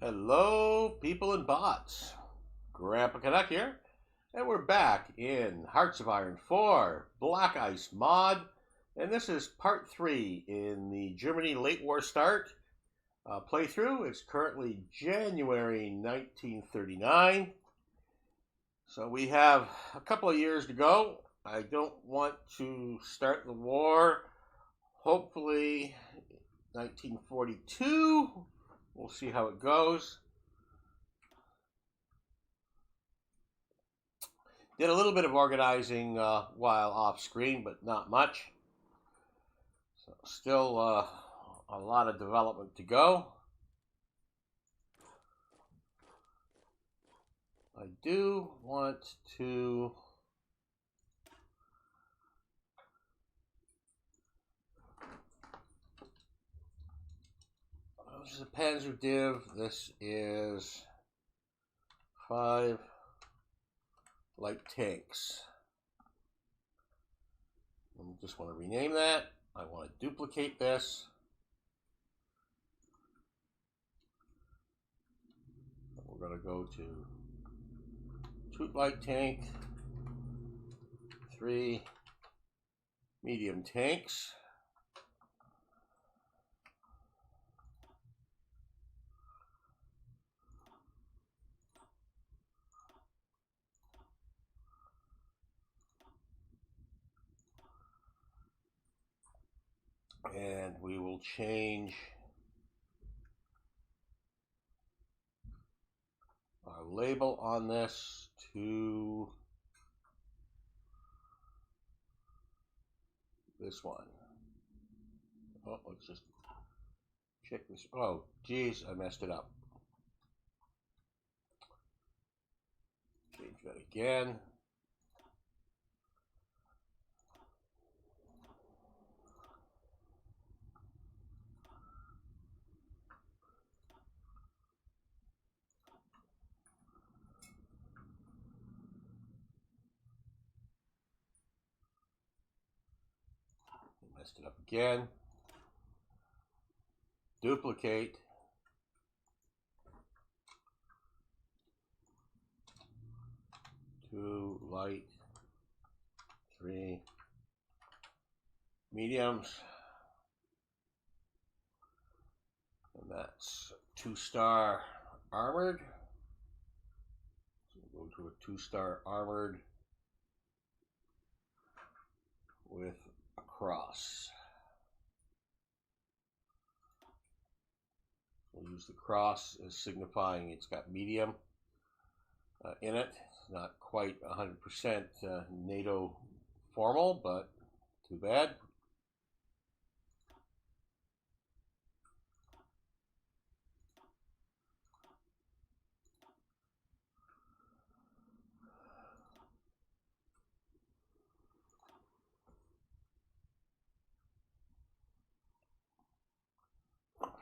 Hello, people and bots. Grandpa Canuck here, and we're back in Hearts of Iron 4 Black Ice mod, and this is part 3 in the Germany late war start playthrough. It's currently January 1939, so we have a couple of years to go. I don't want to start the war, hopefully 1942. We'll see how it goes. Did a little bit of organizing while off screen, but not much. So still a lot of development to go. I do want to this is a Panzer Div. This is 5 light tanks. I just want to rename that. I want to duplicate this. We're going to go to 2 light tank, 3 medium tanks. And we will change our label on this to this one. Oh, let's just check this. Oh, geez, I messed it up. Change that again. Messed it up again. Duplicate. Two light, 3 mediums, and that's 2-star armored. So we'll go to a 2-star armored with a cross. We'll use the cross as signifying it's got medium in it. It's not quite 100% NATO formal, but too bad.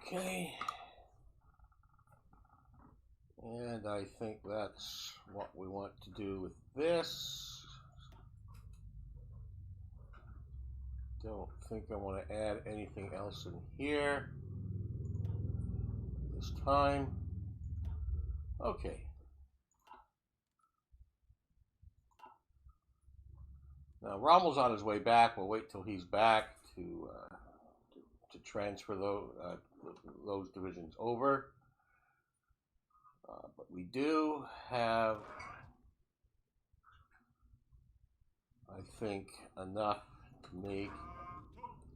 Okay. And I think that's what we want to do with this. Don't think I want to add anything else in here this time. Okay. Now Rommel's on his way back. We'll wait till he's back to transfer those divisions over. But we do have, I think, enough to make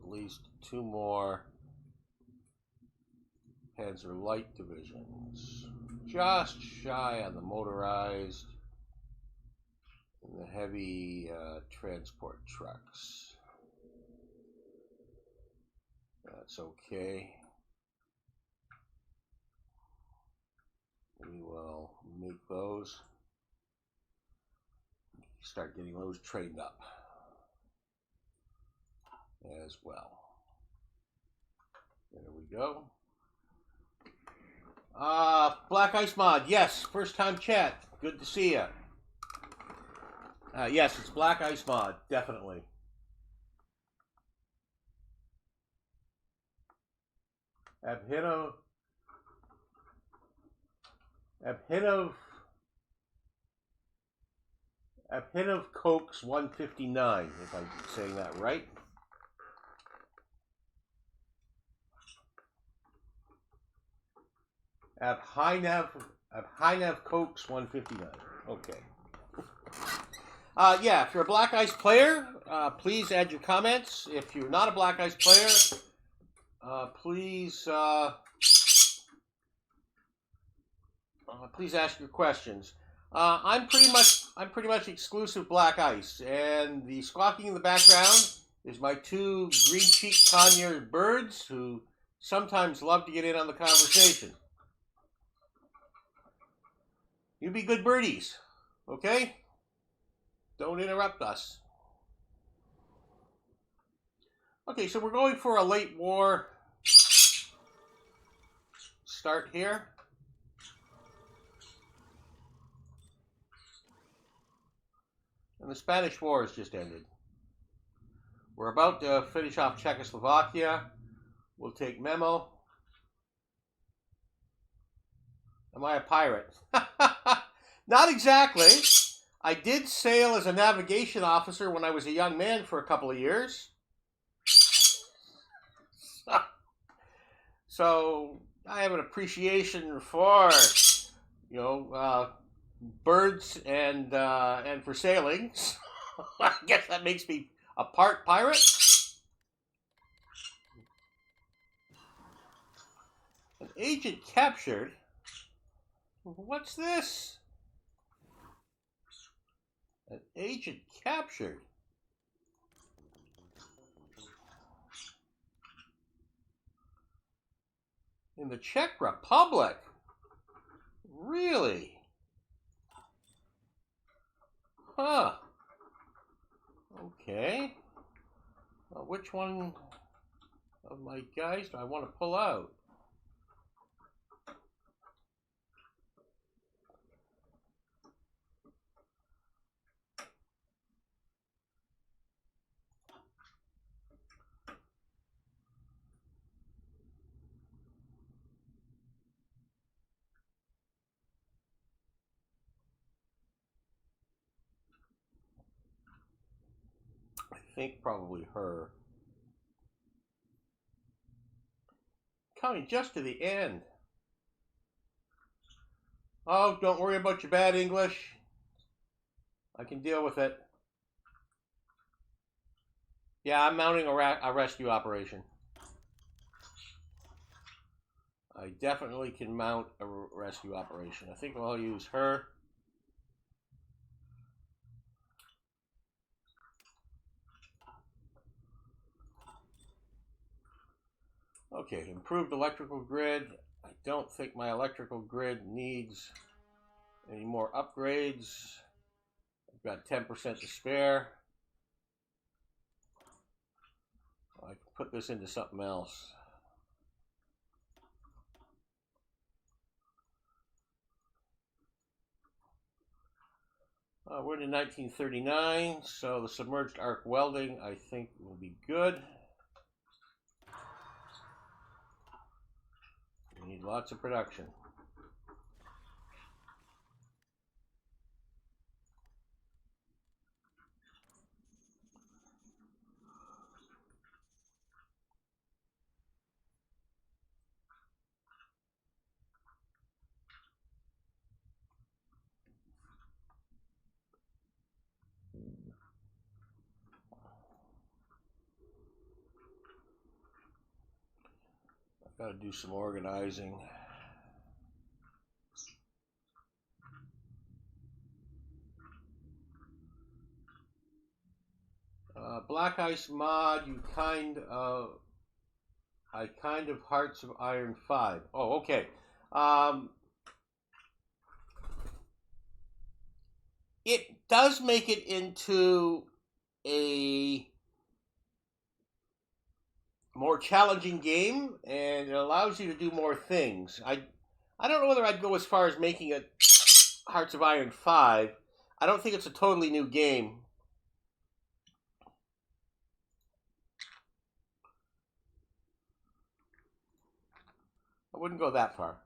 at least 2 more Panzer Light divisions. Just shy on the motorized and the heavy transport trucks. That's okay. We will make those, start getting those trained up as well. There we go. Black Ice Mod, yes, first time chat. Good to see you. Yes, it's Black Ice Mod, definitely. Abhino Abhinav Cokes 159, if I'm saying that right. Abhinav Cokes 159. Okay. Yeah, if you're a Black Ice player, please add your comments. If you're not a Black Ice player, please ask your questions. I'm pretty much exclusive Black Ice, and the squawking in the background is my two green-cheeked conure birds who sometimes love to get in on the conversation. You be good birdies, okay? Don't interrupt us. Okay, so we're going for a late war start here. And the Spanish War has just ended. We're about to finish off Czechoslovakia. We'll take Memo. Am I a pirate? Not exactly. I did sail as a navigation officer when I was a young man for a couple of years. So I have an appreciation for, birds and for sailing. I guess that makes me a part pirate. An agent captured. What's this? An agent captured. In the Czech Republic? Really? Huh. Okay. Well, which one of my guys do I want to pull out? I think probably her. Coming just to the end. Oh, don't worry about your bad English. I can deal with it. Yeah, I'm mounting a rescue operation. I definitely can mount a rescue operation. I think I'll use her. Okay, improved electrical grid. I don't think my electrical grid needs any more upgrades. I've got 10% to spare. I can put this into something else. We're in 1939, so the submerged arc welding I think will be good. We need lots of production. I've got to do some organizing. Black Ice mod, I kind of Hearts of Iron 5. Oh, okay. It does make it into a more challenging game, and it allows you to do more things. I don't know whether I'd go as far as making it Hearts of Iron 5. I don't think it's a totally new game. I wouldn't go that far.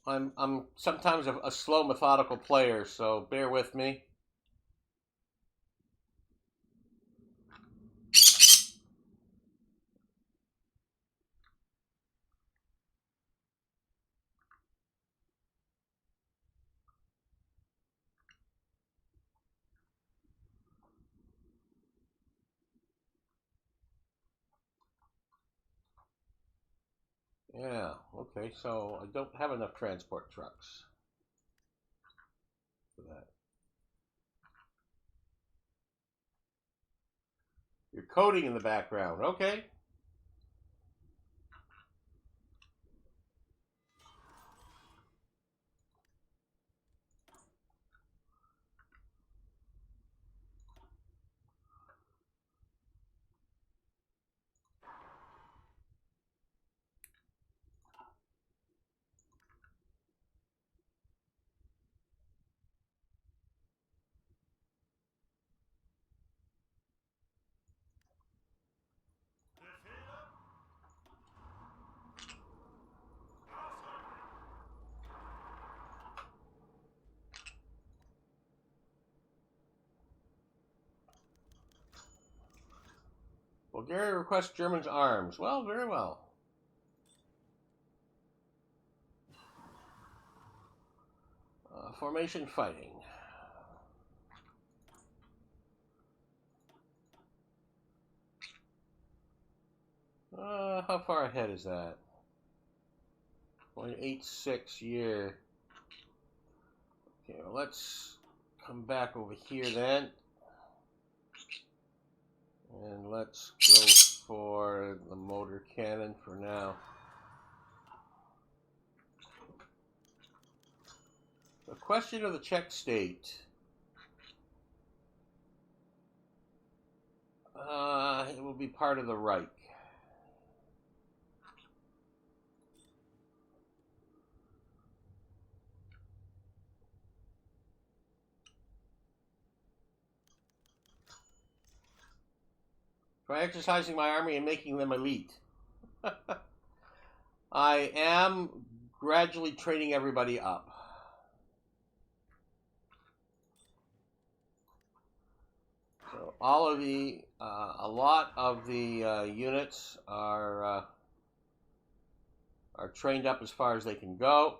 I'm sometimes a slow, methodical player, so bear with me. Yeah, okay, so I don't have enough transport trucks for that. You're coding in the background, okay. Bulgaria requests Germans' arms. Well, very well. Formation fighting. How far ahead is that? 0.86 year. Okay, well, let's come back over here then. And let's go for the motor cannon for now. The question of the Czech state. It will be part of the Reich. By exercising my army and making them elite. I am gradually training everybody up. So all of the, a lot of the units are trained up as far as they can go.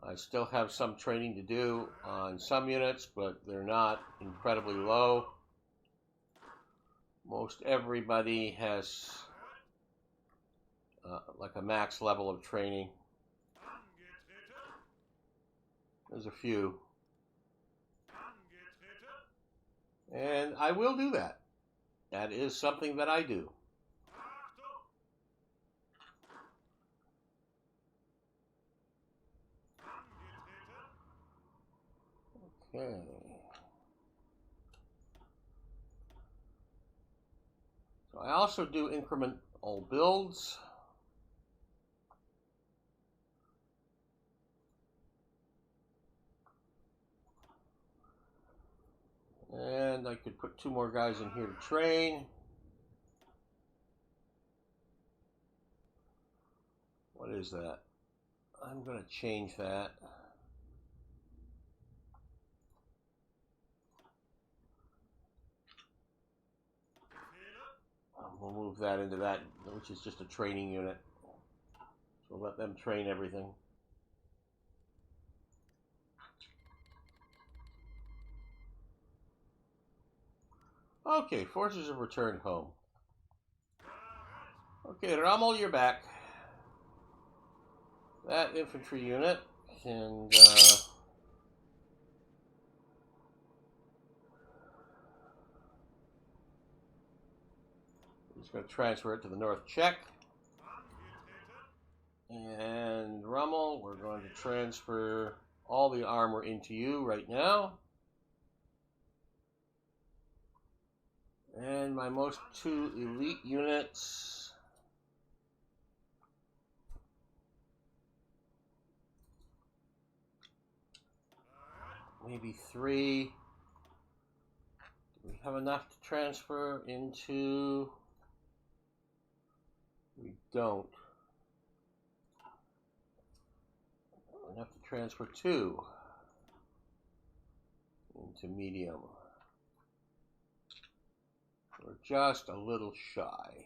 I still have some training to do on some units, but they're not incredibly low. Most everybody has like a max level of training. There's a few. And I will do that. That is something that I do. Okay. So I also do incremental builds. And I could put 2 more guys in here to train. What is that? I'm going to change that. We'll move that into that, which is just a training unit. So let them train everything. Okay, forces have returned home. Okay, Rommel, you're back. That infantry unit can just going to transfer it to the North Czech. And Rommel, we're going to transfer all the armor into you right now. And my most 2 elite units. Maybe 3. Do we have enough to transfer into? We don't. transfer 2 into medium. We're just a little shy.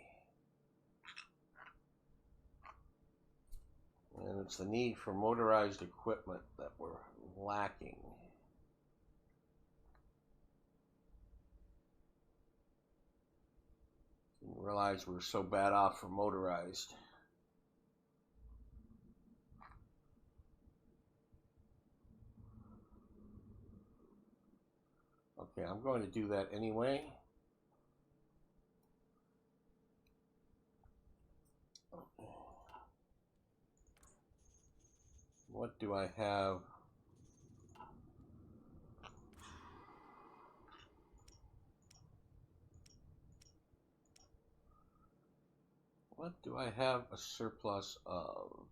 And it's the need for motorized equipment that we're lacking. Didn't realize we were so bad off for motorized. Okay, I'm going to do that anyway. What do I have? What do I have a surplus of?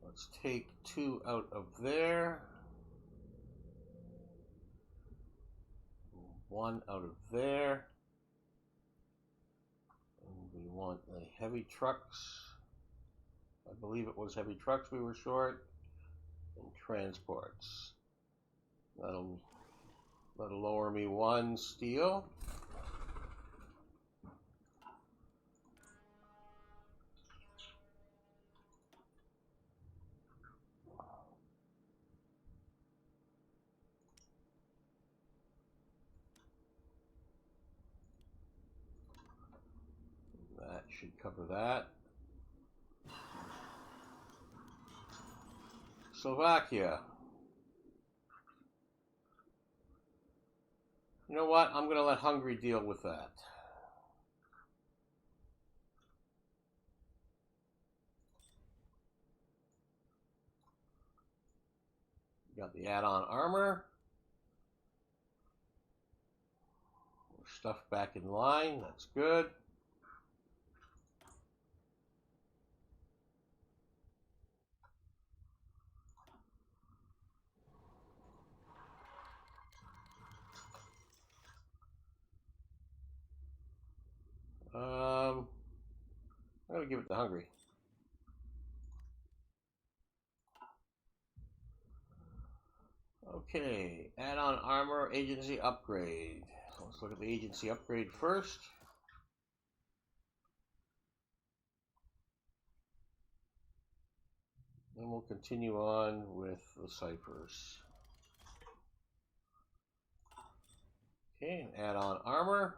Let's take 2 out of there. 1 out of there. And we want the heavy trucks. I believe it was heavy trucks we were short. And transports. That'll lower me 1 steel. That should cover that. Slovakia. You know what? I'm going to let Hungary deal with that. Got the add-on armor. Stuff back in line. That's good. I'm going to give it to Hungary. Okay, add-on armor, agency upgrade. So let's look at the agency upgrade first. Then we'll continue on with the ciphers. Okay, add-on armor.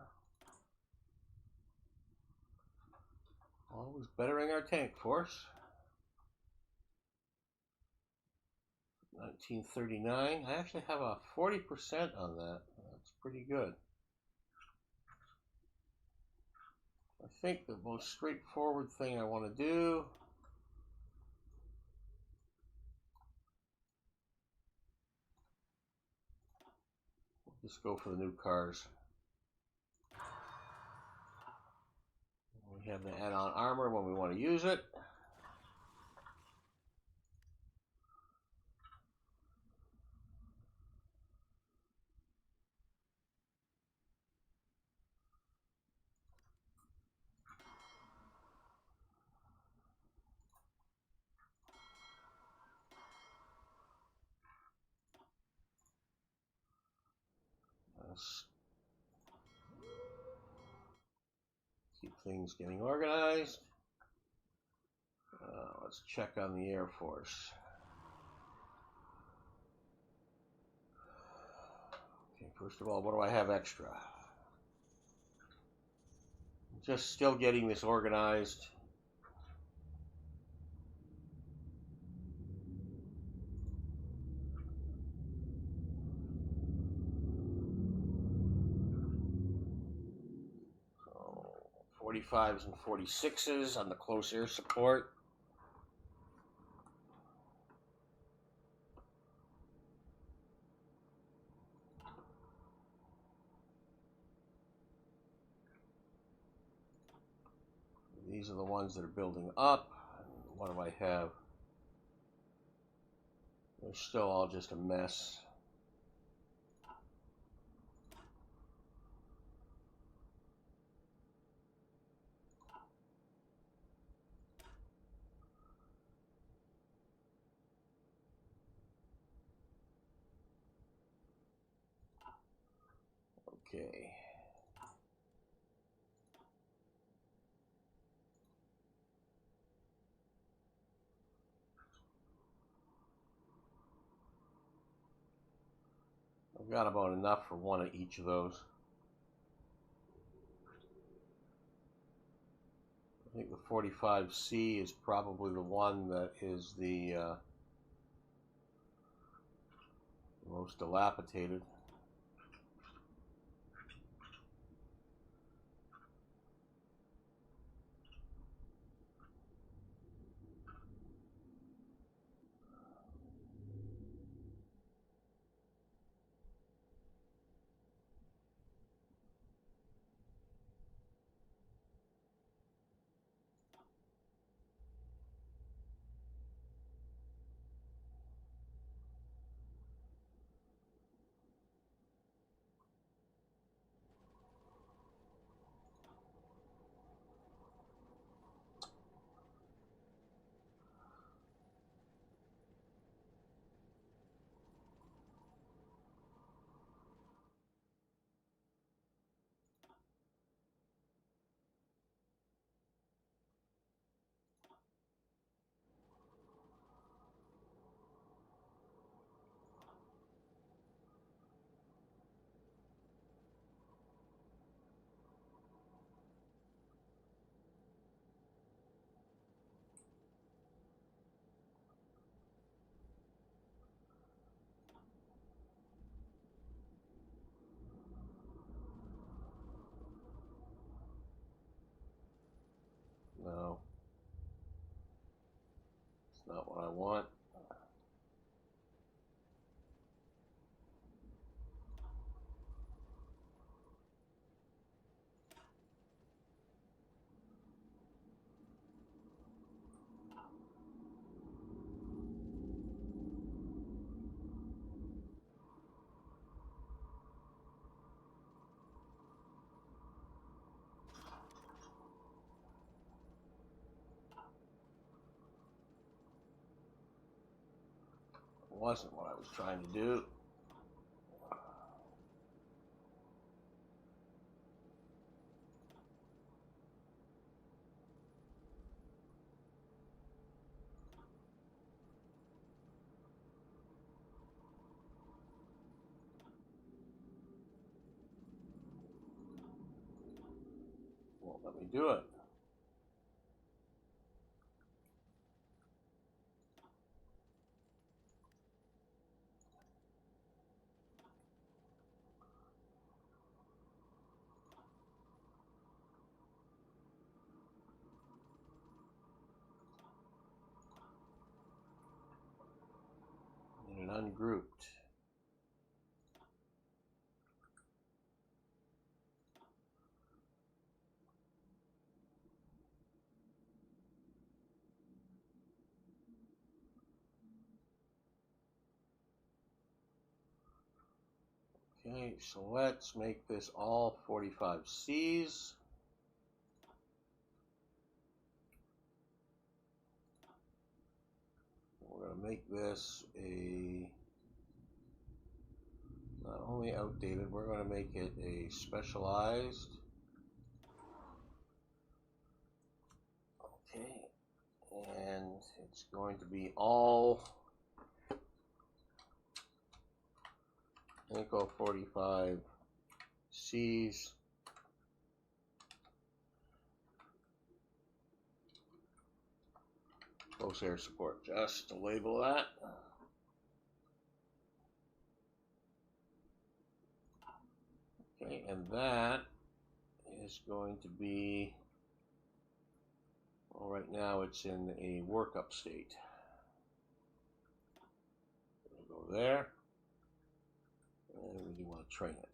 Always bettering our tank force. 1939. I actually have a 40% on that. That's pretty good. I think the most straightforward thing I want to do just go for the new cars. We have the add-on armor when we want to use it. Keep things getting organized. Let's check on the Air Force. Okay, first of all, what do I have extra? Just still getting this organized. So 45s and 46s on the close air support. These are the ones that are building up. What do I have? They're still all just a mess. Okay. I've got about enough for one of each of those. I think the 45C is probably the one that is the most dilapidated. No, it's not what I want. It wasn't what I was trying to do. Won't let me do it. And ungrouped. Okay, so let's make this all 45Cs. We're going to make this a not only outdated, we're going to make it a specialized. Okay, and it's going to be all Inco 45Cs. Close air support, just to label that. Okay, and that is going to be, well, right now it's in a workup state. We'll go there, and we do want to train it.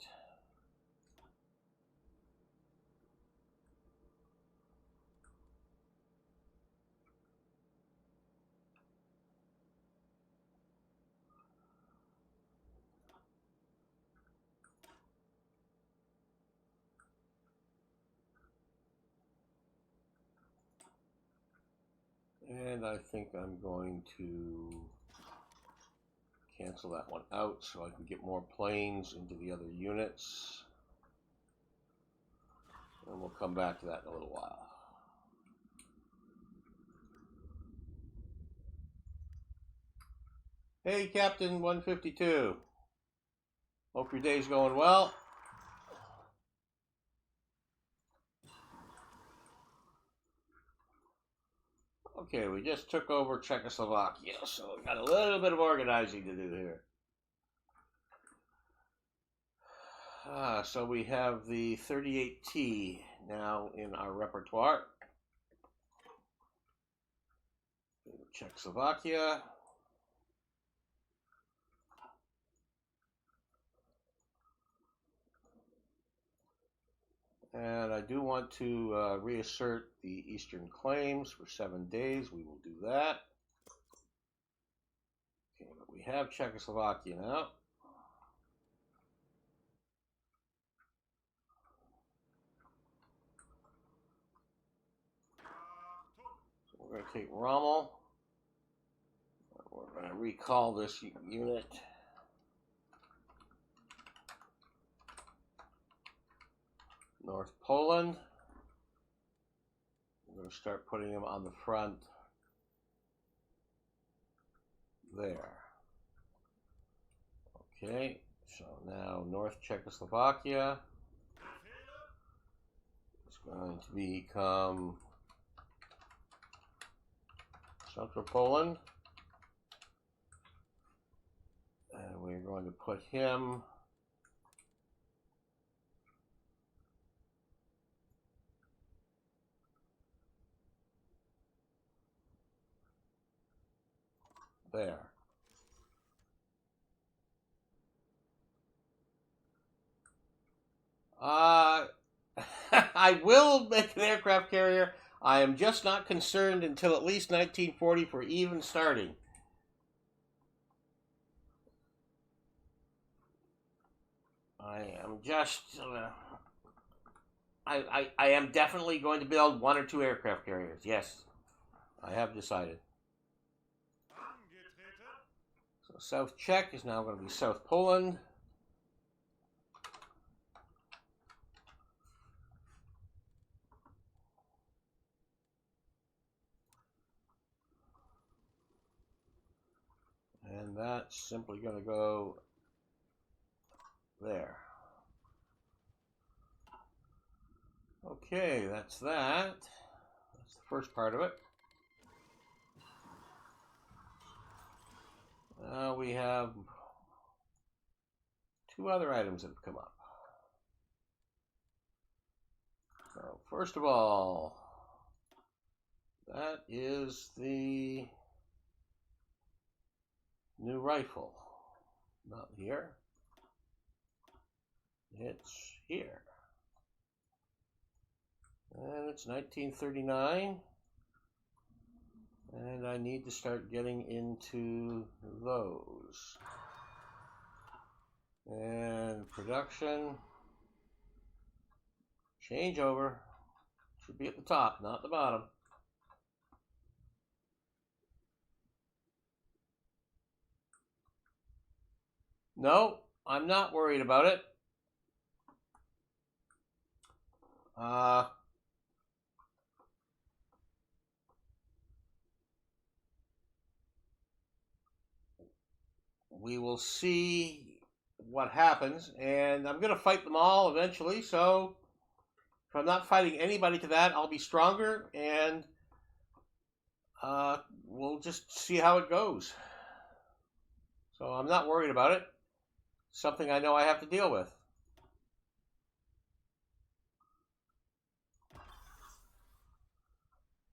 And I think I'm going to cancel that one out so I can get more planes into the other units. And we'll come back to that in a little while. Hey, Captain 152. Hope your day's going well. Okay, we just took over Czechoslovakia, so we got a little bit of organizing to do here. So we have the 38T now in our repertoire. Czechoslovakia. And I do want to reassert the Eastern claims for 7 days. We will do that. Okay, but we have Czechoslovakia now. So we're going to take Rommel. We're going to recall this unit. North Poland. We're going to start putting them on the front there. Okay, so now North Czechoslovakia is going to become Central Poland. And we're going to put him there. I will make an aircraft carrier. I am just not concerned until at least 1940 for even starting. I am just... I am definitely going to build 1 or 2 aircraft carriers. Yes, I have decided. So South Czech is now going to be South Poland. And that's simply going to go there. Okay, that's that. That's the first part of it. Now we have 2 other items that have come up. So first of all, that is the new rifle. Not here. It's here. And it's 1939. And I need to start getting into those. And production. Changeover. Should be at the top, not the bottom. No, I'm not worried about it. We will see what happens, and I'm going to fight them all eventually, so if I'm not fighting anybody to that, I'll be stronger, and we'll just see how it goes. So I'm not worried about it. Something I know I have to deal with.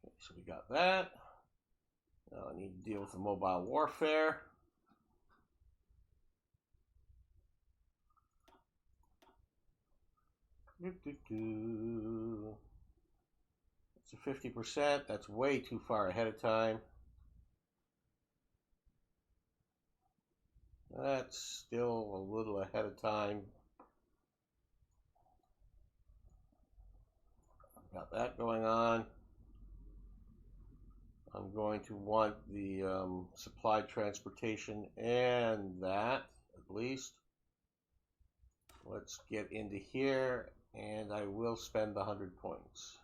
Okay, so we got that. Now I need to deal with the mobile warfare. It's a 50%. That's way too far ahead of time. That's still a little ahead of time. I've got that going on. I'm going to want the supply transportation and that, at least. Let's get into here And I will spend the 100 points.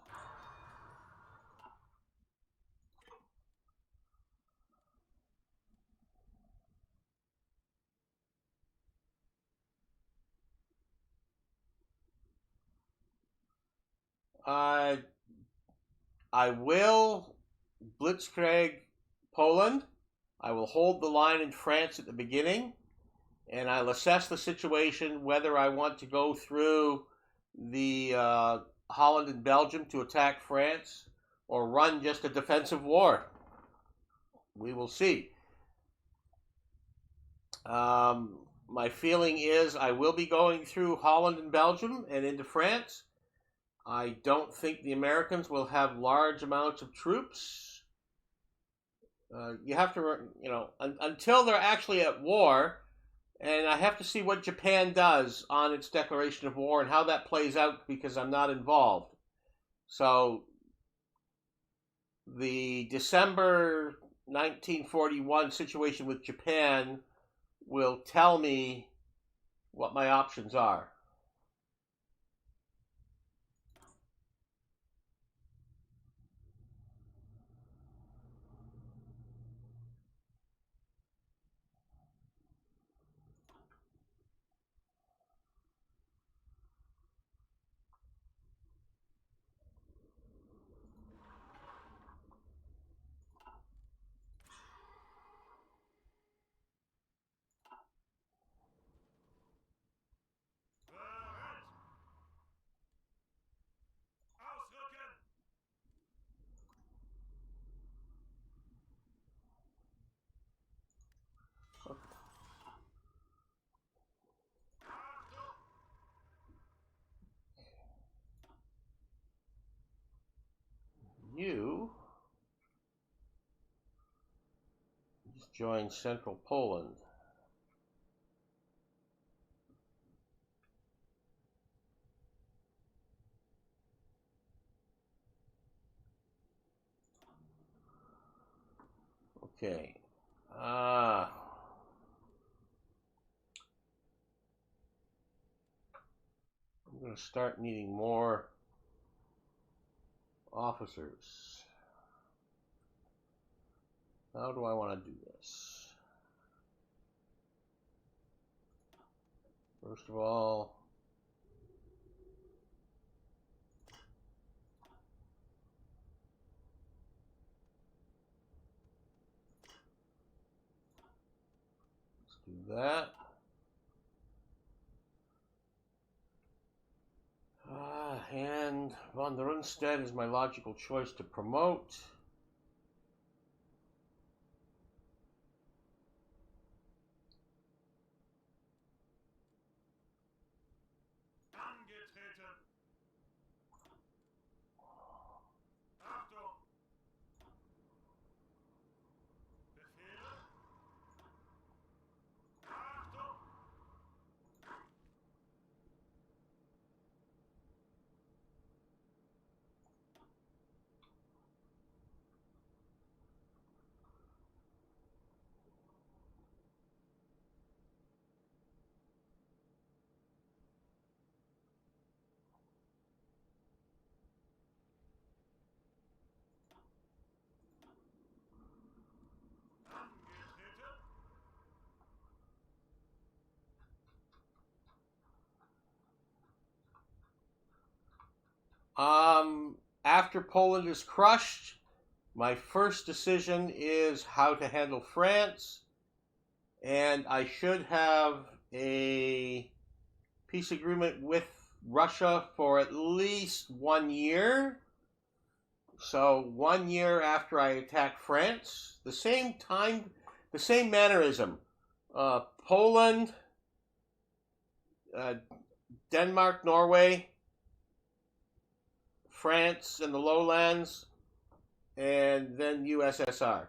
I will blitzkrieg Poland. I will hold the line in France at the beginning, and I'll assess the situation whether I want to go through the Holland and Belgium to attack France or run just a defensive war. We will see. My feeling is I will be going through Holland and Belgium and into France. I don't think the Americans will have large amounts of troops. You have to, until they're actually at war, and I have to see what Japan does on its declaration of war and how that plays out because I'm not involved. So the December 1941 situation with Japan will tell me what my options are. You just joined Central Poland. Okay. I'm going to start needing more officers. How do I want to do this? First of all, let's do that. And von der Rundstedt is my logical choice to promote. After Poland is crushed, my first decision is how to handle France, and I should have a peace agreement with Russia for at least 1 year. So 1 year after I attack France, the same time, the same mannerism. Poland, Denmark, Norway, France and the lowlands, and then USSR.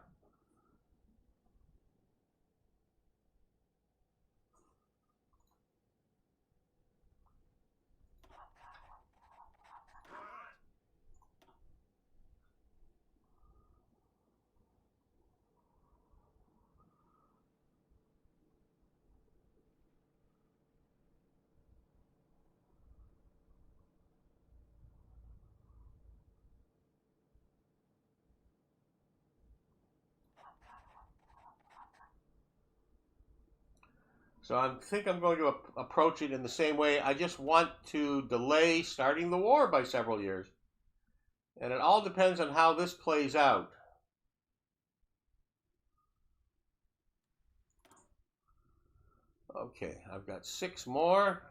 So I think I'm going to approach it in the same way. I just want to delay starting the war by several years. And it all depends on how this plays out. Okay, I've got 6 more.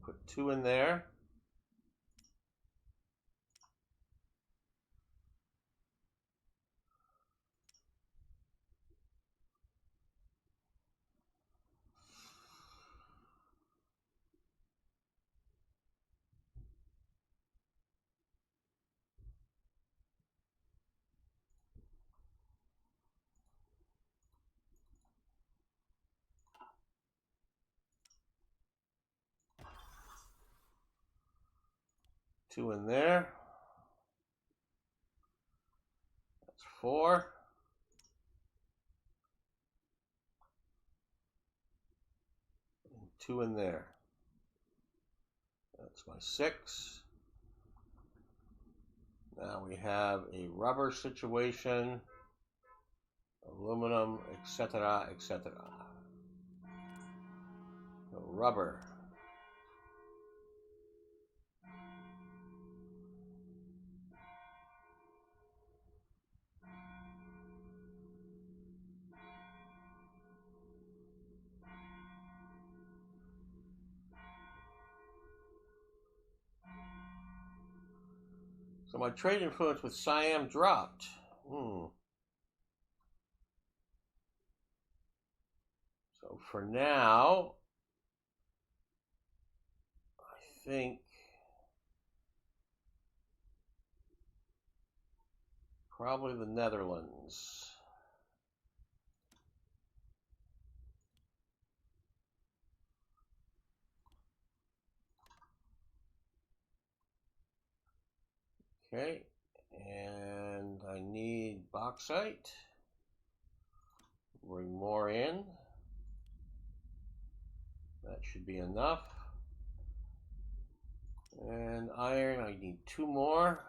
Put 2 in there. Two in there. That's 4. And 2 in there. That's my 6. Now we have a rubber situation, aluminum, etc., etc. So rubber. So my trade influence with Siam dropped. So for now, I think probably the Netherlands. Okay, and I need bauxite. Bring more in. That should be enough. And iron, I need 2 more.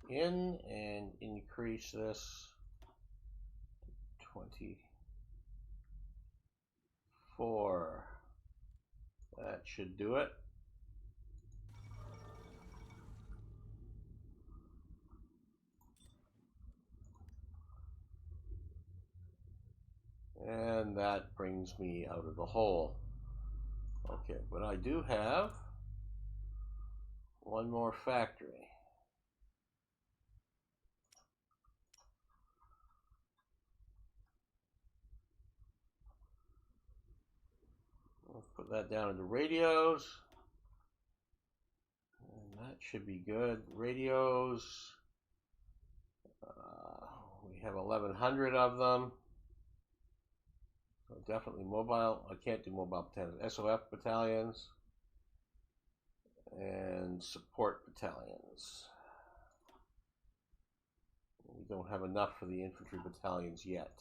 In and increase this to 24. That should do it. And that brings me out of the hole. Okay, but I do have one more factory. Let's put that down into radios. And that should be good. Radios. We have 1,100 of them. So definitely mobile. I can't do mobile battalions. SOF battalions. And support battalions. We don't have enough for the infantry battalions yet.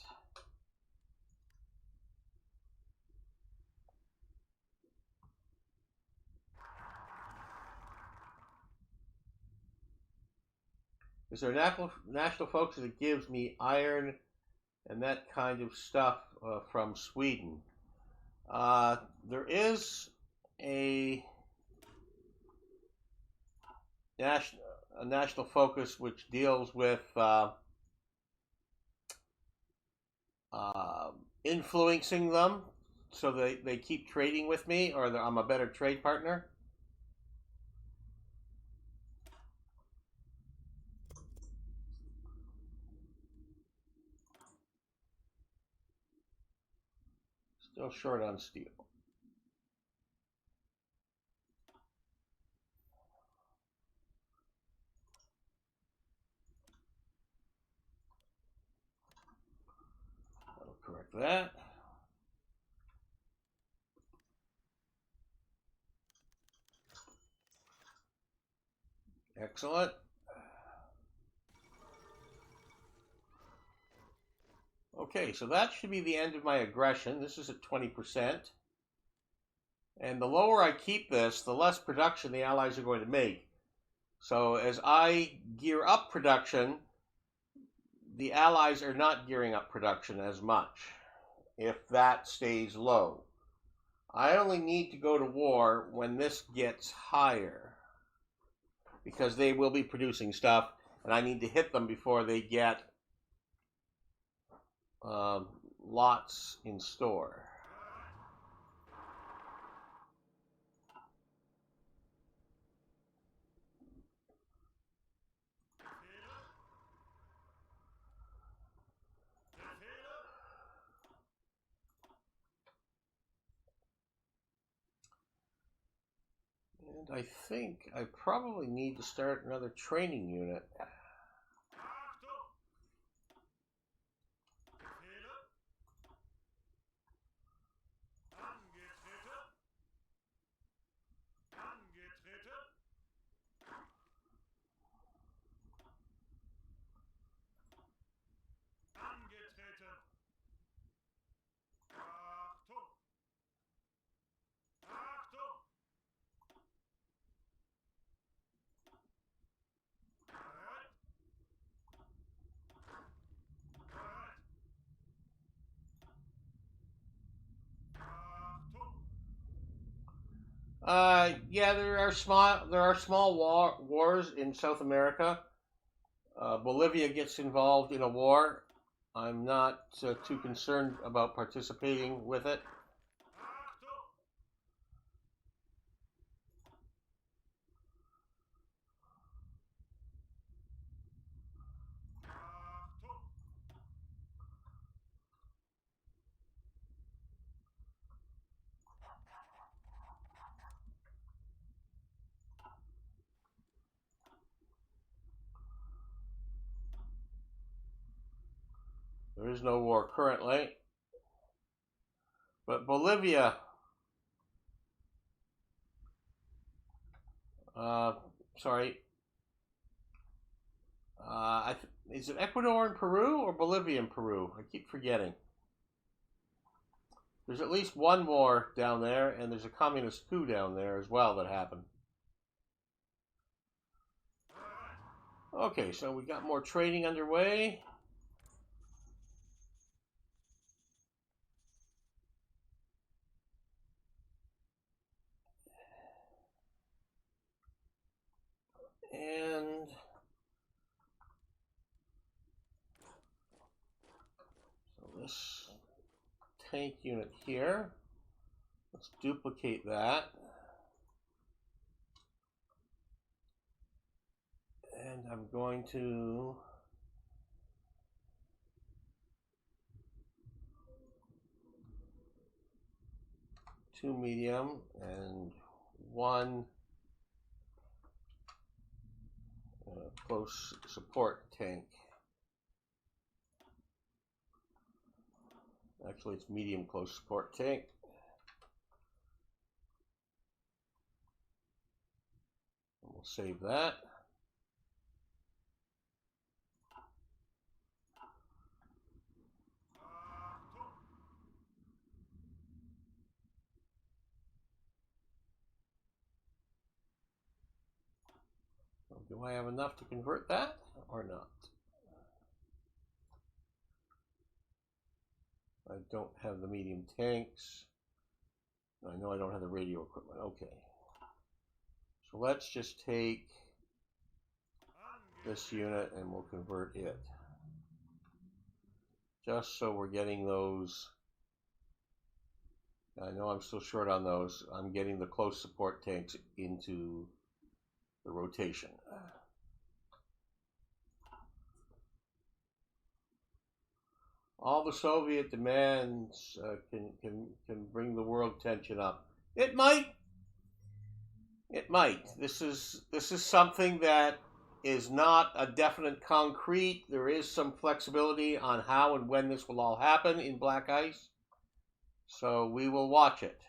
Is there a national focus that gives me iron and that kind of stuff from Sweden? There is a national focus which deals with influencing them so they keep trading with me, or I'm a better trade partner. Still short on steel. I'll correct that. Excellent. Okay, so that should be the end of my aggression. This is at 20%. And the lower I keep this, the less production the Allies are going to make. So as I gear up production, the Allies are not gearing up production as much if that stays low. I only need to go to war when this gets higher, because they will be producing stuff, and I need to hit them before they get lots in store. And I think I probably need to start another training unit. Yeah, there are small wars in South America. Bolivia gets involved in a war. I'm not too concerned about participating with it. There is no war currently. But Bolivia, sorry, is it Ecuador and Peru or Bolivia and Peru? I keep forgetting. There's at least one war down there, and there's a communist coup down there as well that happened. Okay, so we got more trading underway. And so this tank unit here, let's duplicate that. And I'm going to two medium and one close support tank. Actually, it's medium close support tank. And we'll save that. Do I have enough to convert that or not? I don't have the medium tanks. I know I don't have the radio equipment. Okay. So let's just take this unit and we'll convert it. Just so we're getting those. I know I'm still short on those. I'm getting the close support tanks into the rotation. All the Soviet demands can bring the world tension up. It might. It might. This is something that is not a definite concrete. There is some flexibility on how and when this will all happen in Black Ice. So we will watch it.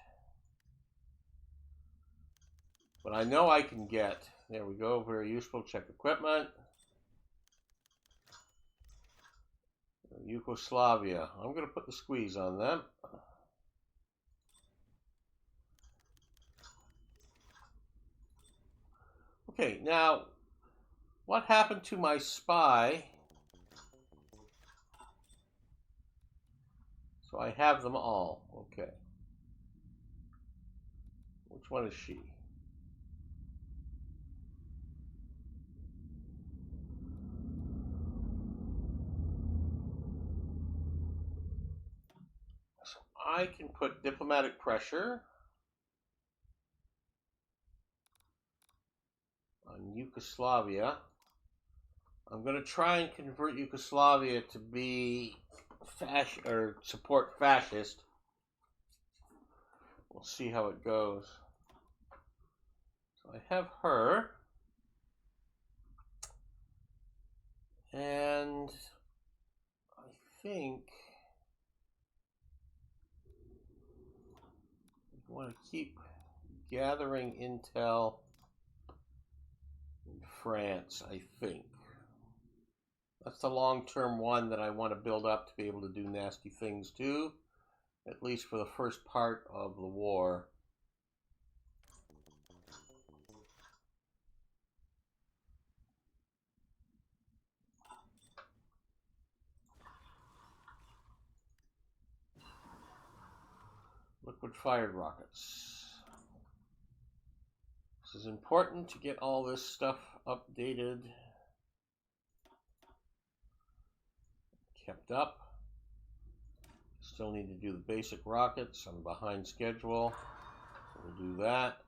But I know I can get, there we go, very useful, check equipment. Yugoslavia. I'm going to put the squeeze on them. Okay, now, what happened to my spy? So I have them all. Okay. Which one is she? So I can put diplomatic pressure on Yugoslavia. I'm going to try and convert Yugoslavia to be support fascist. We'll see how it goes. So I have her. And I think I want to keep gathering intel in France, I think. That's the long-term one that I want to build up to be able to do nasty things to, at least for the first part of the war. Liquid-fired rockets. This is important to get all this stuff updated, kept up. Still need to do the basic rockets. I'm behind schedule, so we'll do that.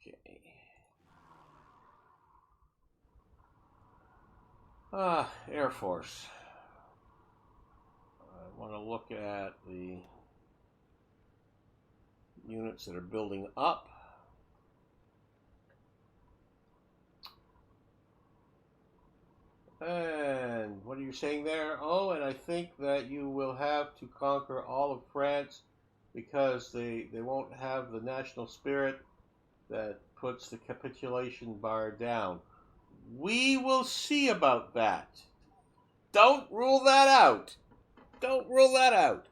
Okay. Air Force. I want to look at the units that are building up. And what are you saying there? Oh, and I think that you will have to conquer all of France because they won't have the national spirit that puts the capitulation bar down. We will see about that. Don't rule that out. Don't rule that out.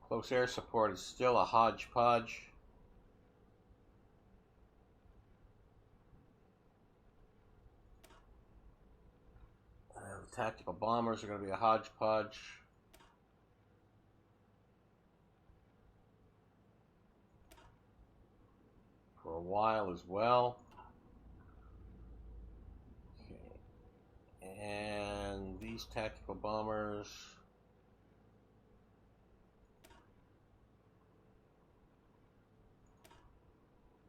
Close air support is still a hodgepodge. The tactical bombers are going to be a hodgepodge. For a while as well. Okay. And these tactical bombers.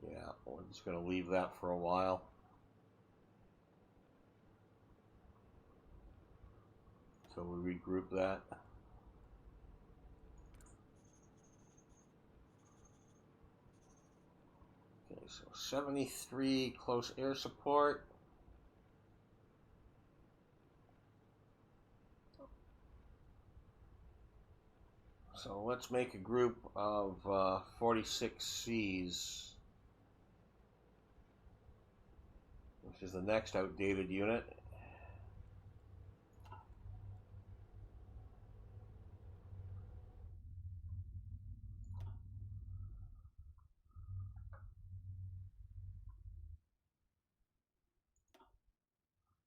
Yeah, we're just going to leave that for a while. So we regroup that. Okay, so 73 close air support. So let's make a group of 46 Cs, which is the next outdated unit.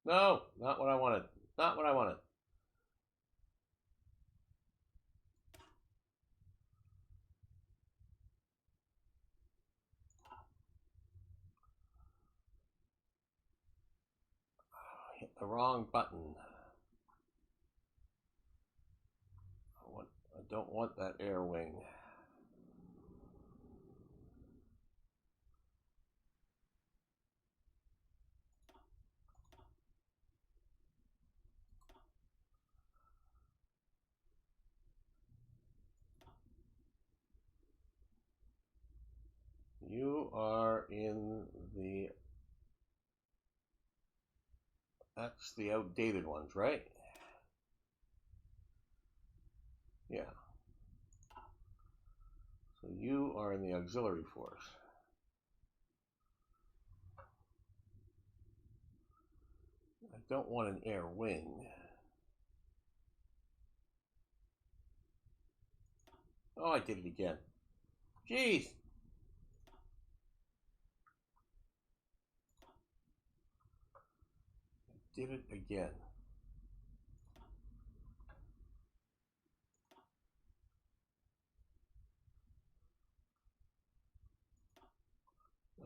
No, not what I wanted. Not what I wanted. Hit the wrong button. I don't want that air wing. you are in the... That's the outdated ones, right? Yeah. So you are in the auxiliary force. I don't want an air wing. Oh, I did it again. Jeez. I did it again.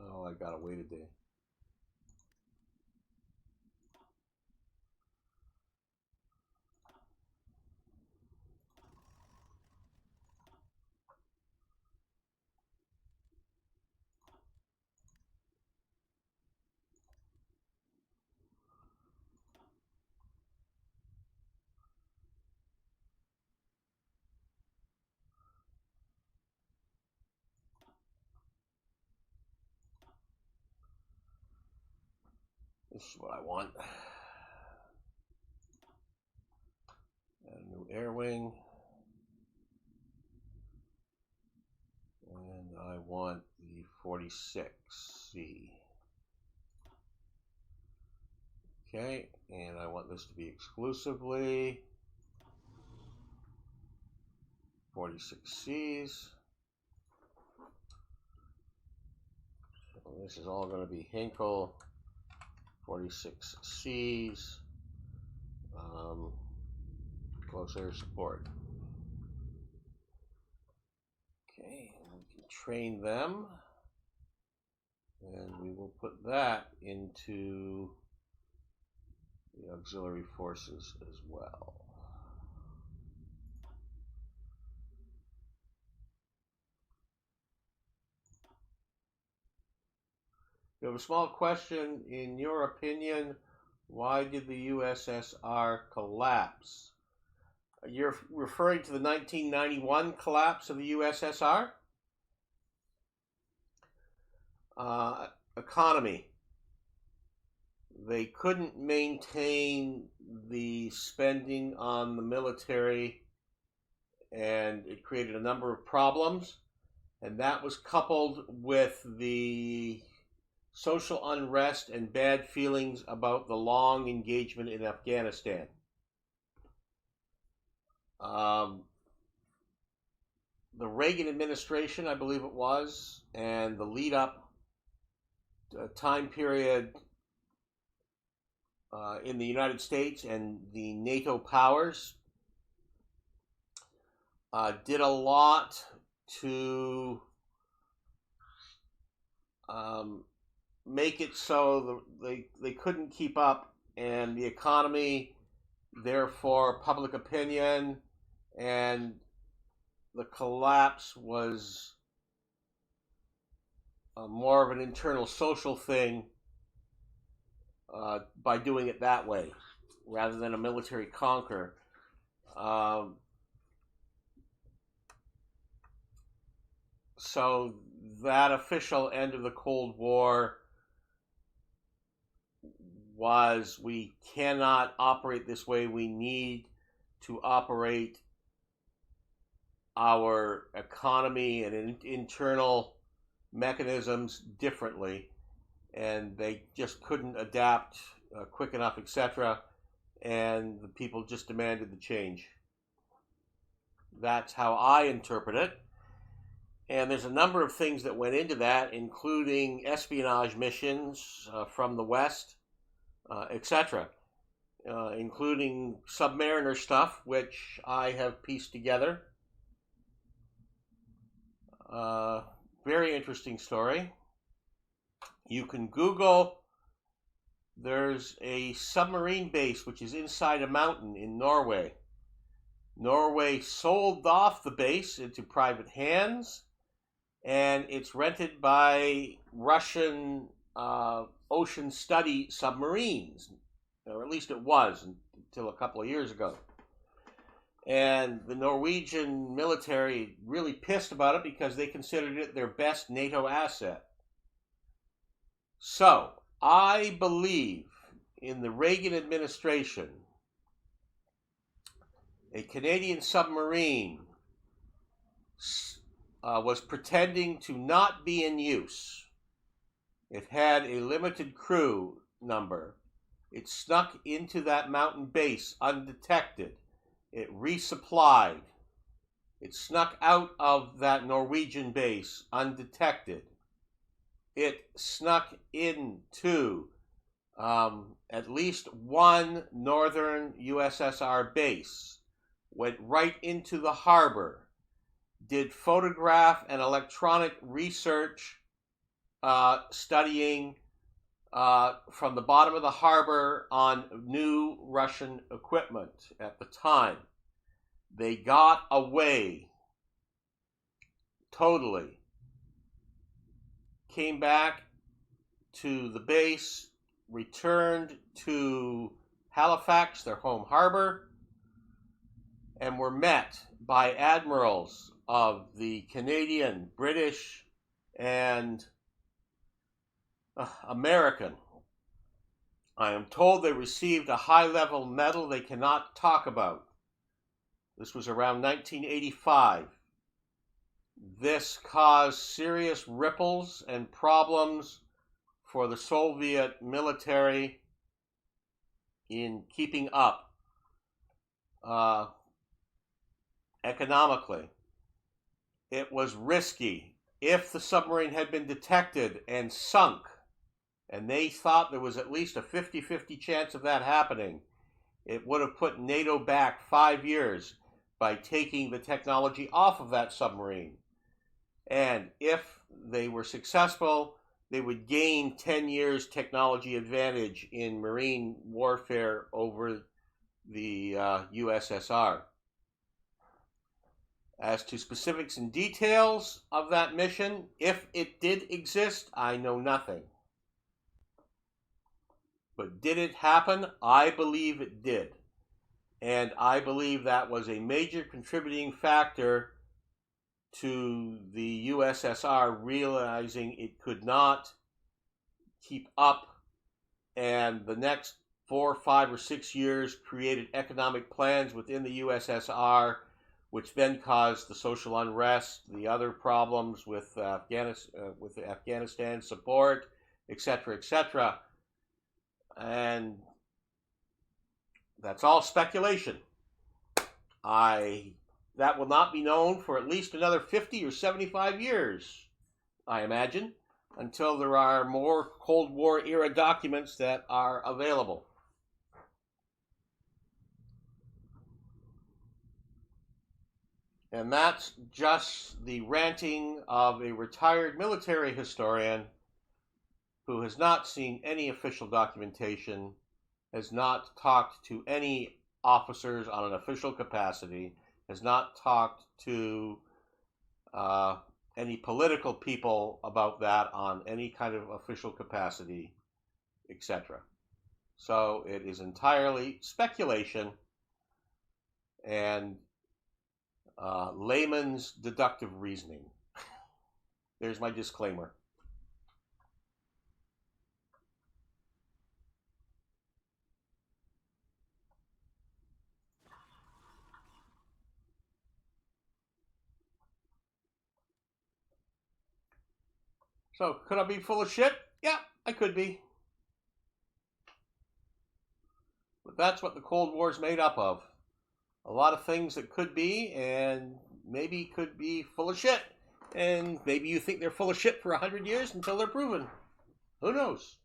Oh, I gotta wait a day. This is what I want. Add a new air wing. And I want the 46C. Okay, and I want this to be exclusively 46Cs. So this is all going to be Hinkle 46Cs. Close air support. Okay, and we can train them. And we will put that into the auxiliary forces as well. We have a small question. In your opinion, why did the USSR collapse? You're referring to the 1991 collapse of the USSR? Economy. They couldn't maintain the spending on the military, and it created a number of problems. And that was coupled with the social unrest and bad feelings about the long engagement in Afghanistan. The Reagan administration, I believe it was, and the lead up time period in the United States and the NATO powers did a lot to make it so they couldn't keep up, and the economy, therefore public opinion, and the collapse was more of an internal social thing by doing it that way rather than a military conquer. So that official end of the Cold War was, we cannot operate this way. We need to operate our economy and internal mechanisms differently, and they just couldn't adapt quick enough, etc. And the people just demanded the change. That's how I interpret it. And there's a number of things that went into that, including espionage missions from the West, etc., including Submariner stuff, which I have pieced together. Very interesting story. You can Google, there's a submarine base which is inside a mountain in Norway. Norway sold off the base into private hands, and it's rented by Russian ocean study submarines, or at least it was until a couple of years ago. And the Norwegian military really pissed about it because they considered it their best NATO asset. So, I believe in the Reagan administration, a Canadian submarine was pretending to not be in use. It had a limited crew number. It snuck into that mountain base undetected. It resupplied. It snuck out of that Norwegian base undetected. It snuck into at least one northern USSR base, went right into the harbor, did photograph and electronic research studying from the bottom of the harbor on new Russian equipment at the time. They got away totally. Came back to the base, returned to Halifax, their home harbor, and were met by admirals of the Canadian, British, and American. I am told they received a high-level medal they cannot talk about. This was around 1985. This caused serious ripples and problems for the Soviet military in keeping up economically. It was risky. If the submarine had been detected and sunk, and they thought there was at least a 50-50 chance of that happening, it would have put NATO back 5 years by taking the technology off of that submarine. And if they were successful, they would gain 10 years technology advantage in marine warfare over the USSR. As to specifics and details of that mission, if it did exist, I know nothing. But did it happen? I believe it did. And I believe that was a major contributing factor to the USSR realizing it could not keep up, and the next 4, 5, or 6 years created economic plans within the USSR, which then caused the social unrest, the other problems with Afghanistan support, etc., etc. And that's all speculation. That will not be known for at least another 50 or 75 years, I imagine, until there are more Cold War era documents that are available. And that's just the ranting of a retired military historian who has not seen any official documentation, has not talked to any officers on an official capacity, has not talked to any political people about that on any kind of official capacity, etc. So it is entirely speculation and layman's deductive reasoning. There's my disclaimer. So, could I be full of shit? Yeah, I could be. But that's what the Cold War is made up of. A lot of things that could be, and maybe could be full of shit. And maybe you think they're full of shit for 100 years until they're proven. Who knows?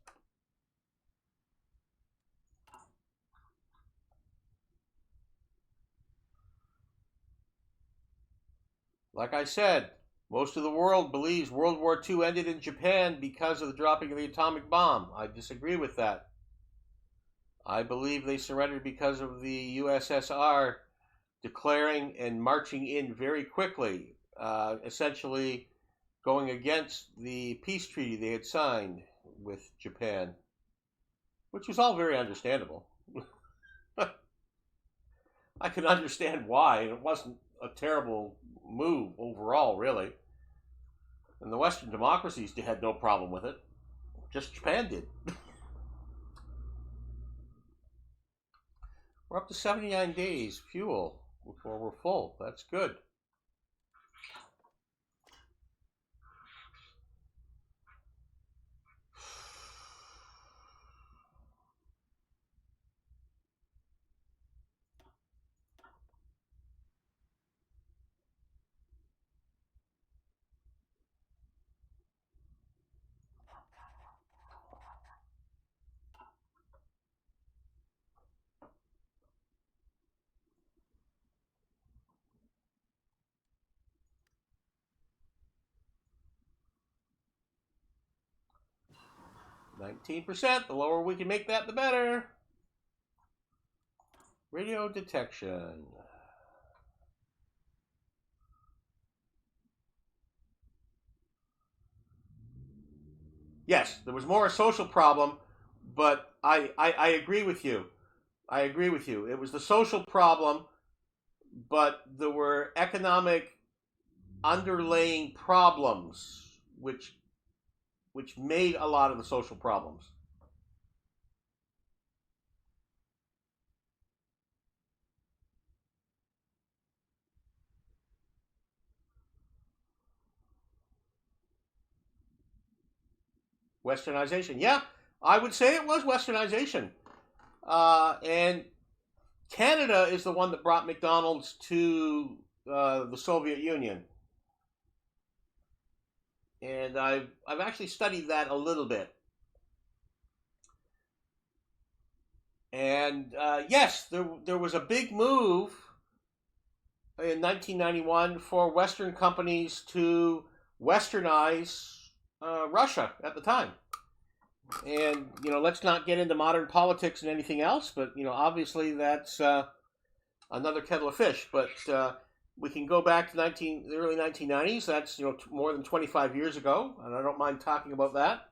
Like I said, most of the world believes World War II ended in Japan because of the dropping of the atomic bomb. I disagree with that. I believe they surrendered because of the USSR declaring and marching in very quickly, essentially going against the peace treaty they had signed with Japan, which was all very understandable. I can understand why, and it wasn't a terrible move overall, really. And the Western democracies had no problem with it. Just Japan did. We're up to 79 days fuel before we're full. That's good. %. The lower we can make that, the better. Radio detection. Yes, there was more a social problem, but I agree with you. I agree with you. It was the social problem, but there were economic underlaying problems which made a lot of the social problems. Westernization. Yeah, I would say it was Westernization. And Canada is the one that brought McDonald's to the Soviet Union. And I've actually studied that a little bit. And yes, there was a big move in 1991 for Western companies to westernize Russia at the time. And, let's not get into modern politics and anything else, but, obviously that's another kettle of fish. But we can go back to the early 1990s. That's, more than 25 years ago, and I don't mind talking about that.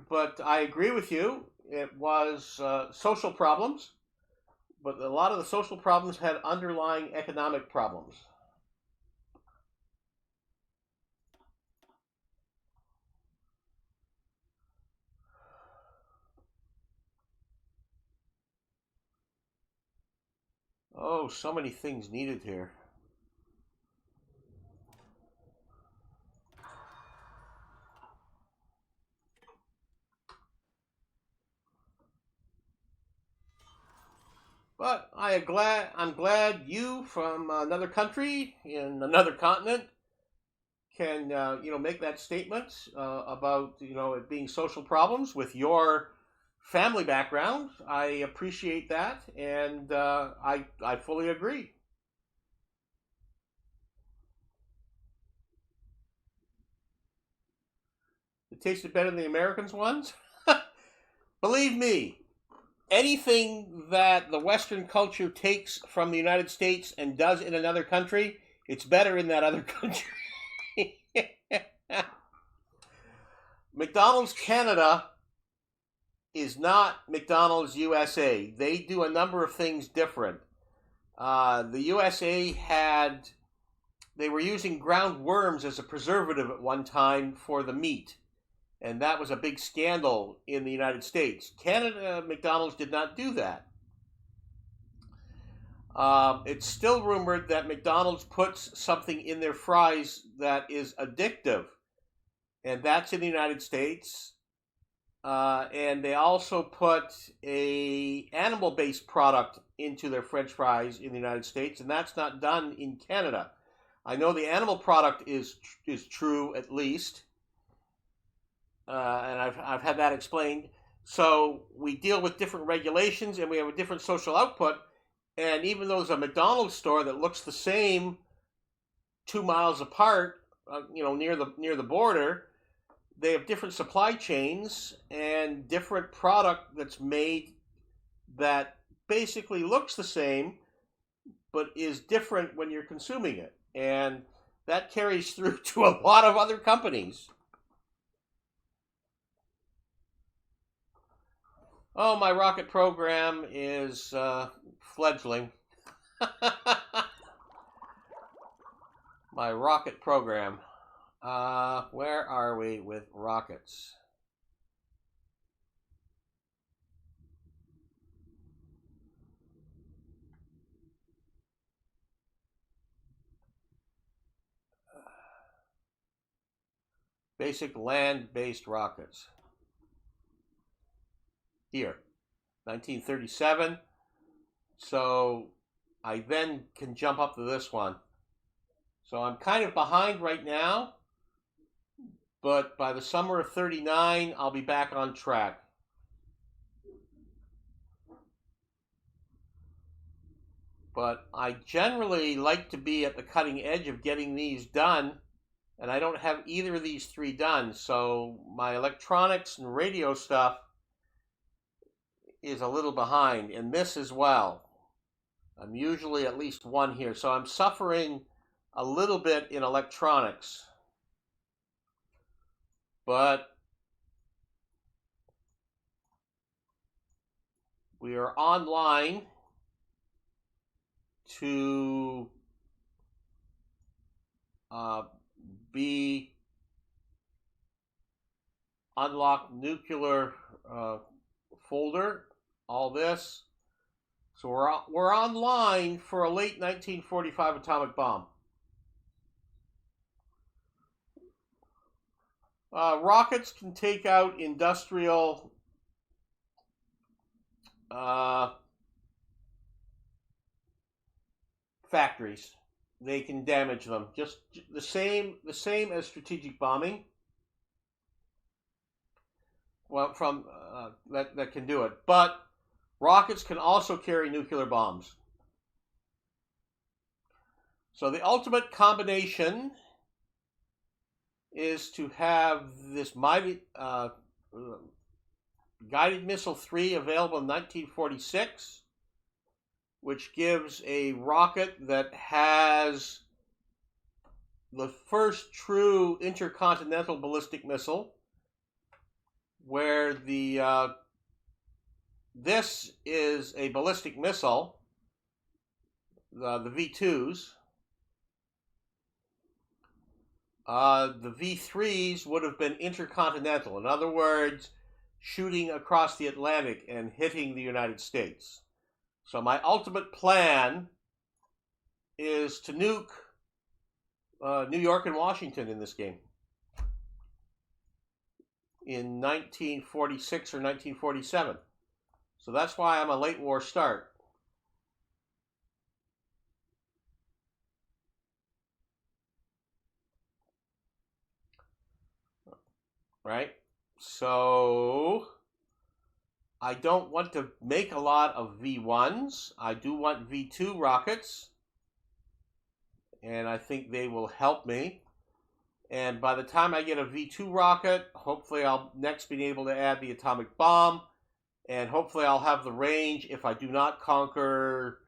But I agree with you. It was social problems, but a lot of the social problems had underlying economic problems. Oh, so many things needed here. But I'm glad you from another country in another continent can make that statement about it being social problems with your family background. I appreciate that, and I fully agree. It tasted better than the Americans ones. Believe me, anything that the Western culture takes from the United States and does in another country, it's better in that other country. McDonald's Canada is not McDonald's USA. They do a number of things different. The USA they were using ground worms as a preservative at one time for the meat. And that was a big scandal in the United States. Canada, McDonald's did not do that. It's still rumored that McDonald's puts something in their fries that is addictive. And that's in the United States. And they also put a animal-based product into their French fries in the United States, and that's not done in Canada. I know the animal product is true, at least. And I've had that explained. So we deal with different regulations, and we have a different social output. And even though there's a McDonald's store that looks the same 2 miles apart, near the border, they have different supply chains and different product that's made that basically looks the same, but is different when you're consuming it. And that carries through to a lot of other companies. Oh, my rocket program is fledgling. My rocket program. Where are we with rockets? Basic land-based rockets. Here, 1937. So I then can jump up to this one. So I'm kind of behind right now, but by the summer of 39, I'll be back on track. But I generally like to be at the cutting edge of getting these done, and I don't have either of these three done, so my electronics and radio stuff is a little behind, and this as well. I'm usually at least one here, so I'm suffering a little bit in electronics. But we are online to be unlock nuclear folder, all this. So we're online for a late 1945 atomic bomb. Rockets can take out industrial factories. They can damage them. Just the same as strategic bombing. Well, from that can do it. But rockets can also carry nuclear bombs. So the ultimate combination is to have this mighty guided missile 3 available in 1946, which gives a rocket that has the first true intercontinental ballistic missile, where this is a ballistic missile, the V2s. The V3s would have been intercontinental. In other words, shooting across the Atlantic and hitting the United States. So my ultimate plan is to nuke New York and Washington in this game in 1946 or 1947. So that's why I'm a late war start. Right? So I don't want to make a lot of V1s. I do want V2 rockets, and I think they will help me. And by the time I get a V2 rocket, hopefully I'll next be able to add the atomic bomb, and hopefully I'll have the range, if I do not conquer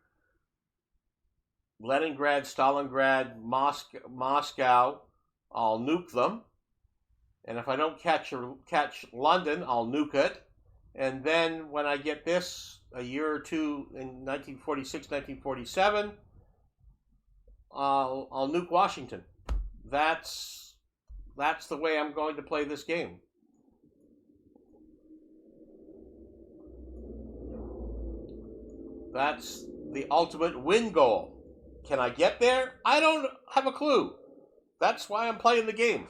Leningrad, Stalingrad, Moscow, I'll nuke them. And if I don't catch London, I'll nuke it. And then when I get this a year or two in 1946, 1947, I'll nuke Washington. That's the way I'm going to play this game. That's the ultimate win goal. Can I get there? I don't have a clue. That's why I'm playing the game.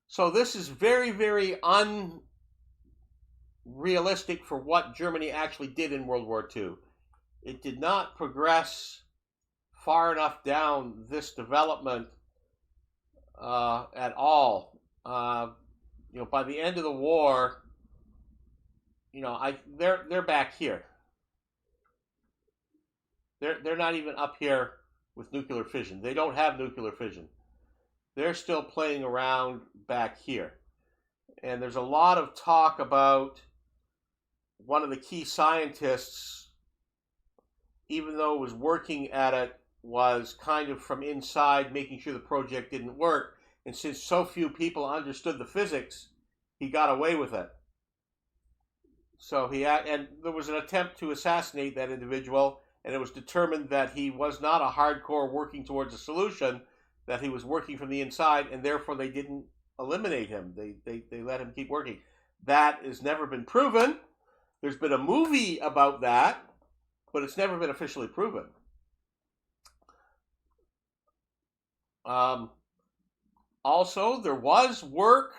So this is very, very unrealistic for what Germany actually did in World War II. It did not progress far enough down this development at all. By the end of the war, they're back here. They're not even up here with nuclear fission. They don't have nuclear fission. They're still playing around back here. And there's a lot of talk about one of the key scientists, even though was working at it, was kind of from inside making sure the project didn't work. And since so few people understood the physics, he got away with it. So and there was an attempt to assassinate that individual, and it was determined that he was not a hardcore working towards a solution, that he was working from the inside, and therefore they didn't eliminate him. They let him keep working. That has never been proven. There's been a movie about that, but it's never been officially proven. Also, there was work,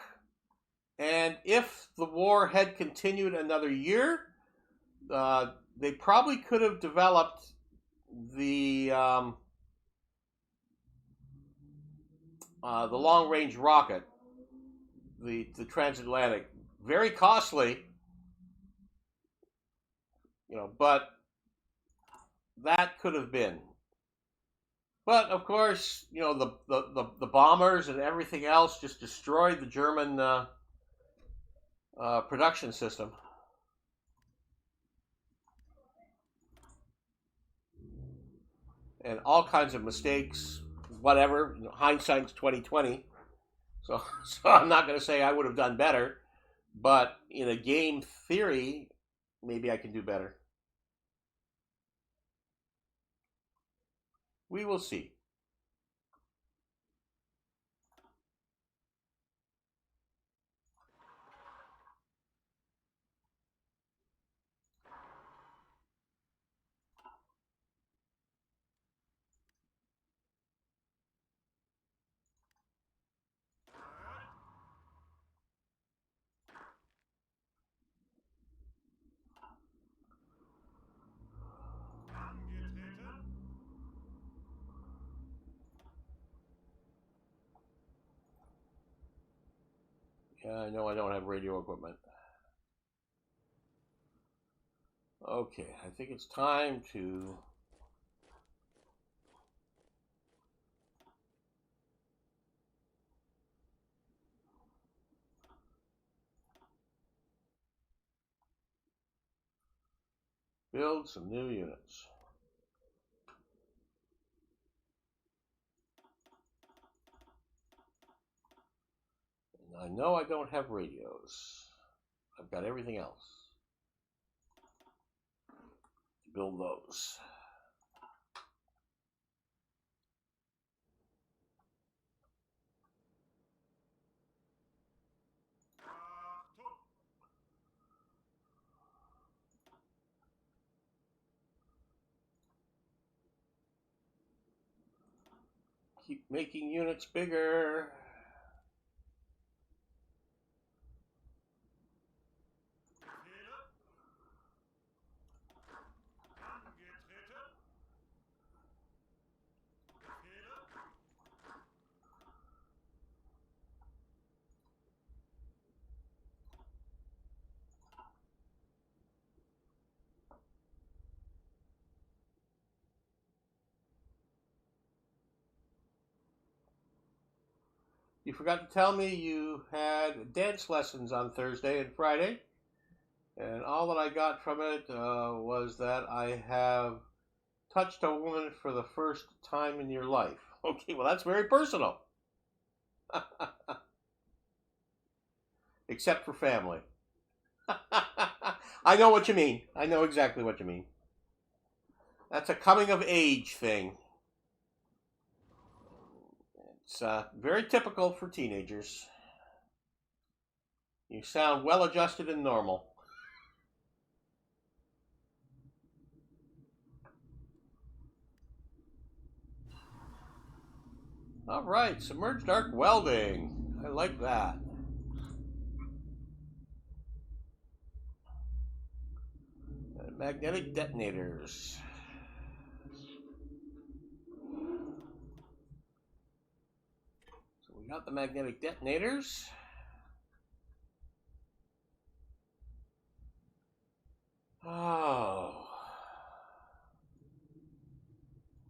and if the war had continued another year, they probably could have developed the long-range rocket, the transatlantic. Very costly, but that could have been. But of course, the bombers and everything else just destroyed the German production system. And all kinds of mistakes, whatever. Hindsight's 2020. So I'm not going to say I would have done better, but in a game theory, maybe I can do better. We will see. Yeah, I know I don't have radio equipment. Okay, I think it's time to build some new units. And I know I don't have radios. I've got everything else. Build those. Keep making units bigger. You forgot to tell me you had dance lessons on Thursday and Friday, and all that I got from it was that I have touched a woman for the first time in your life. Okay, well, that's very personal. Except for family. I know what you mean. I know exactly what you mean. That's a coming of age thing. It's very typical for teenagers. You sound well adjusted and normal. All right, submerged arc welding. I like that. And magnetic detonators. So we got the magnetic detonators. Oh.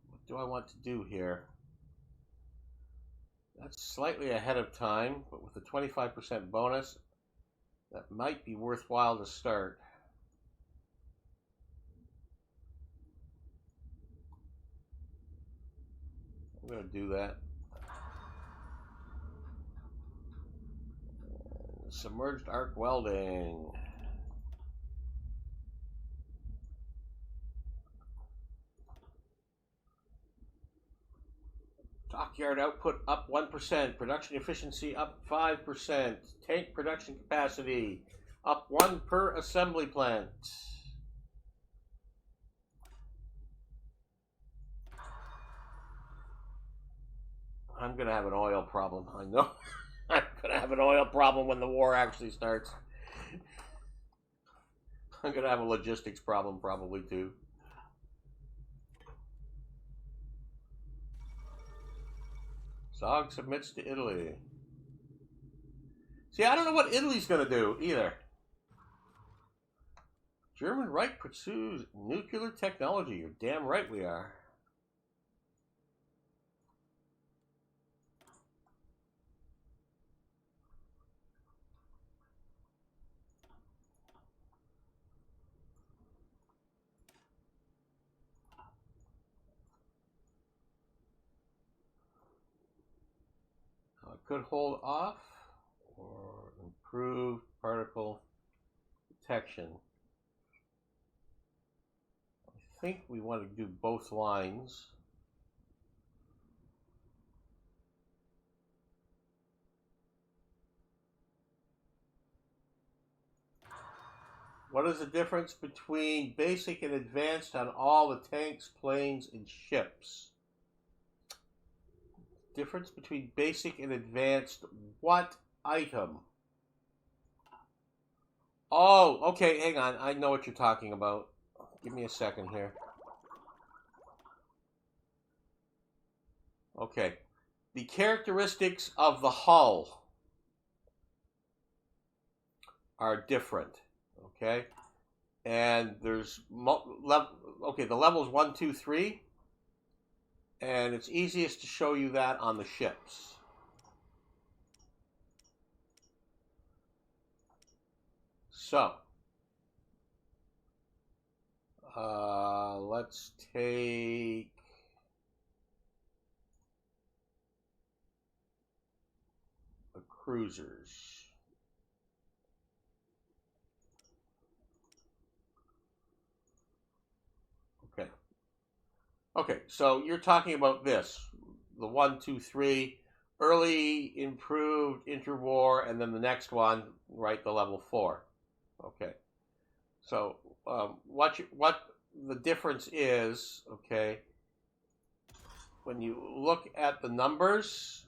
What do I want to do here? That's slightly ahead of time, but with a 25% bonus, that might be worthwhile to start. I'm going to do that. Submerged arc welding. Stockyard output up 1%. Production efficiency up 5%. Tank production capacity up 1 per assembly plant. I'm going to have an oil problem. I know. I'm going to have an oil problem when the war actually starts. I'm going to have a logistics problem probably too. Zog submits to Italy. See, I don't know what Italy's going to do either. German Reich pursues nuclear technology. You're damn right we are. Could hold off or improve particle detection. I think we want to do both lines. What is the difference between basic and advanced on all the tanks, planes, and ships? Difference between basic and advanced, what item? Oh, okay, hang on. I know what you're talking about. Give me a second here. Okay. The characteristics of the hull are different. Okay. And there's, okay, the levels 1, 2, 3. And it's easiest to show you that on the ships. So, let's take the cruisers. Okay. Okay, so you're talking about this, the 1, 2, 3, early, improved, interwar, and then the next one, right, the level 4. Okay, so what the difference is, okay, when you look at the numbers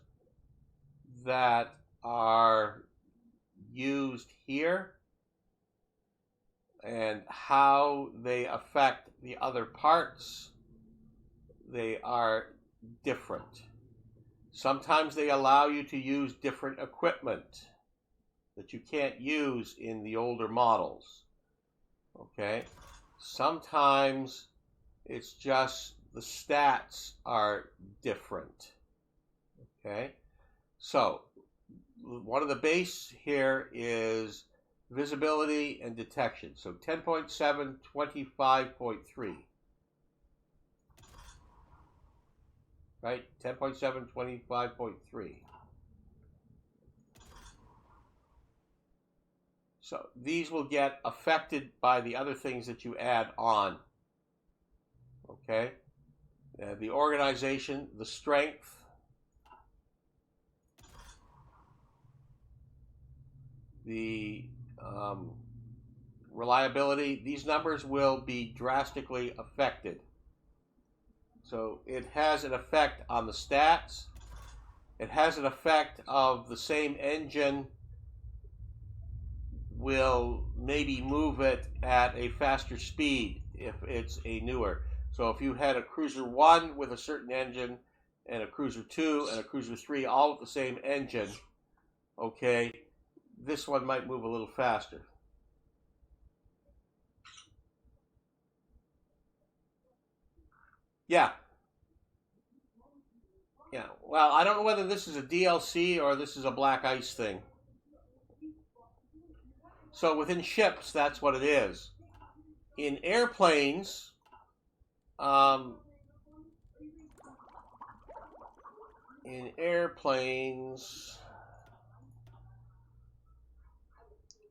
that are used here and how they affect the other parts, they are different. Sometimes they allow you to use different equipment that you can't use in the older models. Okay? Sometimes it's just the stats are different. Okay? So, one of the base here is visibility and detection. So 10.7, 25.3. Right? 10.7, 25.3. So these will get affected by the other things that you add on. Okay? The organization, the strength, the reliability, these numbers will be drastically affected. So it has an effect on the stats. It has an effect of the same engine will maybe move it at a faster speed if it's a newer. So if you had a Cruiser 1 with a certain engine and a Cruiser 2 and a Cruiser 3 all with the same engine, okay, this one might move a little faster. Yeah. Yeah. Well, I don't know whether this is a DLC or this is a Black Ice thing. So within ships, that's what it is. In airplanes,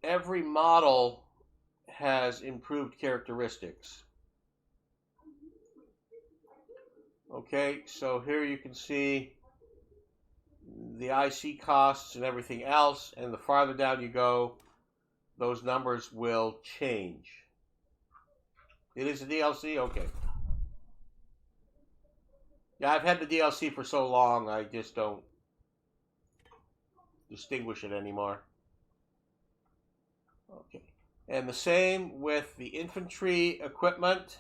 every model has improved characteristics. Okay, so here you can see the IC costs and everything else, and the farther down you go, those numbers will change. It is a DLC? Okay. Yeah, I've had the DLC for so long, I just don't distinguish it anymore. Okay. And the same with the infantry equipment.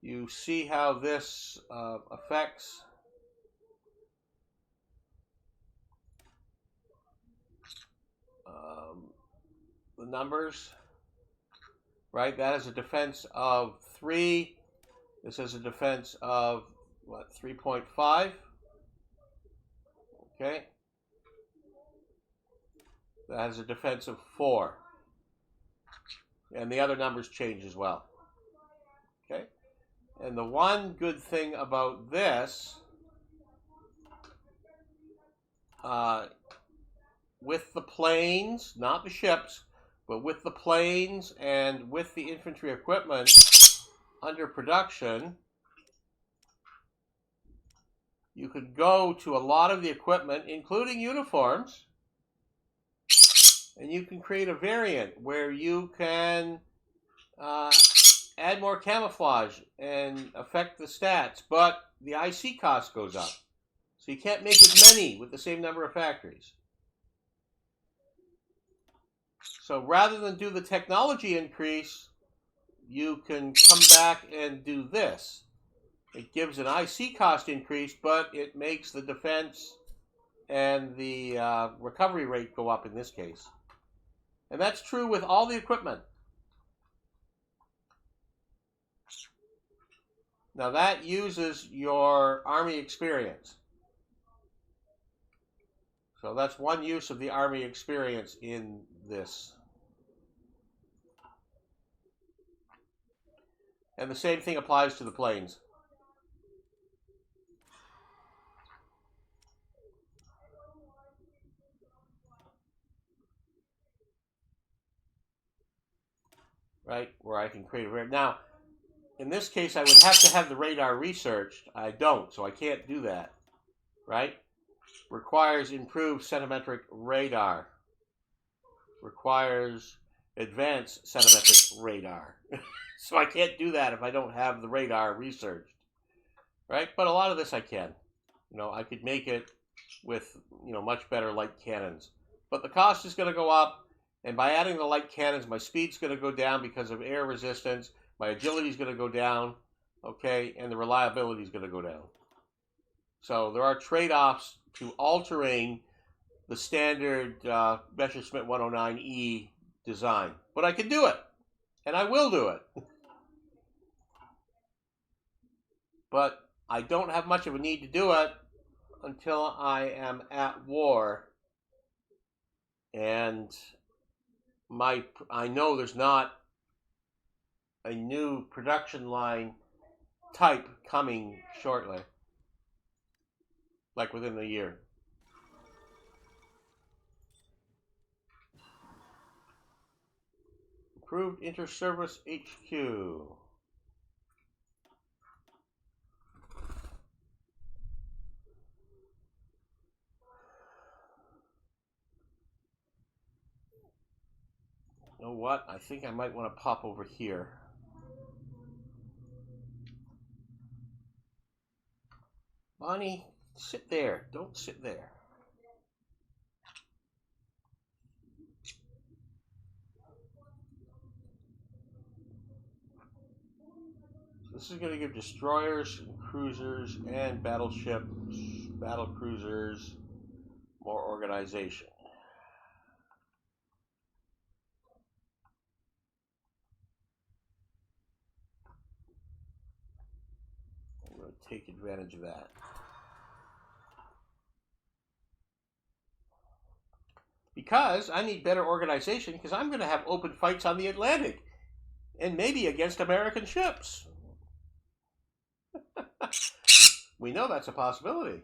You see how this affects the numbers, right? That is a defense of 3. This is a defense of, what, 3.5? Okay. That has a defense of 4. And the other numbers change as well. Okay. And the one good thing about this, with the planes, not the ships, but with the planes and with the infantry equipment under production, you could go to a lot of the equipment, including uniforms, and you can create a variant where you can add more camouflage and affect the stats, but the IC cost goes up. So you can't make as many with the same number of factories. So rather than do the technology increase, you can come back and do this. It gives an IC cost increase, but it makes the defense and the recovery rate go up in this case. And that's true with all the equipment. Now that uses your Army experience. So that's one use of the Army experience in this. And the same thing applies to the planes. Right, where I can create a radar. Now, in this case, I would have to have the radar researched. I don't, so I can't do that. Right? Requires improved centimetric radar. Requires advanced centimetric radar. So I can't do that if I don't have the radar researched. Right? But a lot of this I can. I could make it with, much better light cannons. But the cost is going to go up. And by adding the light cannons, my speed's going to go down because of air resistance. My agility is going to go down, okay, and the reliability is going to go down. So there are trade-offs to altering the standard Messerschmitt 109E design. But I can do it, and I will do it. But I don't have much of a need to do it until I am at war. And I know there's not a new production line type coming shortly, like within a year. Improved Inter-Service HQ. You know what? I think I might want to pop over here. Bonnie, sit there. Don't sit there. So this is going to give destroyers, and cruisers, and battleships, battle cruisers, more organization. I'm going to take advantage of that. Because I need better organization, because I'm going to have open fights on the Atlantic. And maybe against American ships. We know that's a possibility.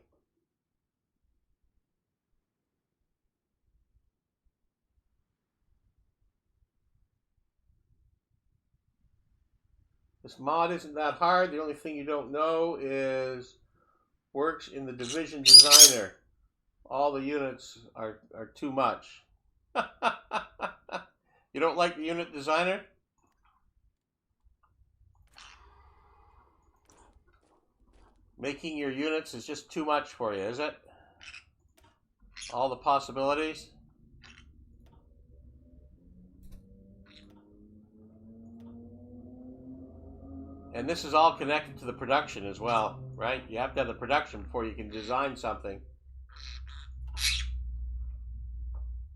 This mod isn't that hard. The only thing you don't know is works in the Division Designer. All the units are too much. You don't like the unit designer? Making your units is just too much for you, is it? All the possibilities? And this is all connected to the production as well, right? You have to have the production before you can design something.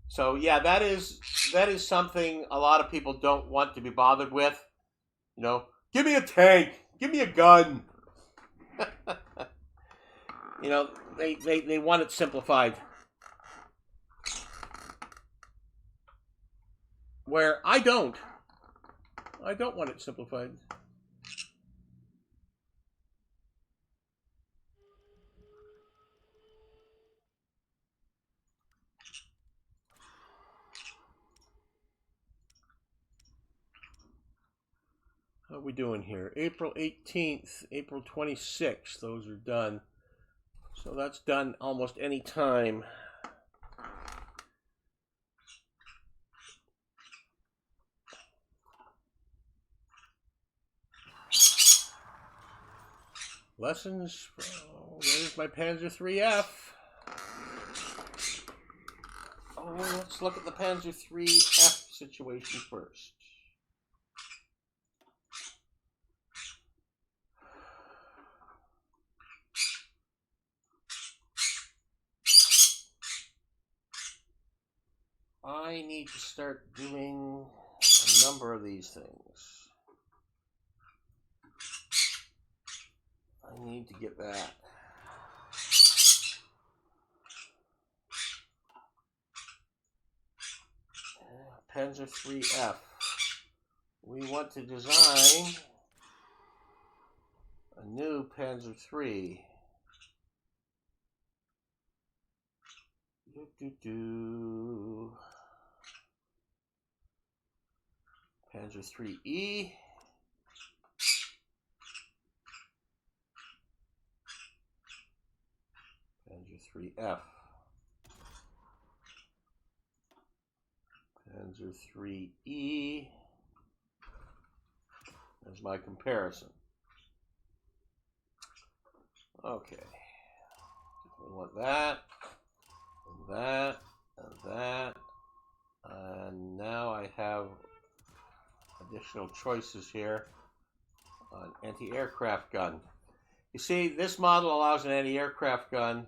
So yeah, that is something a lot of people don't want to be bothered with. You know, give me a tank, give me a gun. You know, they want it simplified. Where I don't want it simplified. How are we doing here? April 18th, April 26th, those are done. So that's done almost any time. Lessons, oh, there's my Panzer IIIF. Oh, let's look at the Panzer IIIF situation first. I need to start doing a number of these things. I need to get that. Panzer IIIF. We want to design a new Panzer III. Panzer IIIE. Panzer IIIF. Panzer IIIE. There's my comparison. Okay. We want that, and that, and that. And now I have additional choices here on anti-aircraft gun. You see, this model allows an anti-aircraft gun,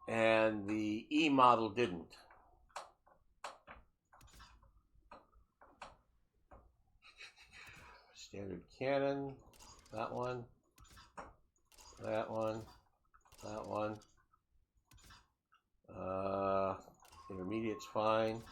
and the E model didn't. Standard cannon, that one, that one, that one. Intermediate's fine.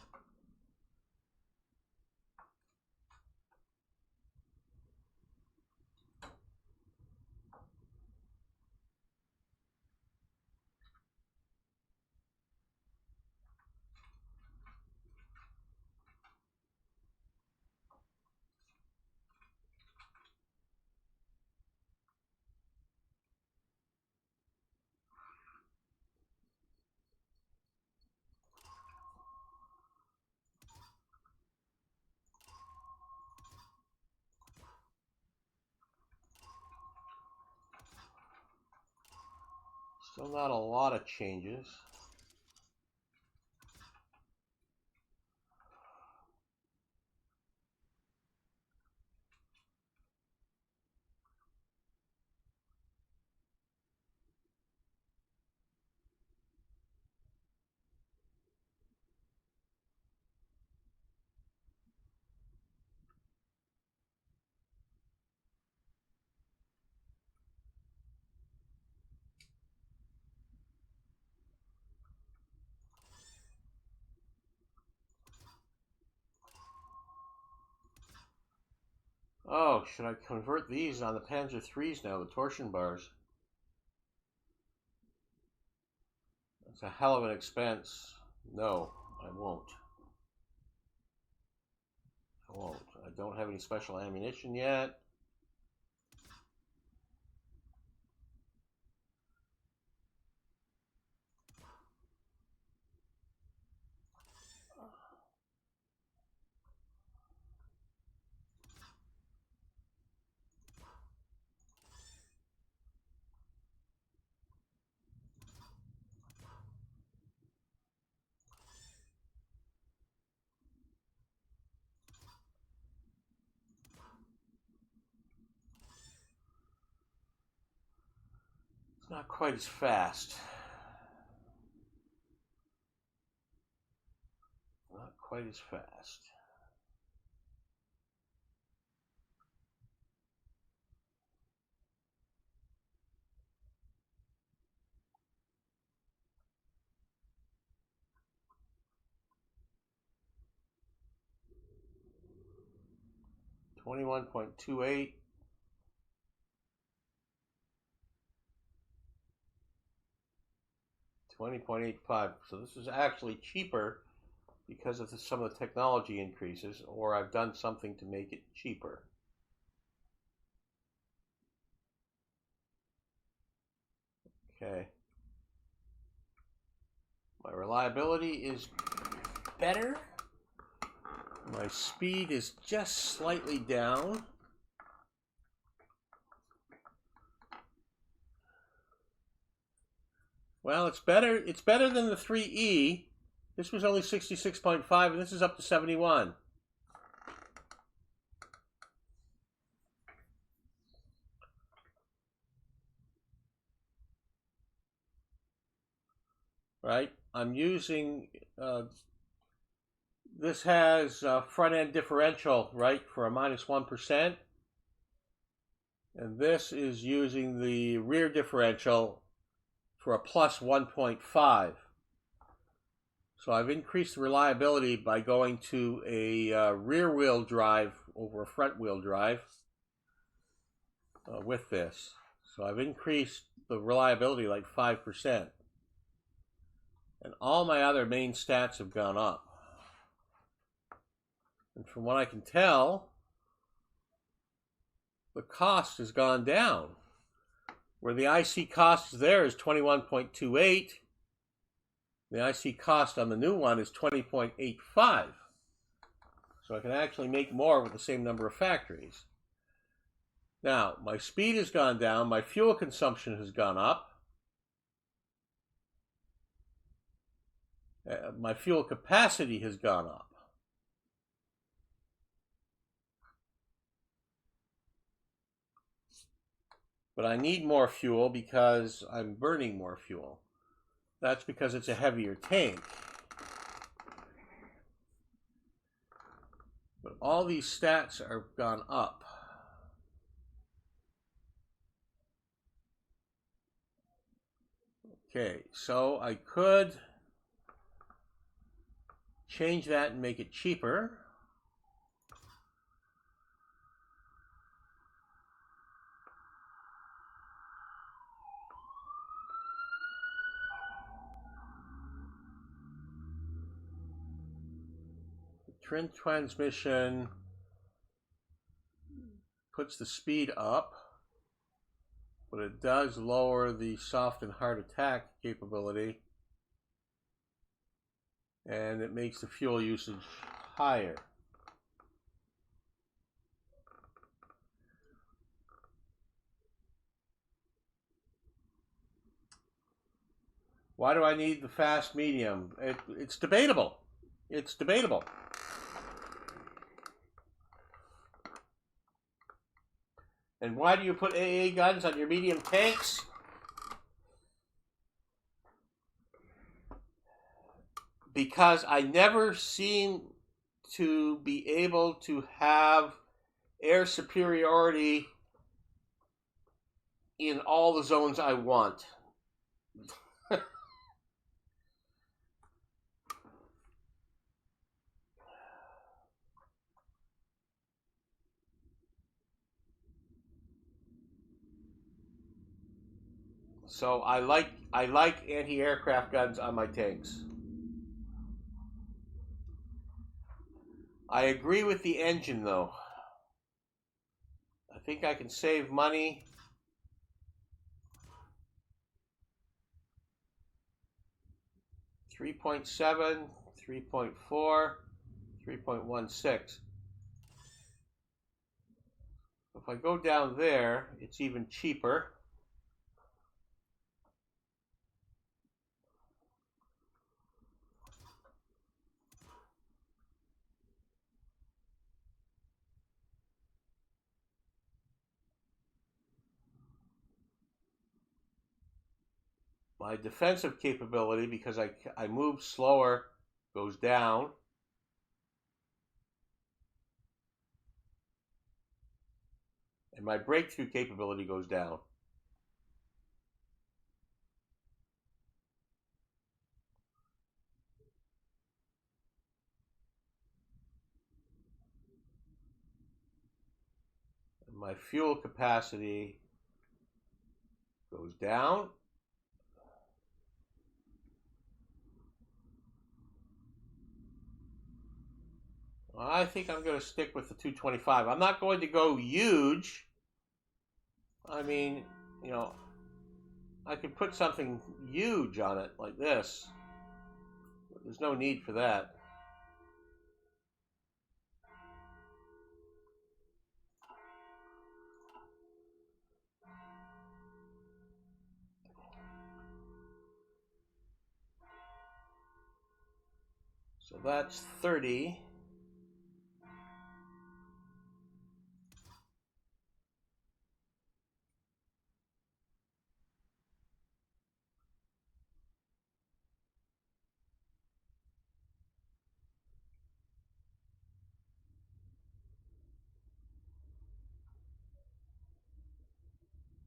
Still not a lot of changes. Oh, should I convert these on the Panzer IIIs now, the torsion bars? That's a hell of an expense. No, I won't. I won't. I don't have any special ammunition yet. It's not quite as fast. Not quite as fast. $21.28. 20.85. So this is actually cheaper because of some of the technology increases, or I've done something to make it cheaper. Okay. My reliability is better. My speed is just slightly down. Well, it's better. It's better than the 3E. This was only 66.5, and this is up to 71. Right? I'm using, this has front end differential, right, for a -1%. And this is using the rear differential for a +1.5. So I've increased the reliability by going to a rear wheel drive over a front wheel drive with this. So I've increased the reliability like 5%. And all my other main stats have gone up. And from what I can tell, the cost has gone down. Where the IC cost there is 21.28, the IC cost on the new one is 20.85. So I can actually make more with the same number of factories. Now, my speed has gone down, my fuel consumption has gone up. My fuel capacity has gone up. But I need more fuel because I'm burning more fuel. That's because it's a heavier tank. But all these stats are gone up. Okay, so I could change that and make it cheaper. The twin transmission puts the speed up, but it does lower the soft and hard attack capability, and it makes the fuel usage higher. Why do I need the fast medium? It's debatable. It's debatable. And why do you put AA guns on your medium tanks? Because I never seem to be able to have air superiority in all the zones I want. So I like anti-aircraft guns on my tanks. I agree with the engine though. I think I can save money. $3.7, 3.4, 3.16. If I go down there, it's even cheaper. My defensive capability, because I move slower, goes down. And my breakthrough capability goes down. And my fuel capacity goes down. I think I'm going to stick with the 225. I'm not going to go huge. I mean, you know, I could put something huge on it like this. But there's no need for that. So that's 30.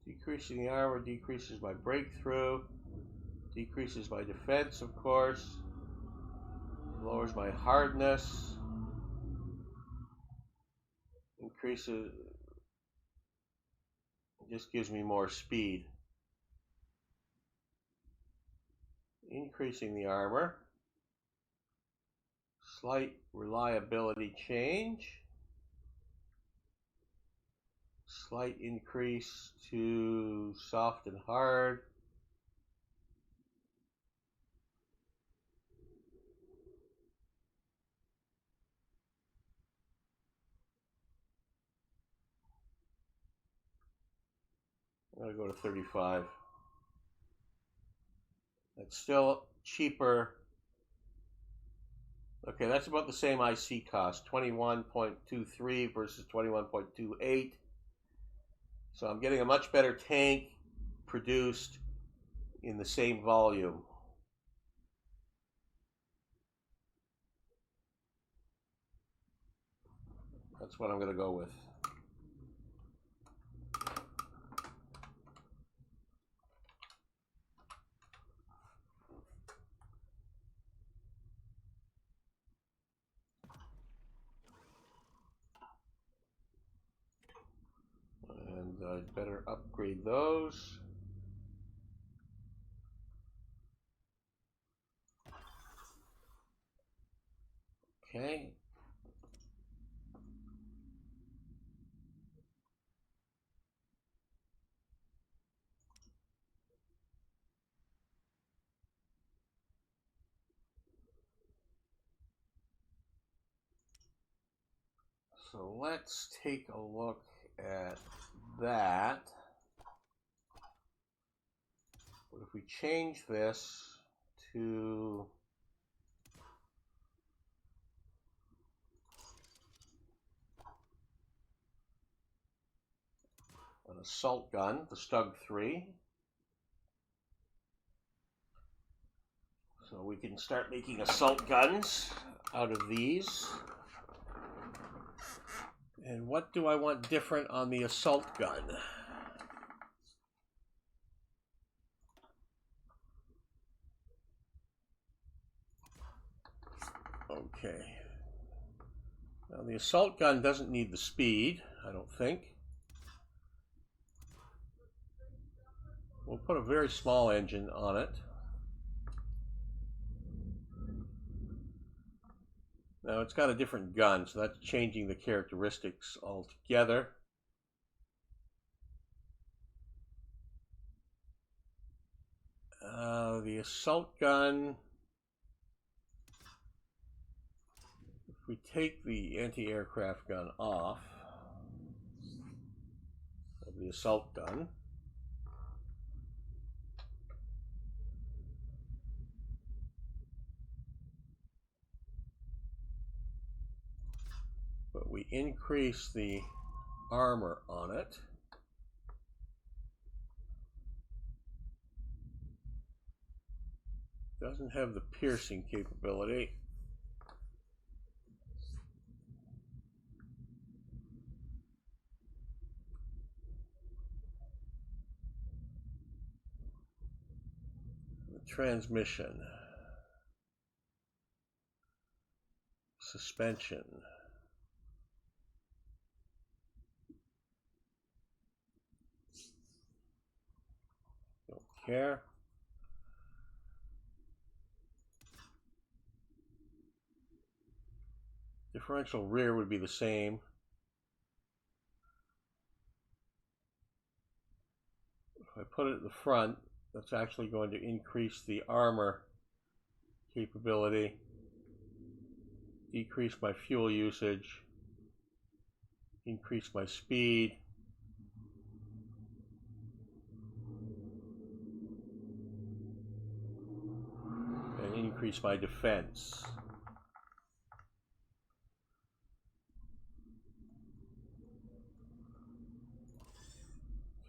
Decreasing the armor decreases my breakthrough, decreases my defense, of course, lowers my hardness, increases, just gives me more speed. Increasing the armor, slight reliability change, slight increase to soft and hard. I'm going to go to 35. That's still cheaper. Okay, that's about the same IC cost, 21.23 versus 21.28. So I'm getting a much better tank produced in the same volume. That's what I'm going to go with. And I'd better upgrade those. Okay. So let's take a look at that. But if we change this to an assault gun, the Stug 3. So we can start making assault guns out of these. And what do I want different on the assault gun? Okay. Now the assault gun doesn't need the speed, I don't think. We'll put a very small engine on it. Now it's got a different gun, so that's changing the characteristics altogether. The assault gun, if we take the anti-aircraft gun off of the assault gun, but we increase the armor on it, doesn't have the piercing capability. The transmission, suspension, don't care. Differential rear would be the same. If I put it at the front, that's actually going to increase the armor capability, decrease my fuel usage, increase my speed, and increase my defense.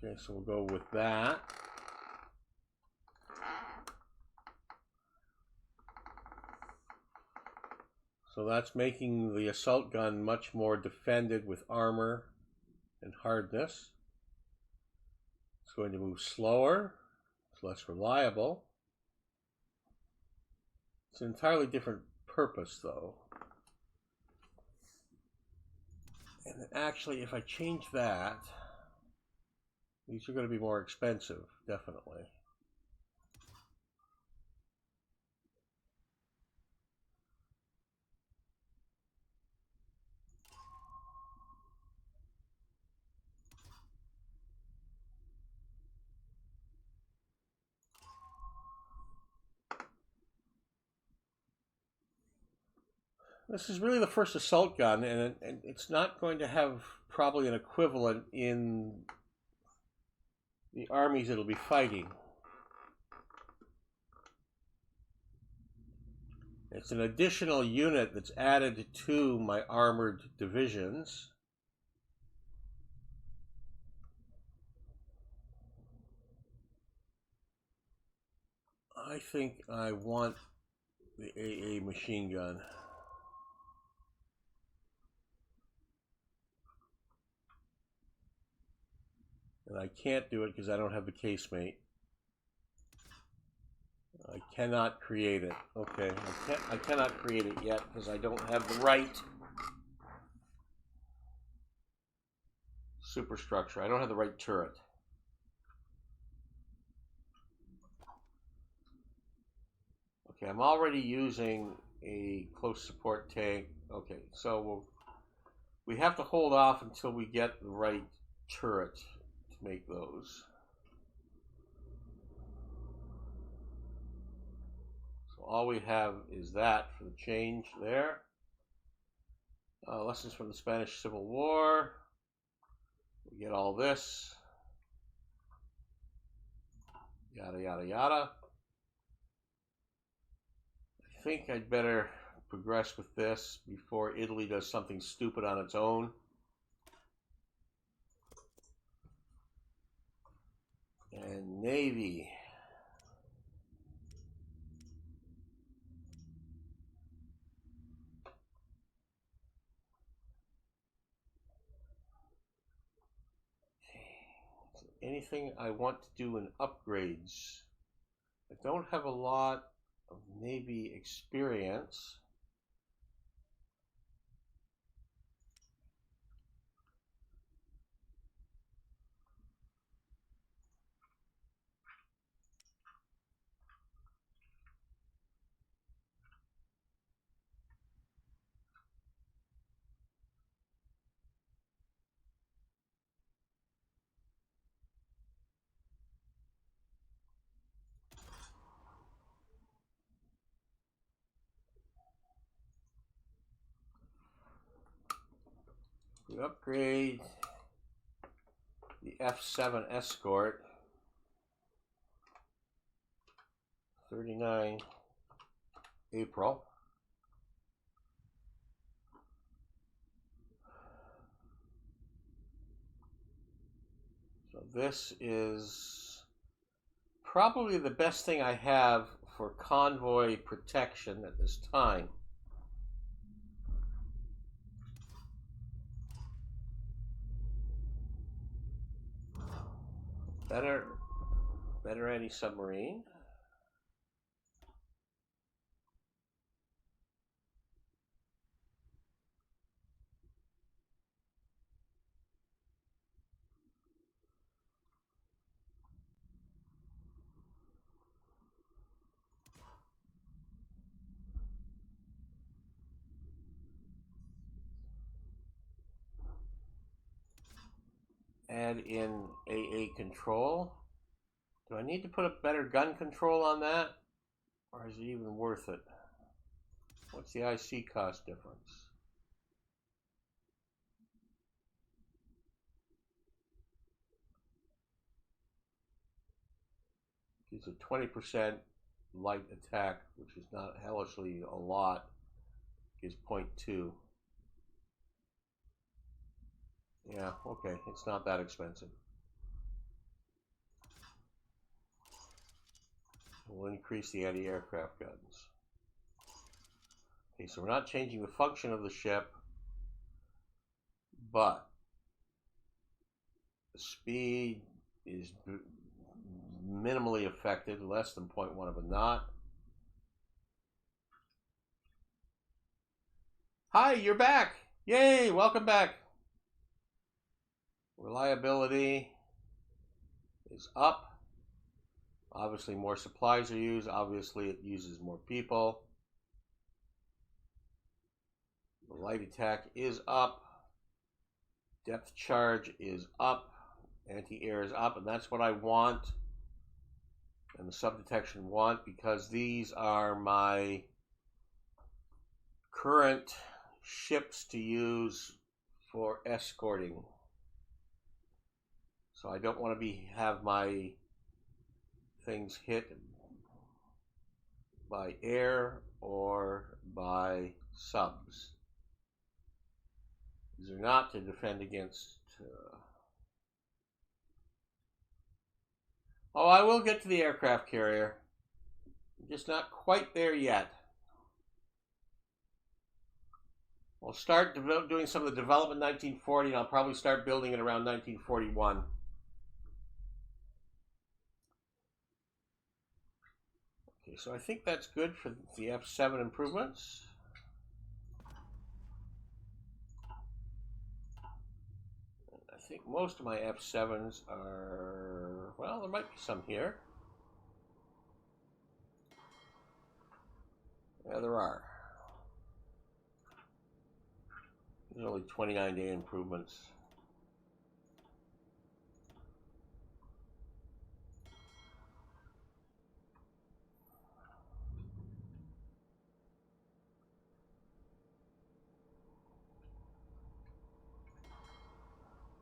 Okay, so we'll go with that. So that's making the assault gun much more defended with armor and hardness. It's going to move slower, it's less reliable. It's an entirely different purpose though. And actually, if I change that, these are going to be more expensive, definitely. This is really the first assault gun, and it's not going to have probably an equivalent in the armies it'll be fighting. It's an additional unit that's added to my armored divisions. I think I want the AA machine gun. And I can't do it because I don't have the casemate. I cannot create it. Okay, I cannot create it yet because I don't have the right superstructure. I don't have the right turret. Okay, I'm already using a close support tank. Okay, so we have to hold off until we get the right turret to make those. So all we have is that for the change there. Lessons from the Spanish Civil War. We get all this. Yada, yada, yada. I think I'd better progress with this before Italy does something stupid on its own. And Navy. Anything I want to do in upgrades. I don't have a lot of Navy experience. to upgrade the F7 Escort. 39 April. So this is probably the best thing I have for convoy protection at this time. Better anti-submarine. Add in AA control. Do I need to put a better gun control on that? Or is it even worth it? What's the IC cost difference? Gives a 20% light attack, which is not hellishly a lot. Gives 0.2. Yeah, okay, it's not that expensive. We'll increase the anti-aircraft guns. Okay, so we're not changing the function of the ship, but the speed is minimally affected, less than 0.1 of a knot. Hi, you're back! Yay, welcome back! Reliability is up. Obviously more supplies are used. Obviously it uses more people. The light attack is up. Depth charge is up. Anti-air is up, and that's what I want. And the sub-detection want, because these are my current ships to use for escorting. So I don't want to have my things hit by air or by subs. These are not to defend against. Oh, I will get to the aircraft carrier. I'm just not quite there yet. We'll start doing some of the development in 1940, and I'll probably start building it around 1941. Okay, so I think that's good for the F7 improvements. I think most of my F7s are, well, there might be some here. Yeah, there are. There's only 29-day improvements.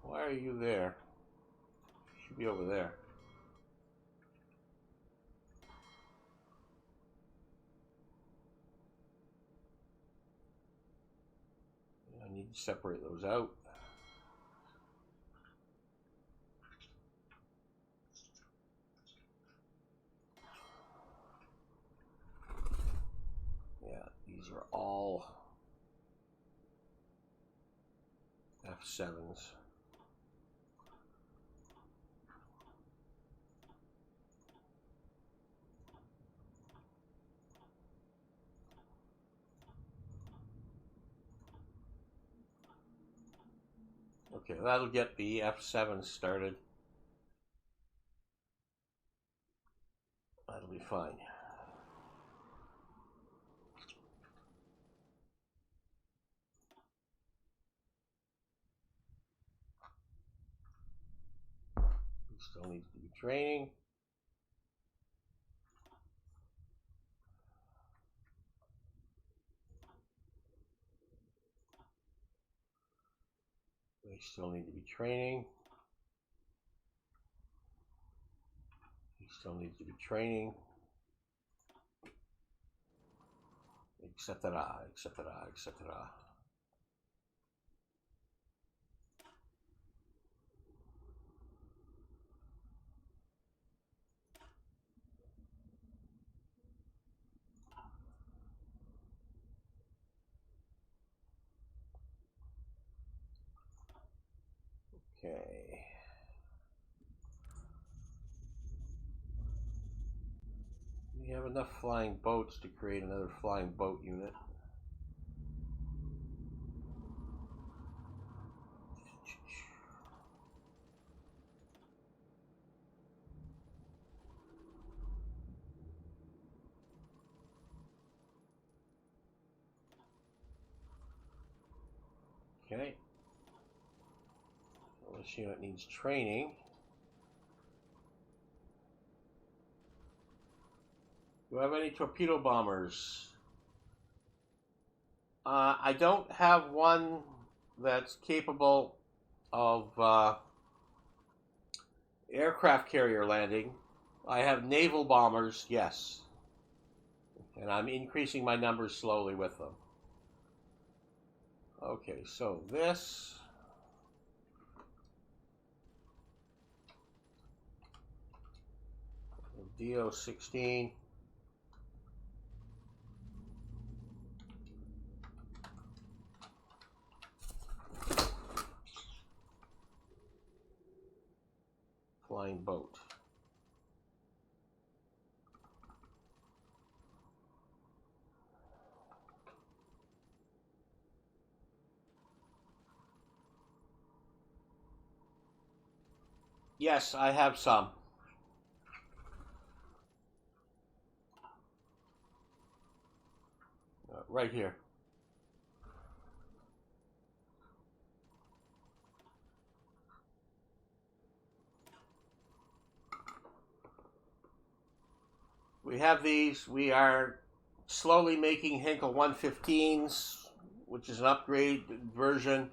Why are you there? You should be over there. I need to separate those out. Yeah, these are all F7s. Okay, that'll get the F7 started. That'll be fine. Still needs to be training. still need to be training. He still needs to be training. Etc. Okay. We have enough flying boats to create another flying boat unit. Okay. Well, this unit needs training. Do I have any torpedo bombers? I don't have one that's capable of aircraft carrier landing. I have naval bombers, yes. And I'm increasing my numbers slowly with them. Okay, so this... DO-16. Flying boat. Yes, I have some. Right here. We have these. We are slowly making Henkel 115s, which is an upgrade version.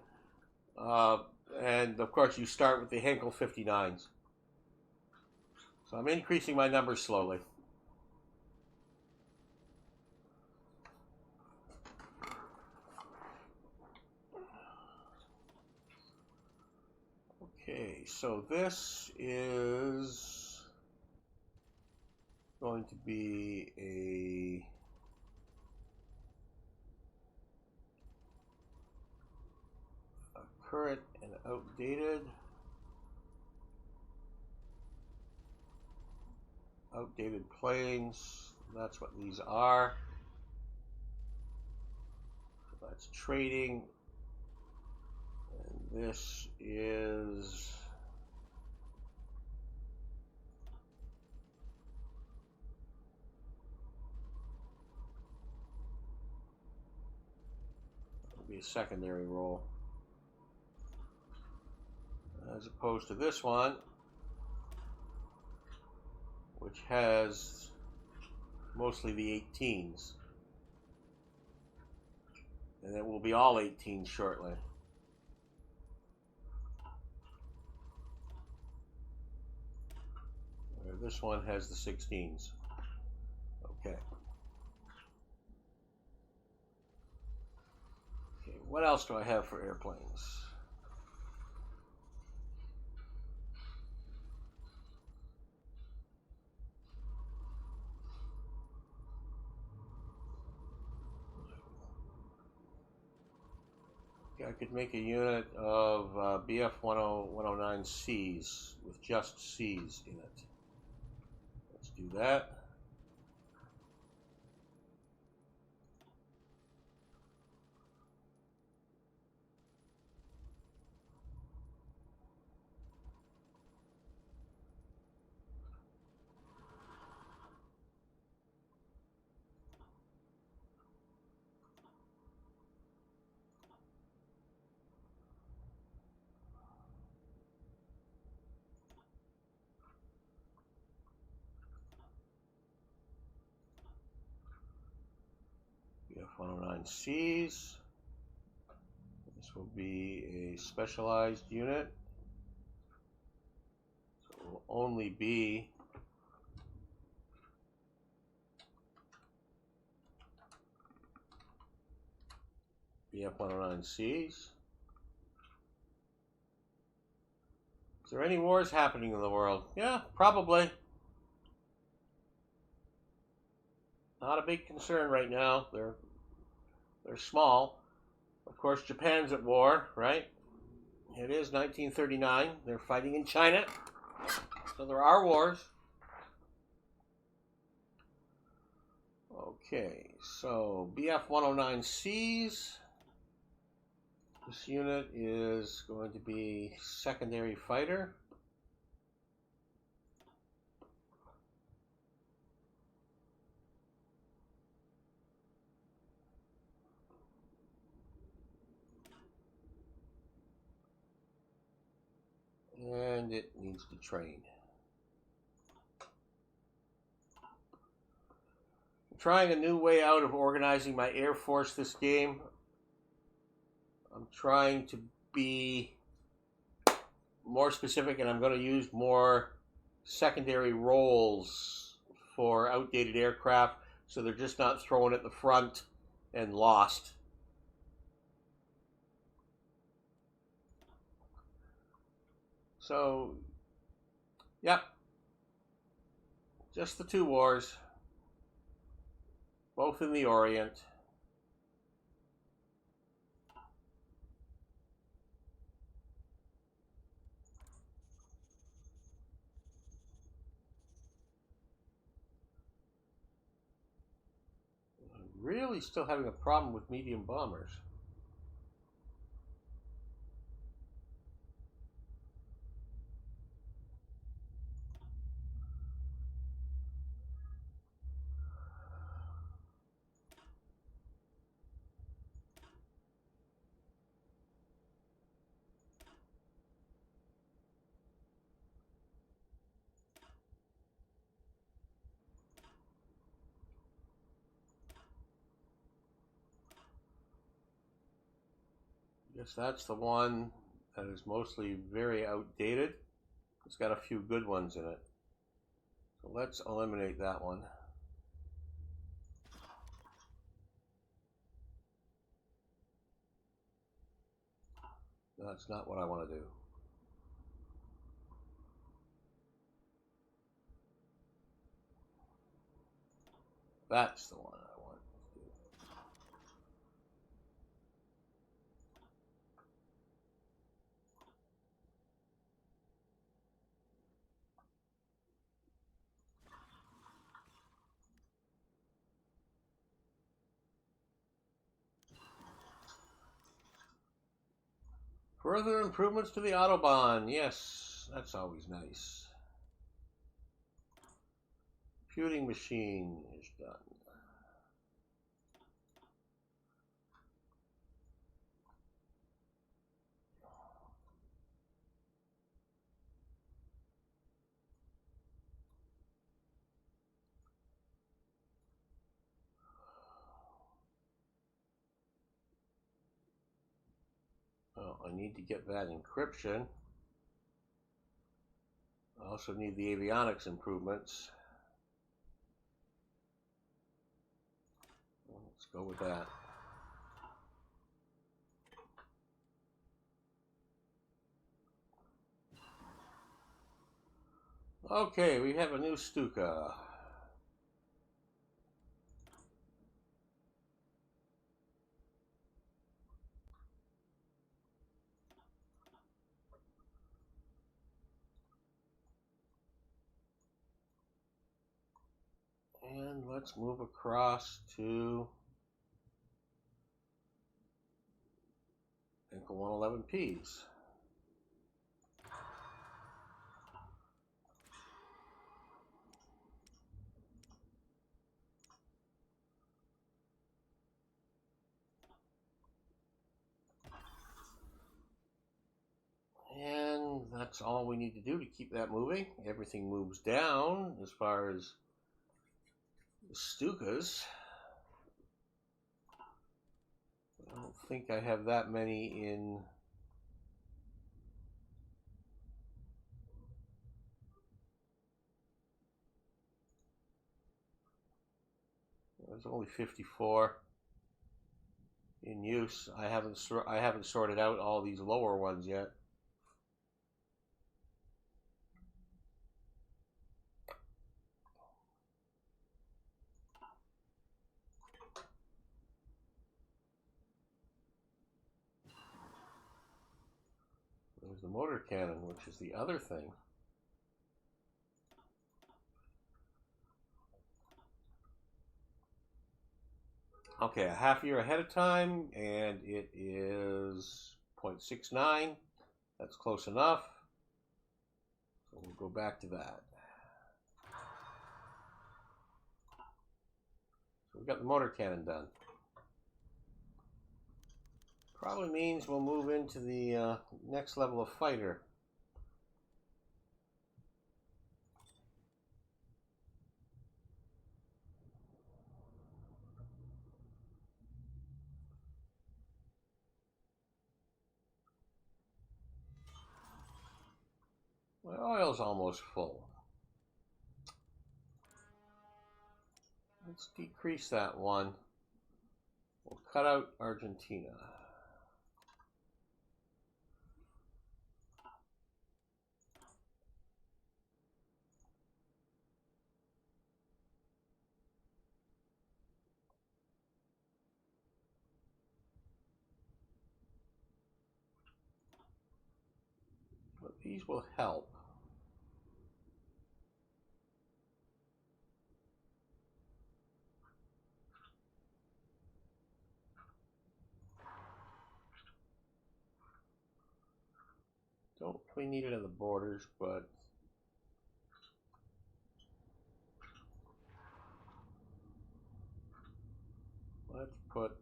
And of course, you start with the Henkel 59s. So I'm increasing my numbers slowly. Okay, so this is going to be a current and outdated planes. That's what these are. So that's trading, and this is be a secondary role, as opposed to this one, which has mostly the 18s, and it will be all 18s shortly. This one has the 16s. Okay. Okay, what else do I have for airplanes? I could make a unit of BF 109Cs with just Cs in it. Let's do that. BF 109Cs. This This will be a specialized unit. So it will only be BF-109Cs. Is there any wars happening in the world? Yeah, probably. Not a big concern right now. They're small. Of course, Japan's at war, right? It is 1939. They're fighting in China. So there are wars. Okay, so BF-109Cs. This unit is going to be secondary fighter. And it needs to train. I'm trying a new way out of organizing my Air Force this game. I'm trying to be more specific, and I'm going to use more secondary roles for outdated aircraft, so they're just not thrown at the front and lost. So, yep, just the two wars, both in the Orient. I'm really still having a problem with medium bombers. I guess that's the one that is mostly very outdated. It's got a few good ones in it. So let's eliminate that one. That's not what I want to do. That's the one I want to do. Further improvements to the Autobahn. Yes, that's always nice. Computing machine is done. Oh, I need to get that encryption. I also need the avionics improvements. Well, let's go with that. Okay, we have a new Stuka. And let's move across to Inca 111Ps. And that's all we need to do to keep that moving. Everything moves down as far as the Stukas. I don't think I have that many in. There's only 54 in use. I haven't sorted out all these lower ones yet. There's the motor cannon, which is the other thing. Okay, a half year ahead of time, and it is 0.69. That's close enough. So we'll go back to that. So we've got the motor cannon done. Probably means we'll move into the next level of fighter. My oil's almost full. Let's decrease that one. We'll cut out Argentina. But these will help. Don't really need it in the borders, but let's put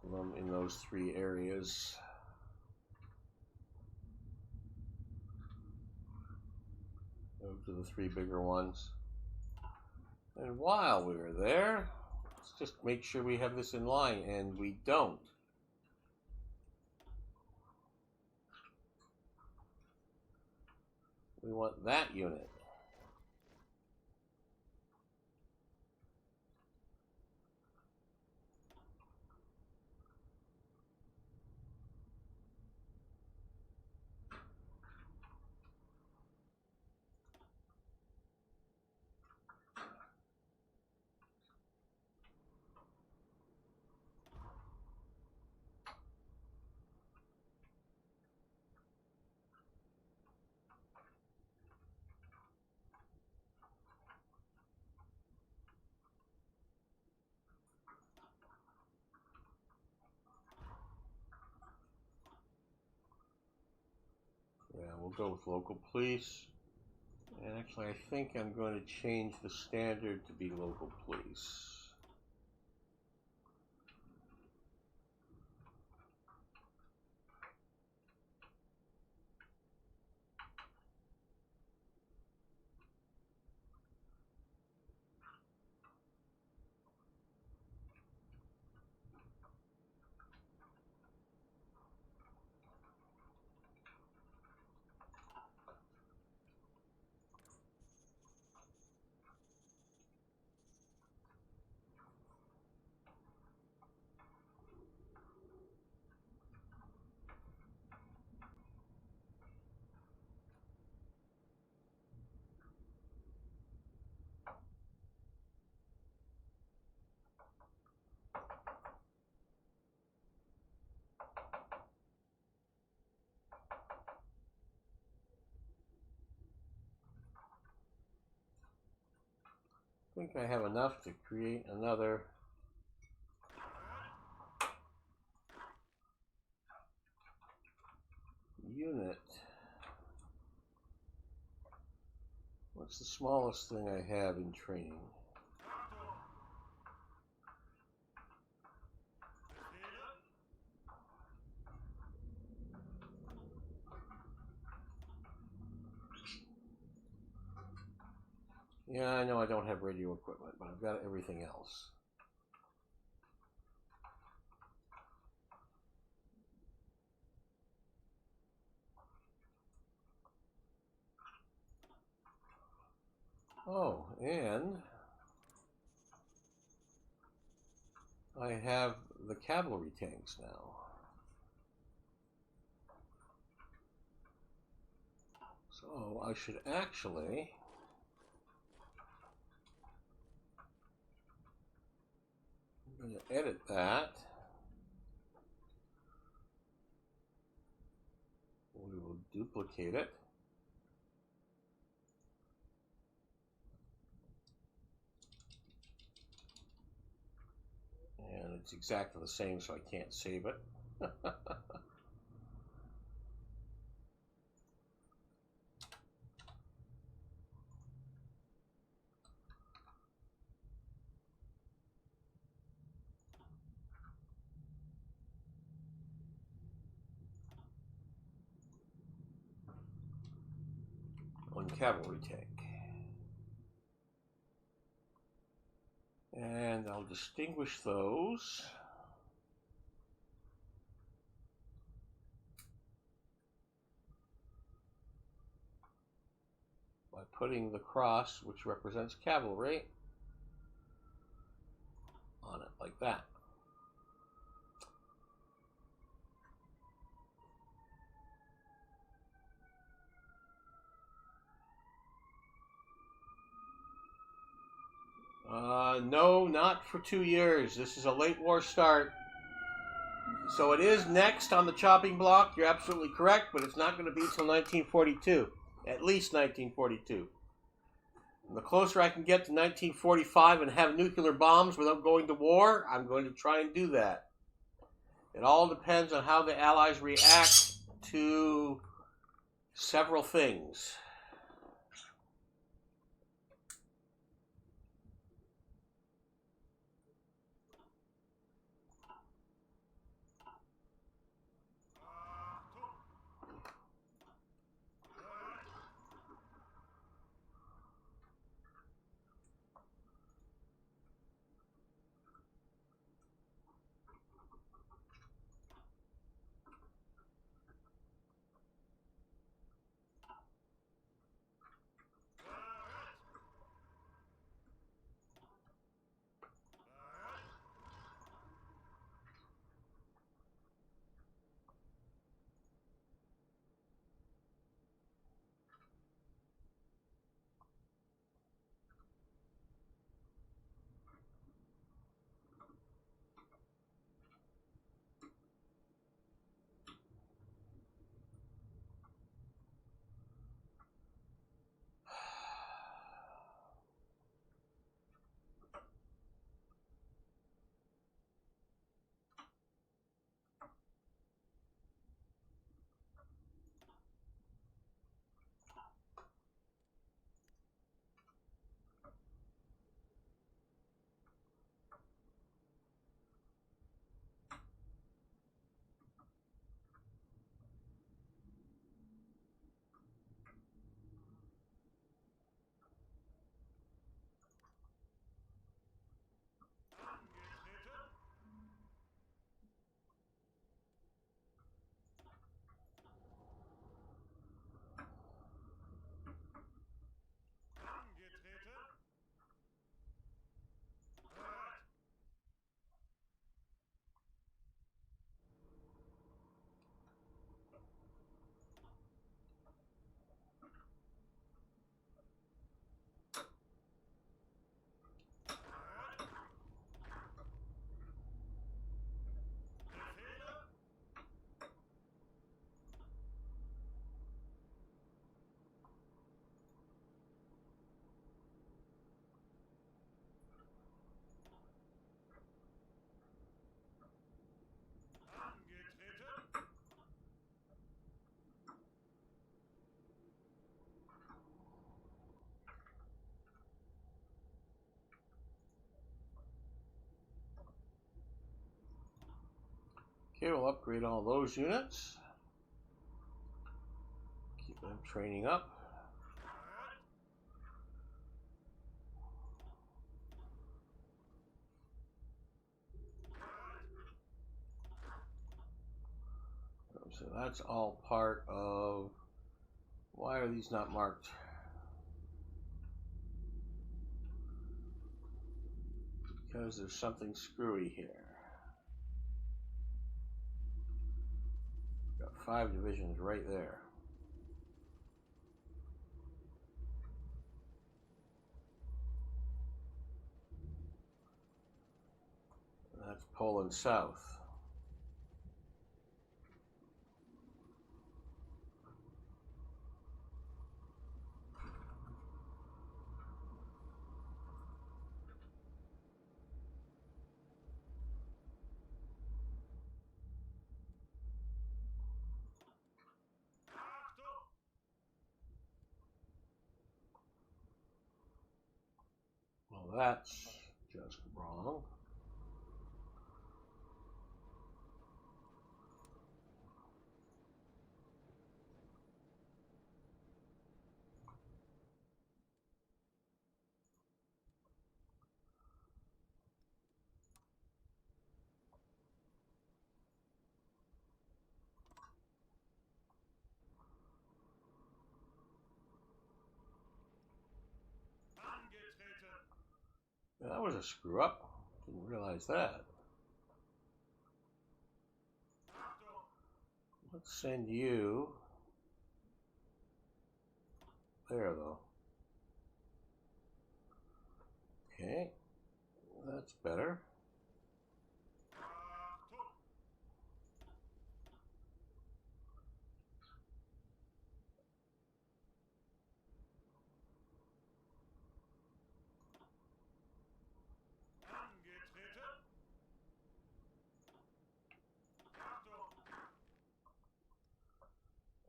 them in those 3 areas. Those are the 3 bigger ones. And while we were there, let's just make sure we have this in line, and we don't. We want that unit. Yeah, we'll go with local police. And actually, I think I'm going to change the standard to be local police. I think I have enough to create another unit. What's the smallest thing I have in training? Yeah, I know I don't have radio equipment, but I've got everything else. Oh, and I have the cavalry tanks now. So I should actually I'm going to edit that. We will duplicate it. And it's exactly the same, so I can't save it. One cavalry tank. And I'll distinguish those. By putting the cross, which represents cavalry, on it like that. No, not for 2 years. This is a late war start. So it is next on the chopping block. You're absolutely correct, but it's not going to be until 1942. At least 1942. And the closer I can get to 1945 and have nuclear bombs without going to war, I'm going to try and do that. It all depends on how the Allies react to several things. Okay, we'll upgrade all those units. Keep them training up. So that's all part of... Why are these not marked? because there's something screwy here. Got 5 divisions right there. That's Poland South. Well, that's just wrong. That was a screw up. Didn't realize that. Let's send you there, though. Okay, that's better.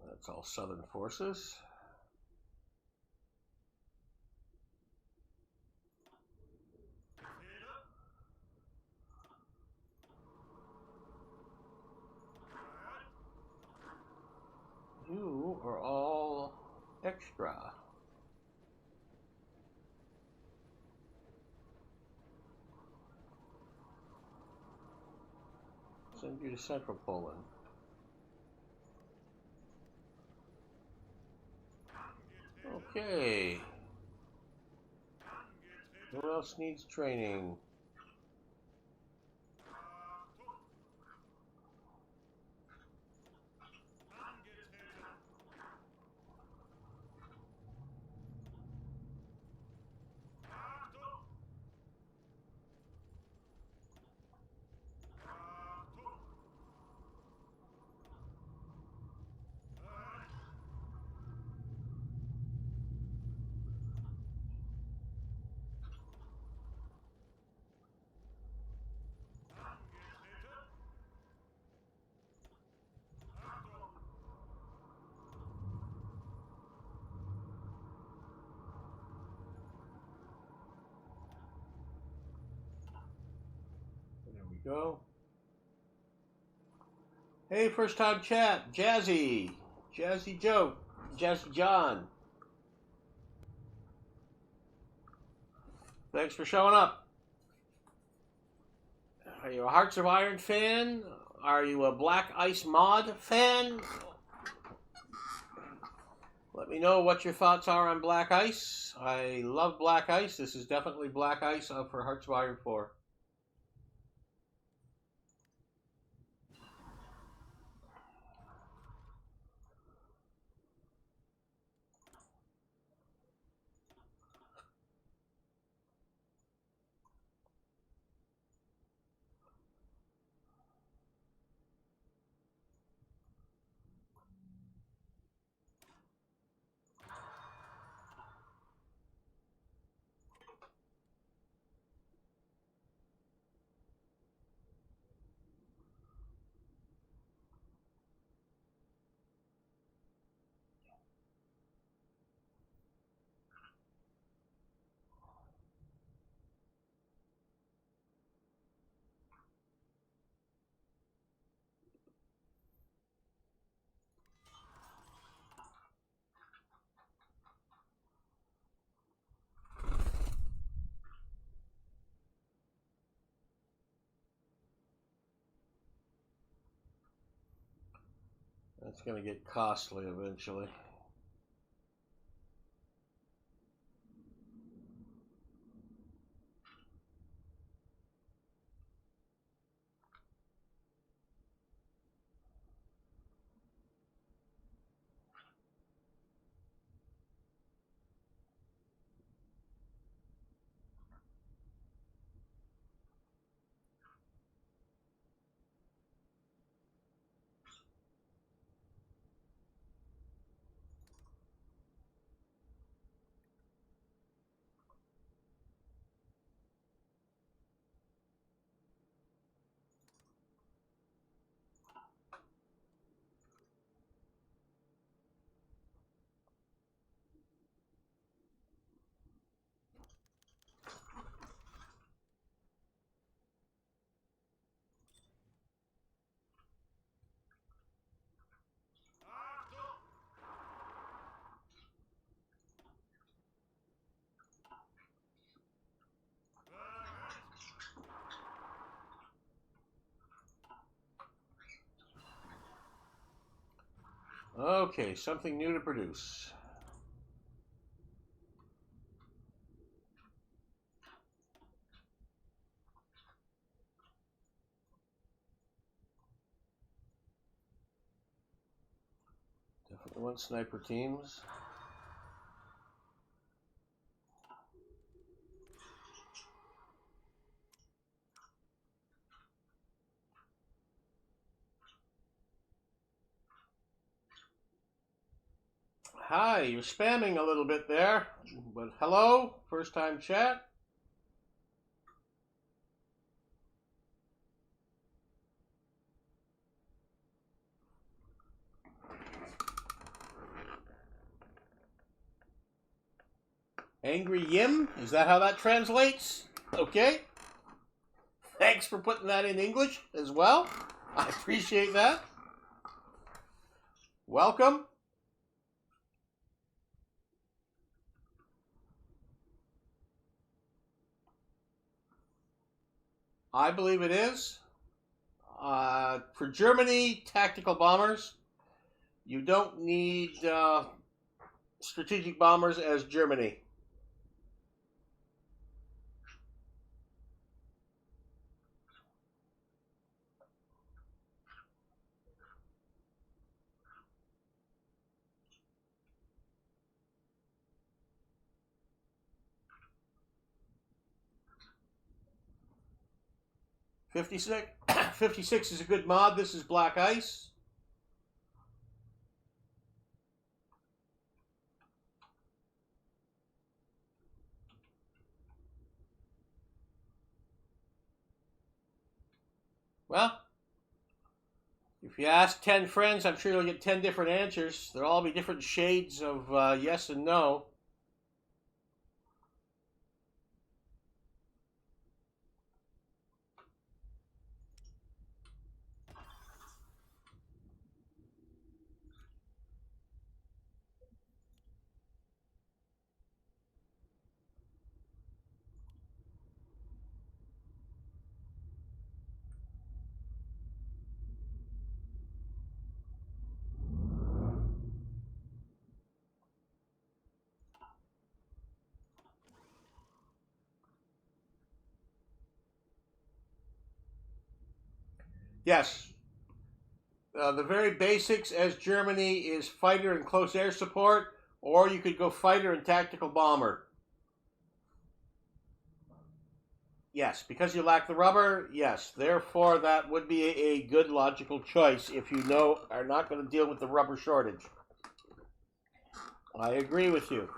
That's all Southern forces. You are all extra. Send you to Central Poland. Okay. Who else needs training? There we go. Hey, first time chat, Jazzy Joe, Jazzy John. Thanks for showing up. Are you a Hearts of Iron fan? Are you a Black Ice mod fan? Let me know what your thoughts are on Black Ice. I love Black Ice. This is definitely Black Ice for Hearts of Iron 4. That's going to get costly eventually. Okay, something new to produce. Definitely want sniper teams. Hi, you're spamming a little bit there, but hello, first time chat. Angry Yim, is that how that translates? Okay. Thanks for putting that in English as well. I appreciate that. Welcome. I believe it is. For Germany, tactical bombers, you don't need strategic bombers as Germany. $56 is a good mod. This is Black Ice. Well, if you ask 10 friends, I'm sure you'll get 10 different answers. There'll all be different shades of yes and no. Yes, the very basics as Germany is fighter and close air support, or you could go fighter and tactical bomber. Yes, because you lack the rubber, yes. Therefore, that would be a good logical choice if you are not going to deal with the rubber shortage. I agree with you.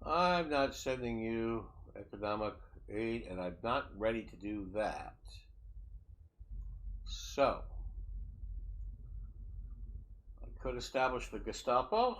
I'm not sending you economic aid, and I'm not ready to do that. So, I could establish the Gestapo.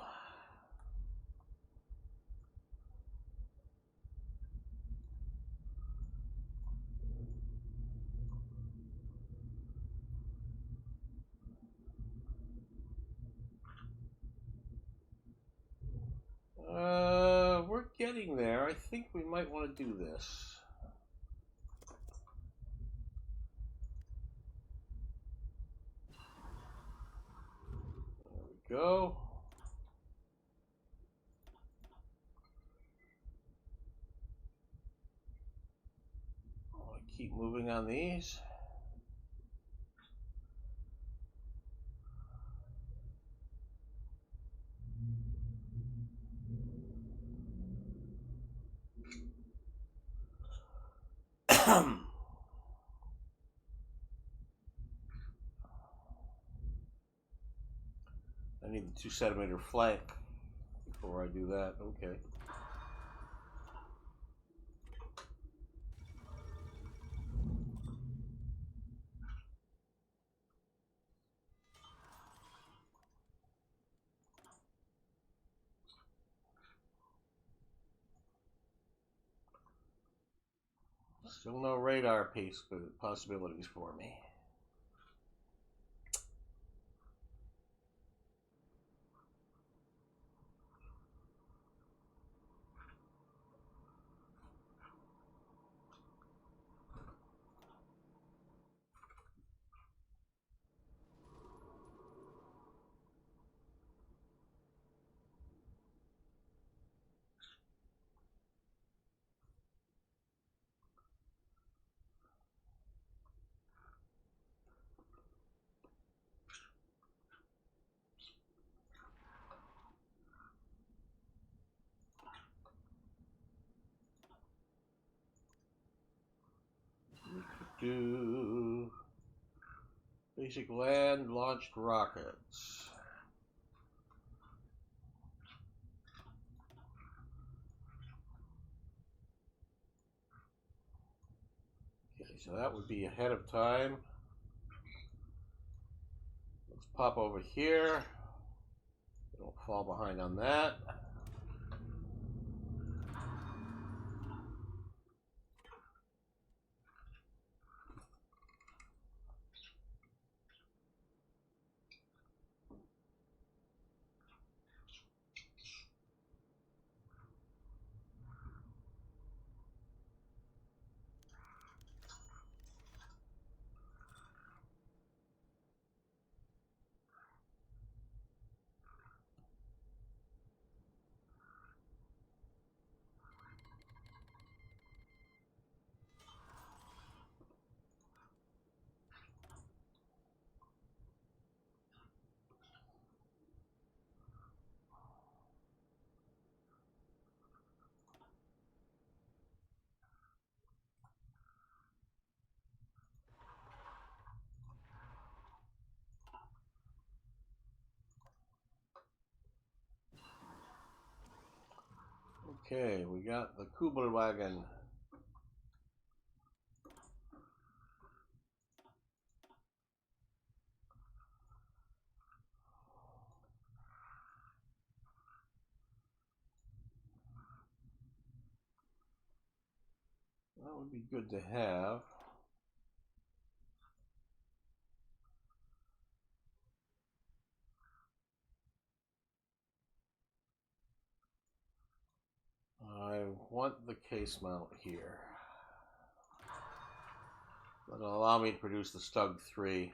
We're getting there. I think we might want to do this. There we go. keep moving on these. I need the 2 centimeter flank before I do that. Okay. Still no radar piece possibilities for me. Do basic land launched rockets. Okay, so that would be ahead of time. Let's pop over here. Don't fall behind on that. Okay, we got the Kubelwagen. That would be good to have. I want the case mount here. That'll allow me to produce the Stug 3.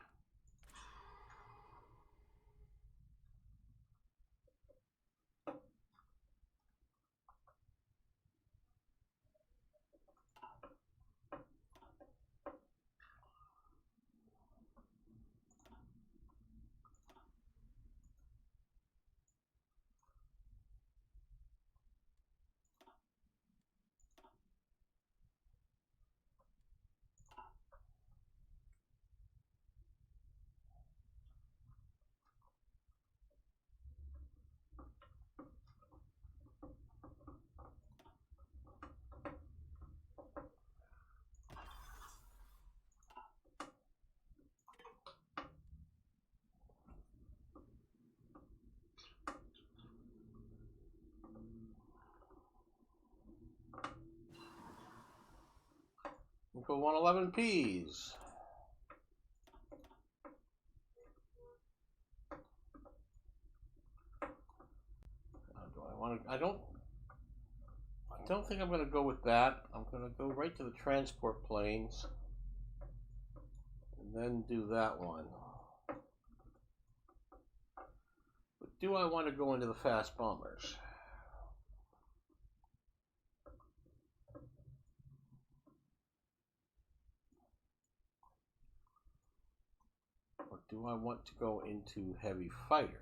Go 111Ps. Do I want to? I don't think I'm going to go with that. I'm going to go right to the transport planes and then do that one. But do I want to go into the fast bombers? do I want to go into heavy fighters?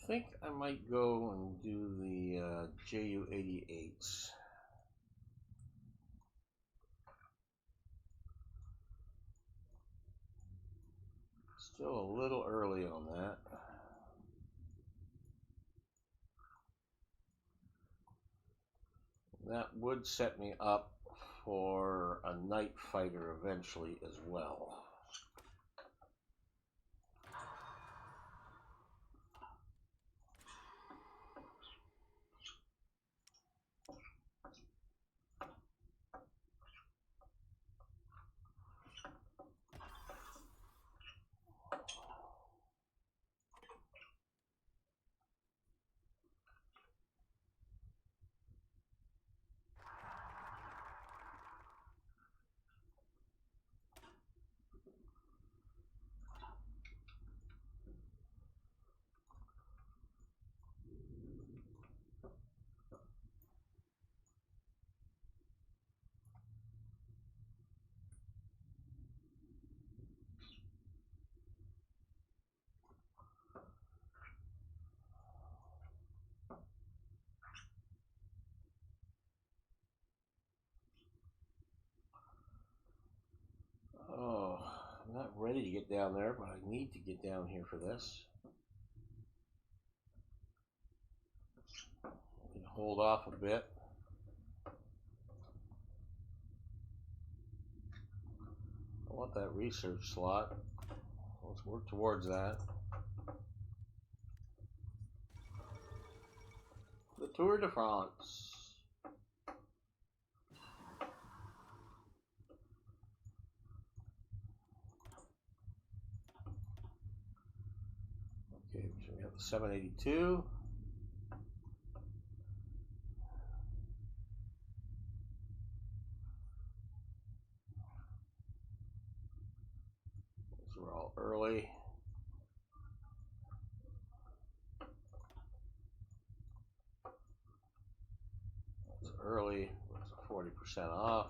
I think I might go and do the JU-88s. Still a little early on that. That would set me up for a night fighter eventually as well. Oh, I'm not ready to get down there, but I need to get down here for this. I can hold off a bit. I want that research slot. Let's work towards that. The Tour de France. Okay, so we have the 782. Those are all early. That's early. That's a 40% off.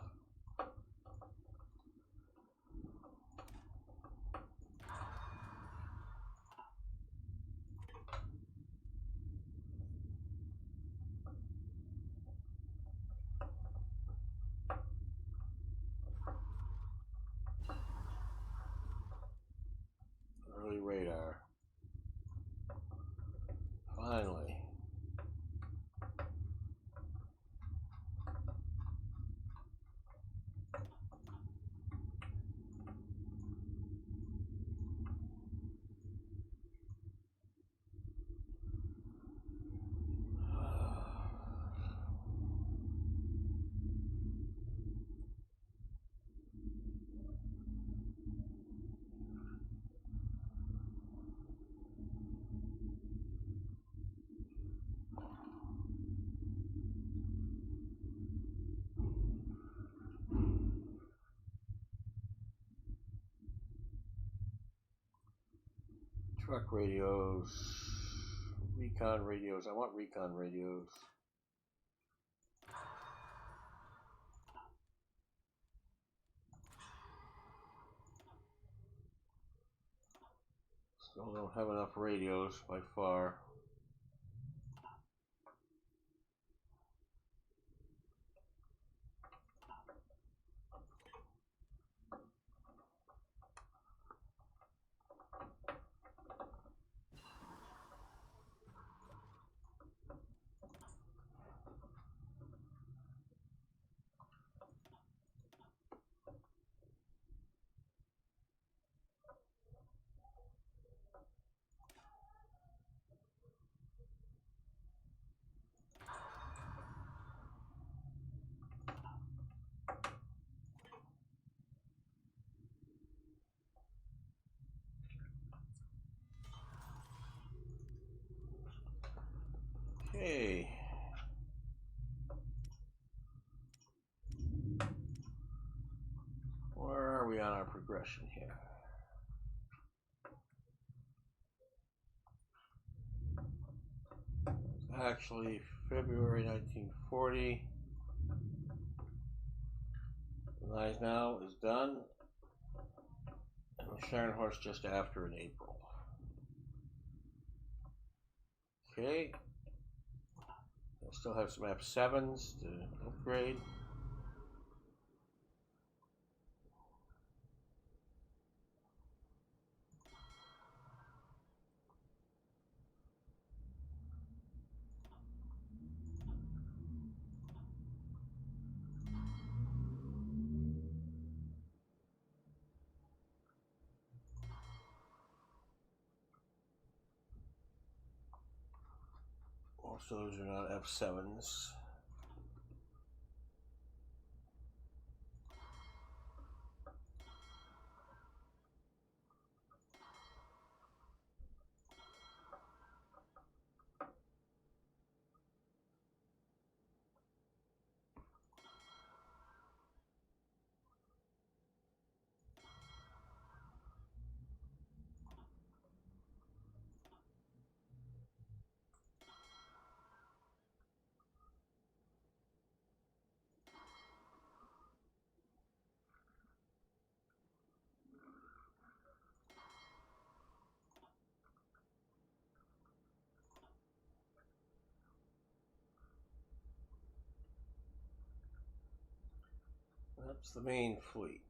Early radar. Finally. Truck radios, recon radios. I want recon radios. Still don't have enough radios by far. Okay. Where are we on our progression here? Actually, February 1940. The line now is done. And the Sharon horse just after in April. Okay. I still have some F7s to upgrade. Most of those are not F7s. That's the main fleet.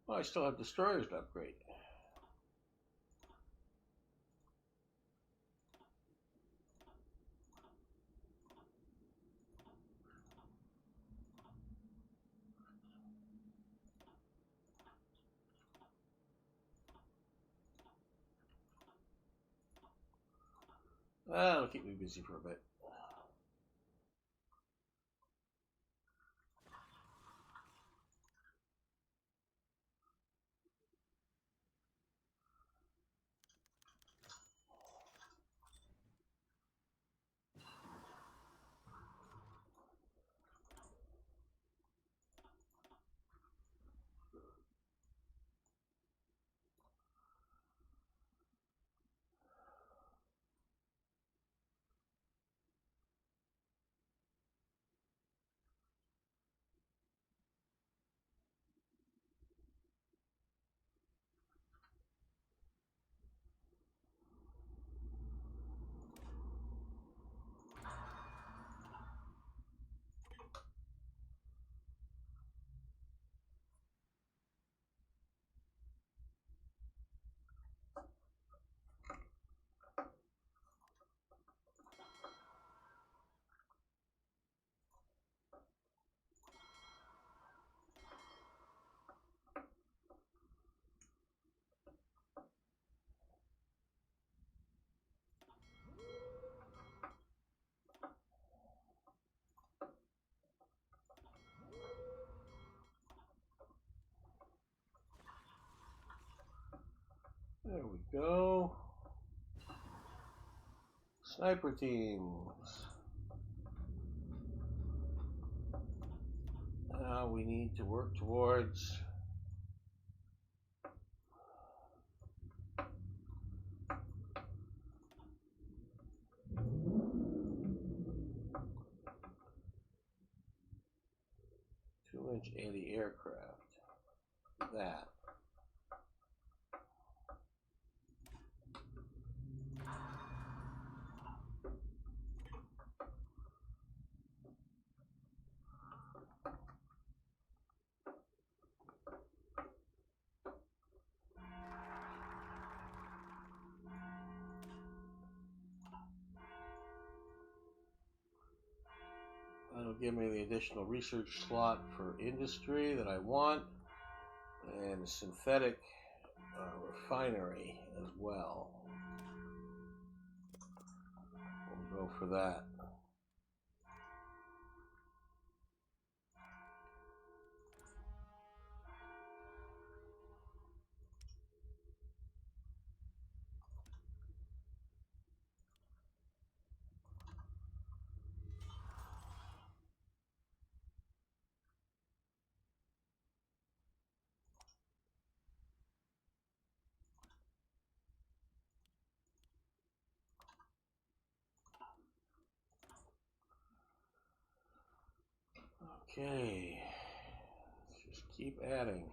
Well, I still have destroyers to upgrade. That'll keep me busy for a bit. There we go. Sniper teams. Now we need to work towards two-inch anti-aircraft. That. That'll give me the additional research slot for industry that I want, and a synthetic refinery as well. We'll go for that. Okay, let's just keep adding.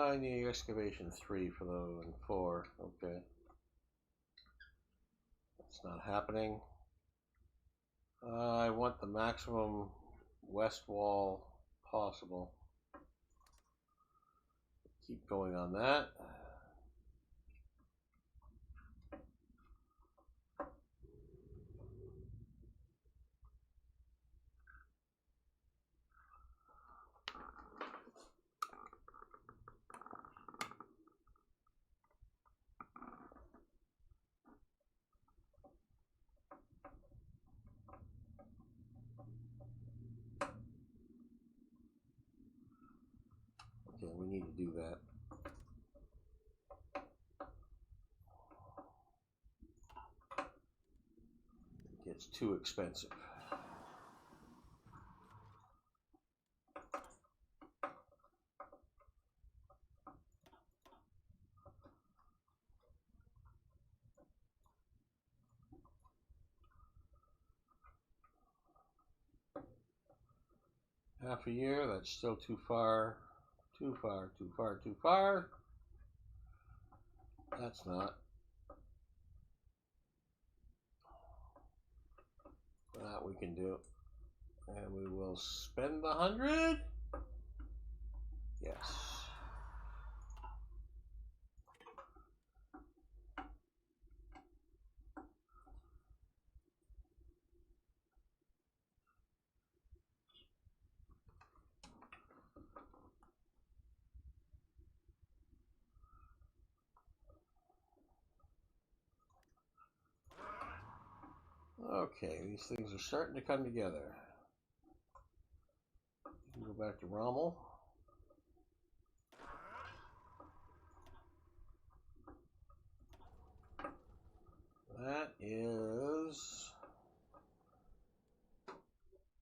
I need excavation 3 for those and 4. Okay. It's not happening. I want the maximum west wall possible. Keep going on that. Okay, we need to do that. It gets too expensive. Half a year, that's still too far. Too far, too far, too far. That's not. That we can do. And we will spend the 100. Yes. Okay, these things are starting to come together. You can go back to Rommel. That is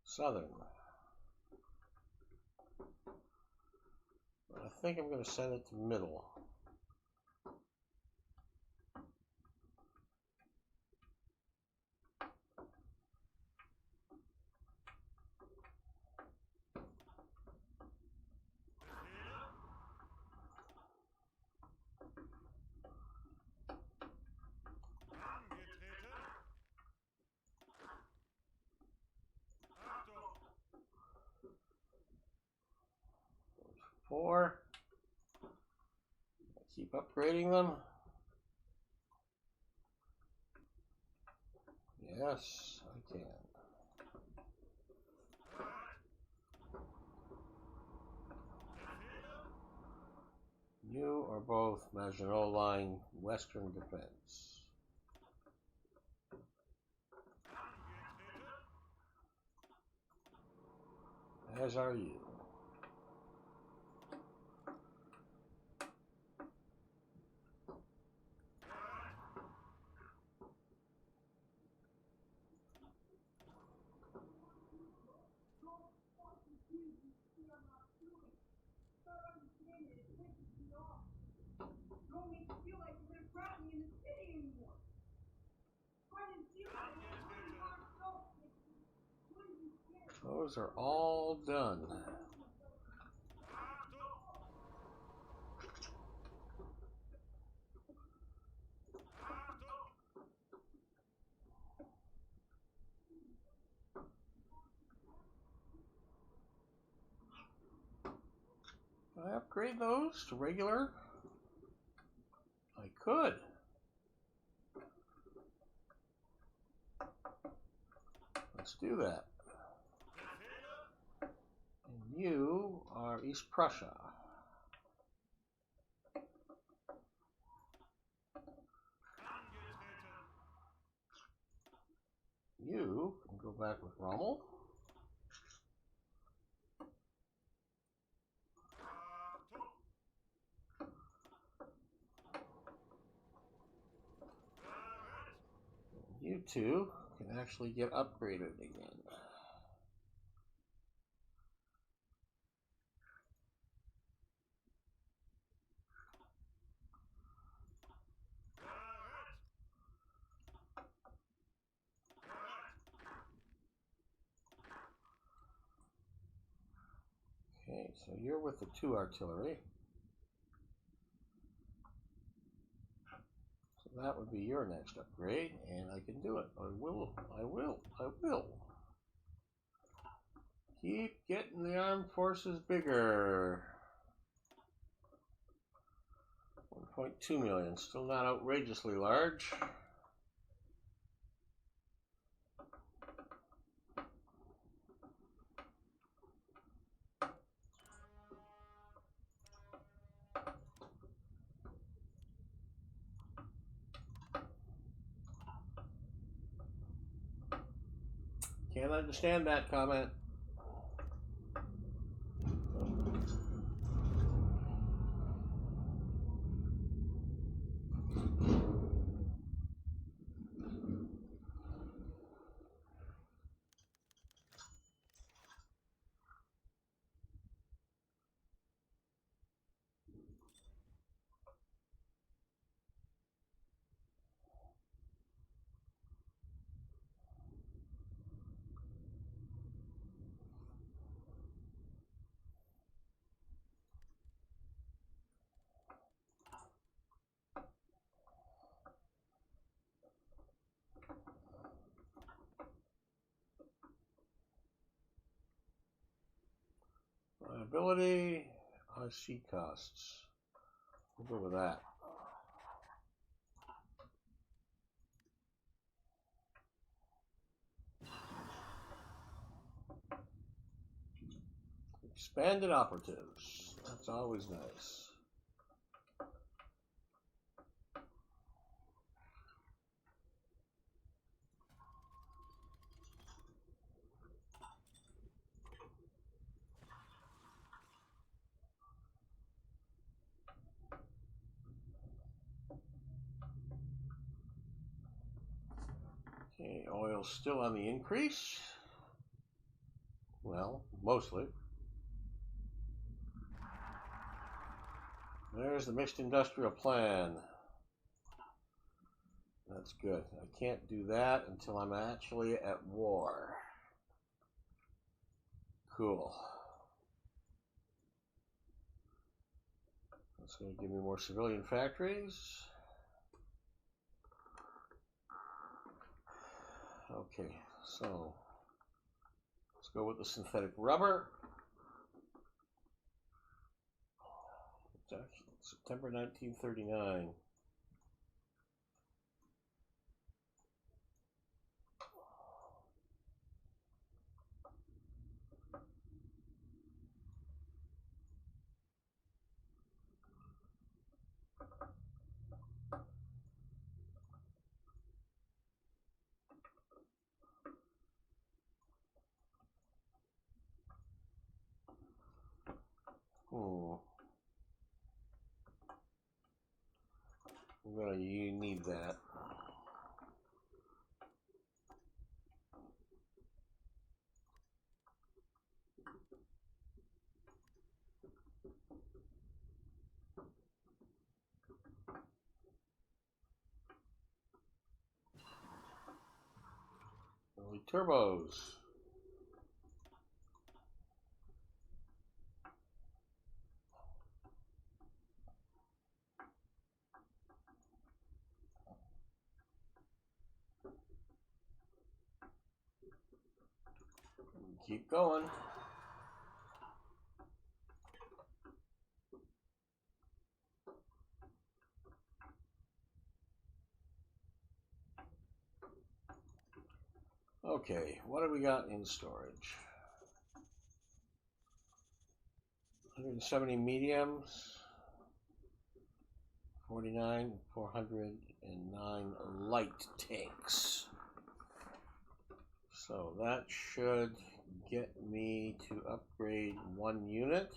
Southern. I think I'm going to send it to middle. Four. Keep upgrading them. Yes, I can. You are both Maginot Line Western Defense. As are you. Those are all done. Can I upgrade those to regular? I could. Let's do that. And you are East Prussia. You can go back with Rommel. two can actually get upgraded again. Okay, so you're with the 2 artillery. So that would be your next upgrade, and I can do it. I will. Keep getting the armed forces bigger. 1.2 million, still not outrageously large. Can't understand that comment. Liability, IC costs. We'll go with that. Expanded operatives. That's always nice. Okay, oil's still on the increase. Well, mostly. There's the mixed industrial plan. That's good. I can't do that until I'm actually at war. Cool. That's going to give me more civilian factories. Okay, so let's go with the synthetic rubber. It's actually September 1939. Well, you need that. Only turbos. Keep going. Okay, what do we got in storage? 170 mediums, 49, 409 light tanks. So that should get me to upgrade 1 unit.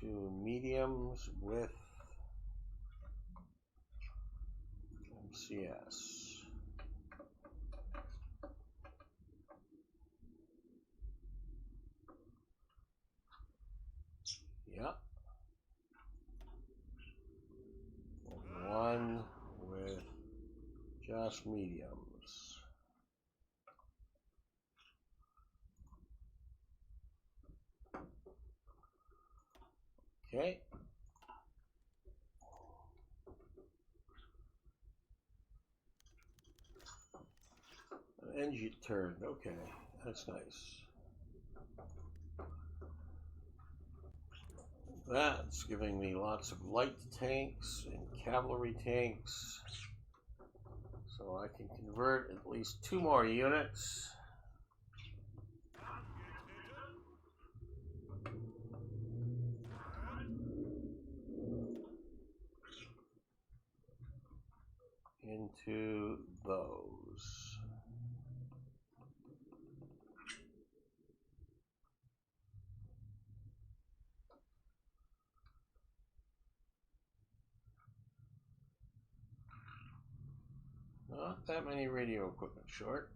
2 mediums with MCS. Yep. And 1 with just mediums. Okay. An engine turned. Okay, that's nice. That's giving me lots of light tanks and cavalry tanks. So I can convert at least 2 more units. Into those. Not that many radio equipment short.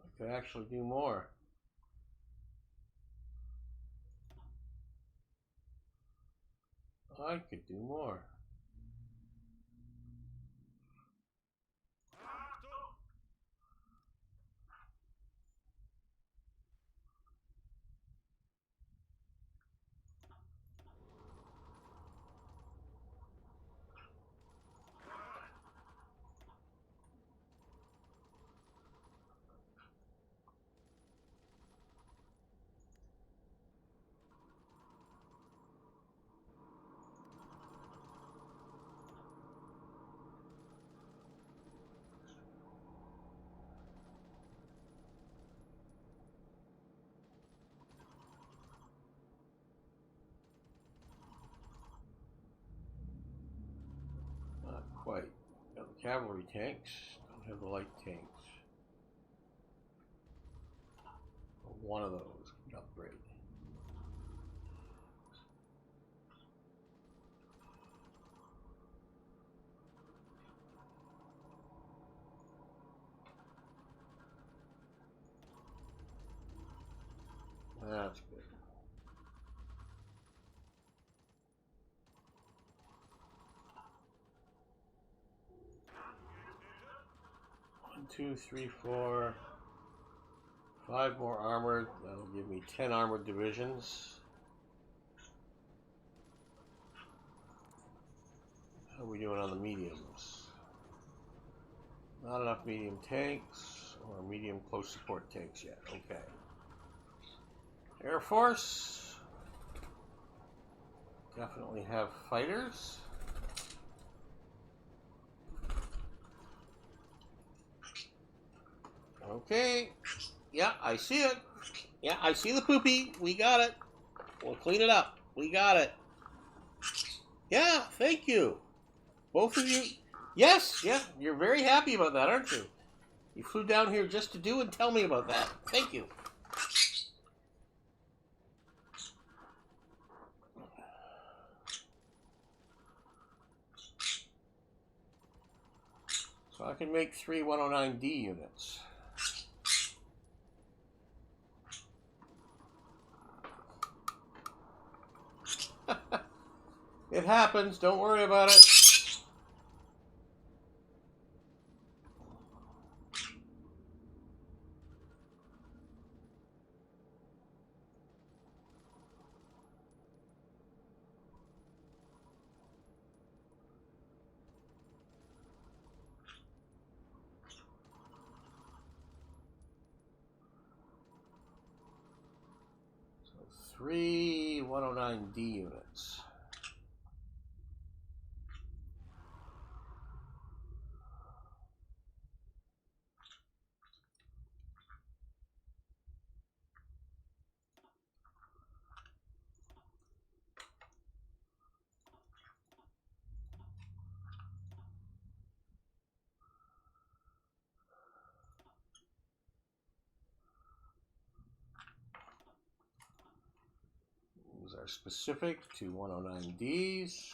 I could actually do more. I could do more. Not quite. Got the cavalry tanks, don't have the light tanks. One of those can upgrade. That's good. One, 2, 3, 4, 5 more armored. That'll give me 10 armored divisions. How are we doing on the mediums? Not enough medium tanks or medium close support tanks yet. Okay. Air Force. Definitely have fighters. Okay. Yeah, I see it. Yeah, I see the poopy. We got it. We'll clean it up. We got it. Yeah, thank you. Both of you. Yes, yeah, you're very happy about that, aren't you? You flew down here just to do and tell me about that. Thank you. So I can make 3 109D units. It happens. Don't worry about it. So 3 109D units. are specific to 109Ds.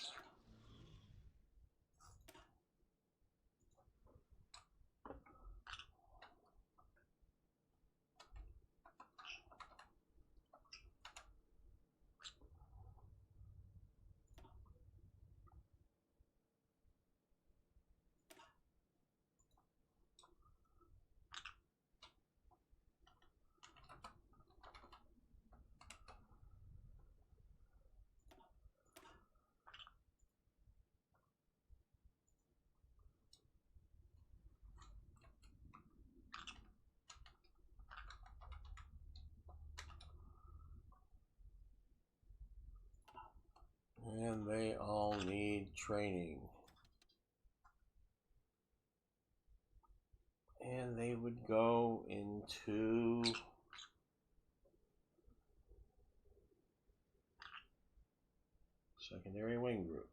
And they all need training. And they would go into secondary wing groups.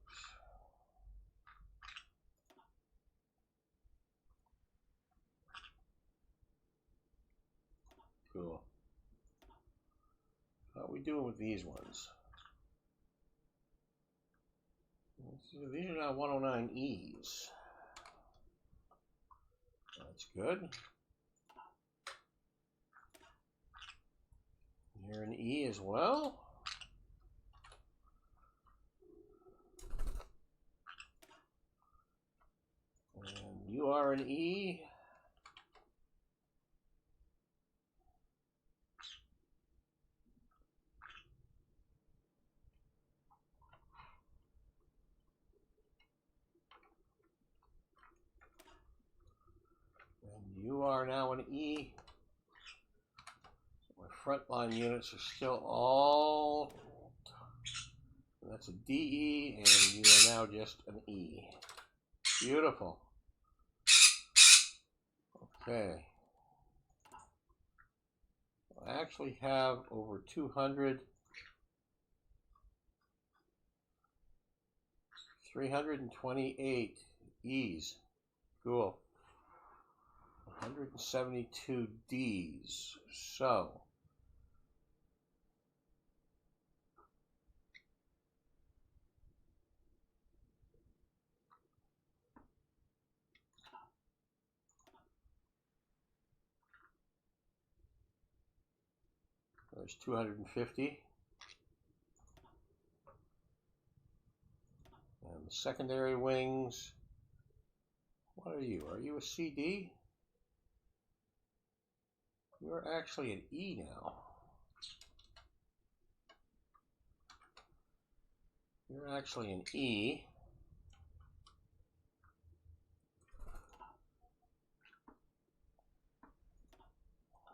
Cool. How are we doing with these ones? These are now 109Es. That's good. You're an E as well. And you are an E. And you are now an E. My frontline units are still all... That's a DE, and you are now just an E. Beautiful. Okay. I actually have over 200, 328 E's. Cool. 172 D's. So, there's 250. And the secondary wings. What are you? Are you a CD? You're actually an E now. You're actually an E.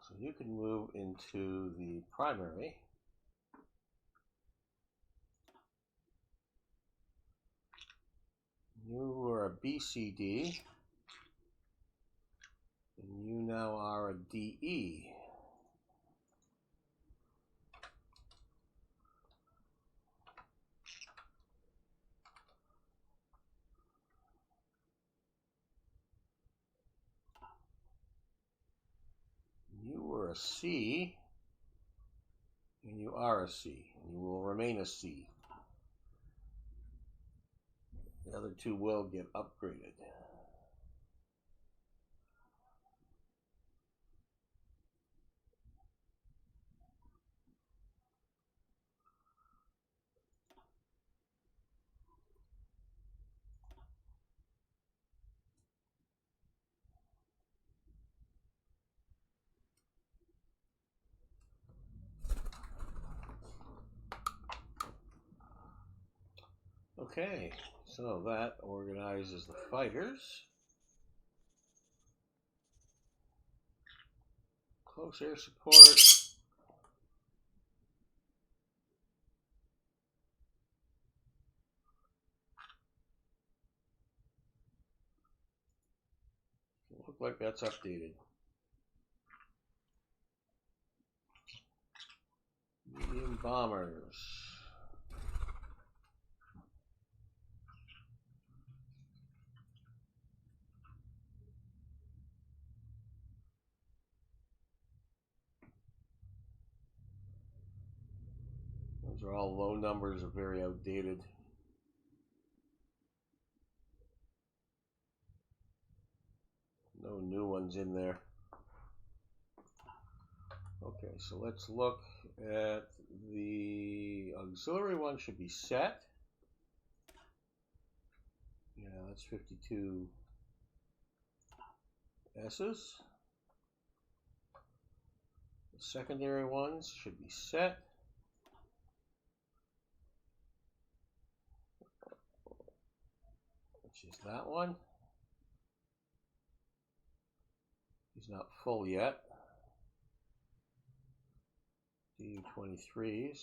So you can move into the primary. You were a BCD. And you now are a DE. You were a C, and you are a C, and you will remain a C. The other two will get upgraded. Okay, so that organizes the fighters. Close air support. Look like that's updated. Medium bombers. Those are all low numbers, are very outdated. No new ones in there. Okay, so let's look at the auxiliary one. Should be set. Yeah, that's 52 S's. The secondary ones should be set. Which is that one. He's not full yet. DU23s.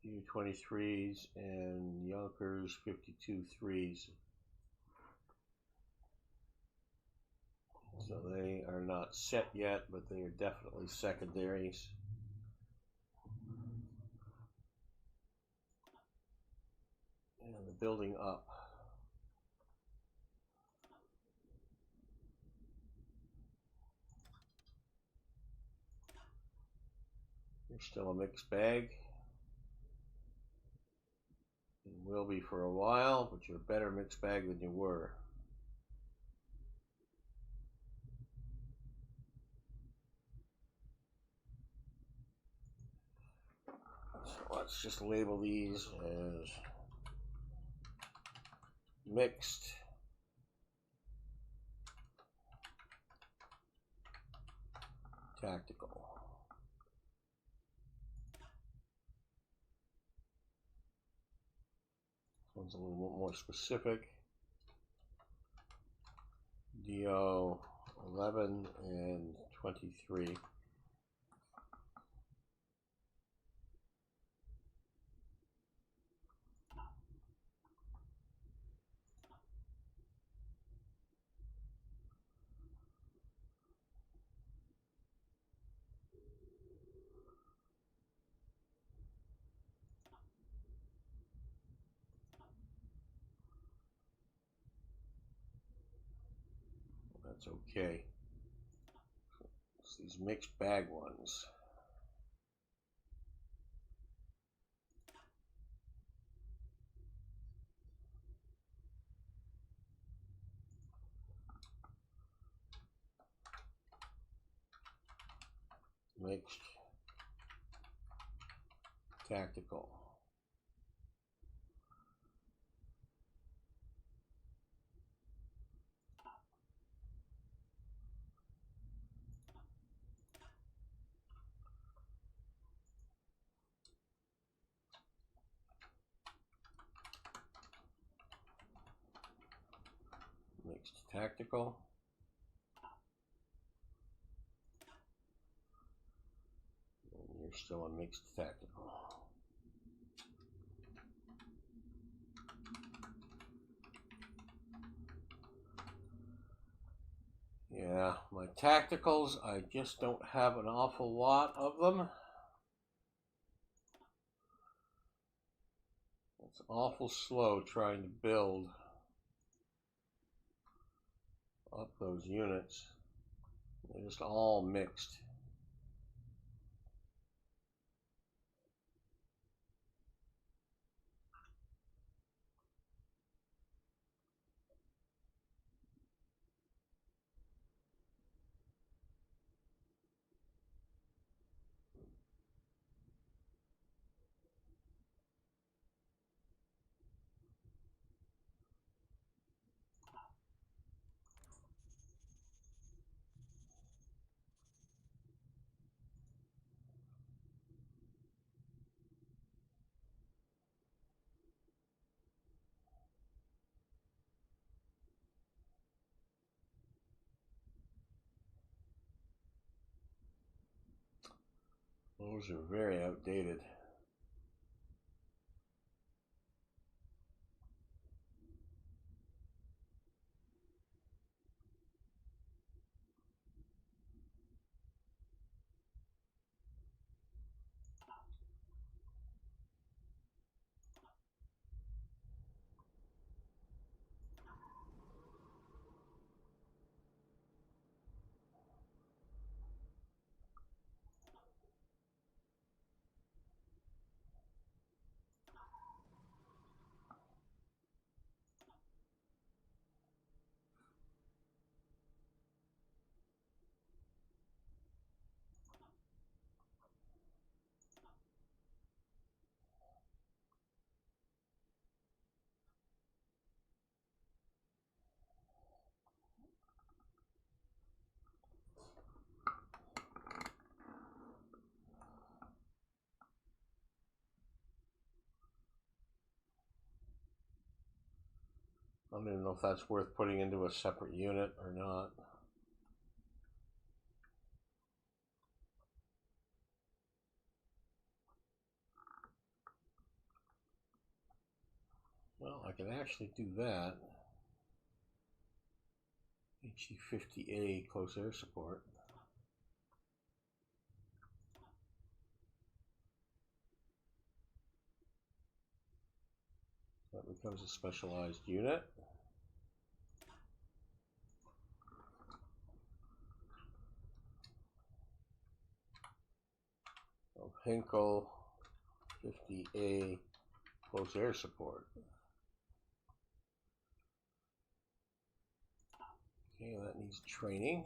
DU23s and Yonkers 52 threes. So they are not set yet, but they are definitely secondaries. And the building up. You're still a mixed bag. And will be for a while, but you're a better mixed bag than you were. So let's just label these as mixed tactical. This one's a little bit more specific. DO 11 and 23. That's okay. It's these mixed bag ones. Mixed tactical. Mixed tactical. And you're still a mixed tactical. Yeah, my tacticals, I just don't have an awful lot of them. It's awful slow trying to build up those units. They're just all mixed. Those are very outdated. don't even know if that's worth putting into a separate unit or not. Well, I can actually do that. HE50A close air support. That becomes a specialized unit. So Hinkle 50A close air support. Okay, that needs training.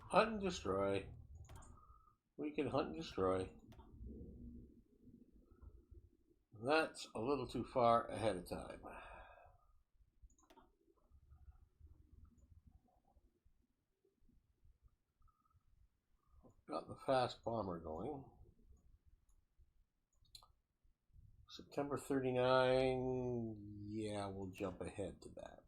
Hunt and destroy. We can hunt and destroy. That's a little too far ahead of time. Got the fast bomber going. September 39, yeah, we'll jump ahead to that.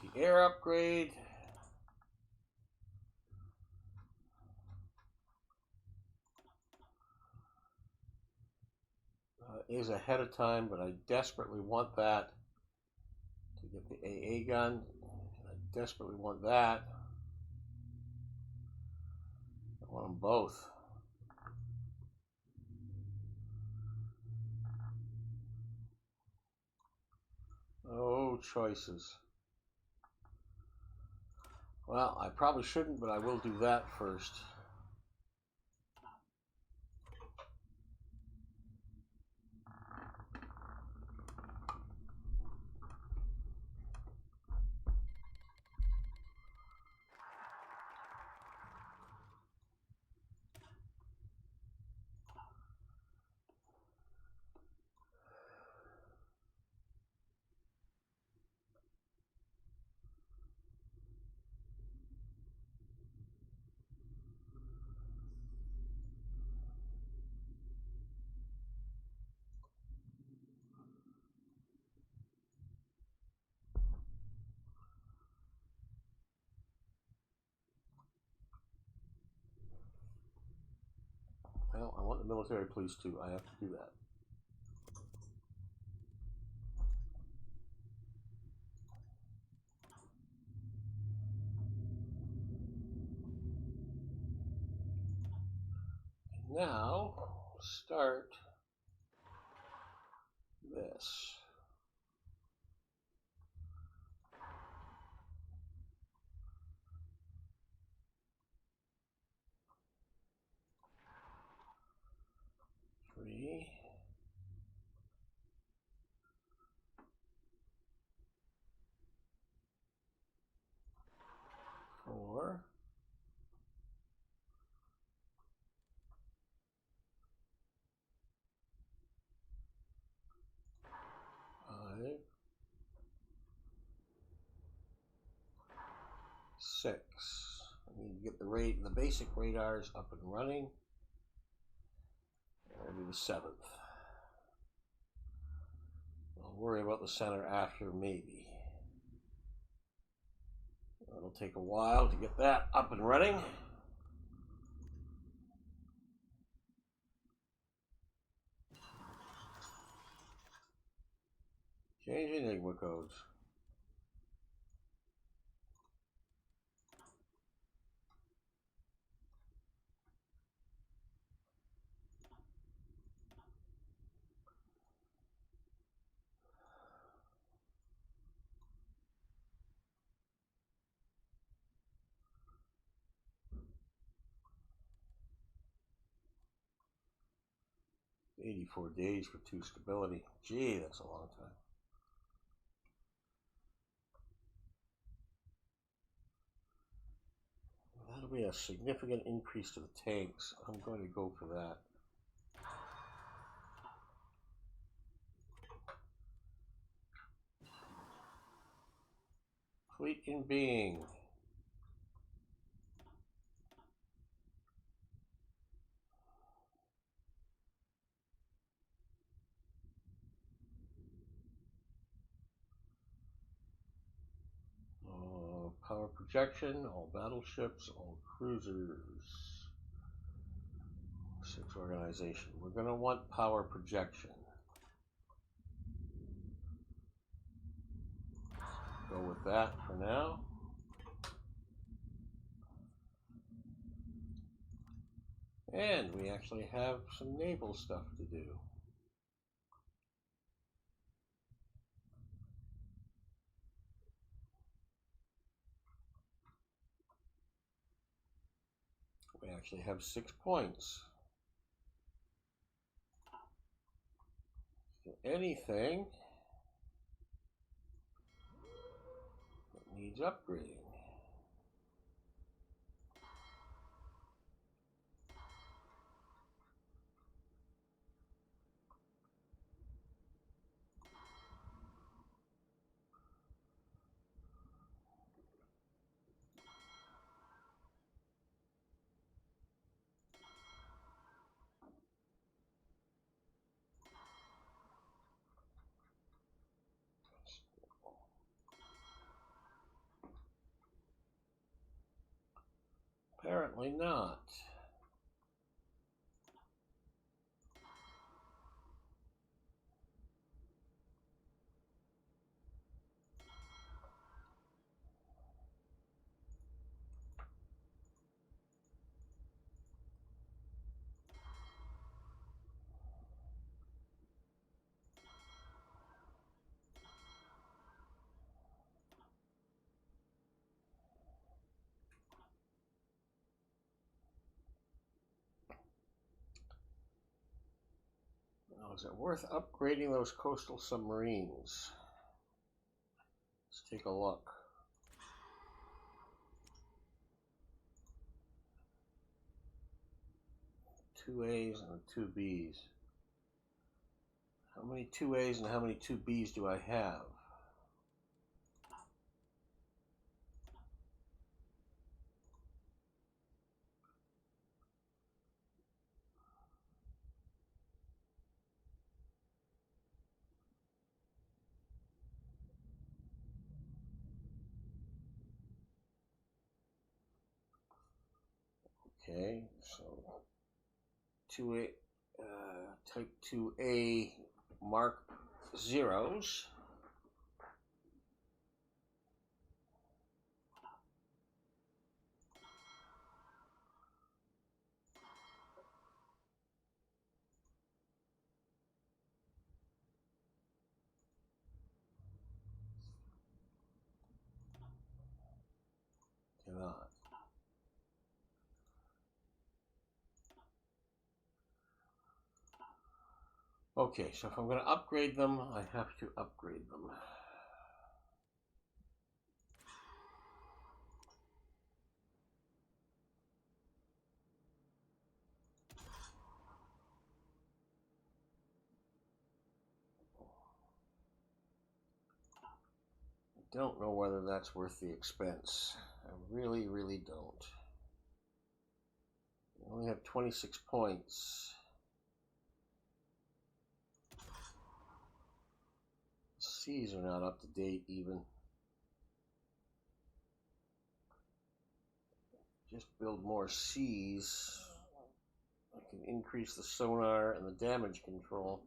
Anti-air upgrade. Is ahead of time, but I desperately want that to get the AA gun. I desperately want that. I want them both. Oh, choices. Well, I probably shouldn't, but I will do that first. Well, I want the military police too. I have to do that. Now, start this. 3. 4. 5. 6. I need to get the basic radars up and running. I'll do the 7th. I'll worry about the center after, maybe. It'll take a while to get that up and running. Change Enigma codes. $84 days for 2 stability. Gee, that's a long time. That'll be a significant increase to the tanks. I'm going to go for that. Fleet in being. Power projection, all battleships, all cruisers. 6 organization. We're going to want power projection. Go with that for now. And we actually have some naval stuff to do. We actually have 6 points. So anything that needs upgrading. Apparently not. Is it worth upgrading those coastal submarines? Let's take a look. 2 A's and 2 B's. How many 2 A's and how many 2 B's do I have? Okay, so 2A, type 2A mark zeros. Cannot. Okay, so if I'm going to upgrade them, I have to upgrade them. I don't know whether that's worth the expense. I really, really don't. I only have 26 points. C's are not up to date even. Just build more C's. I can increase the sonar and the damage control.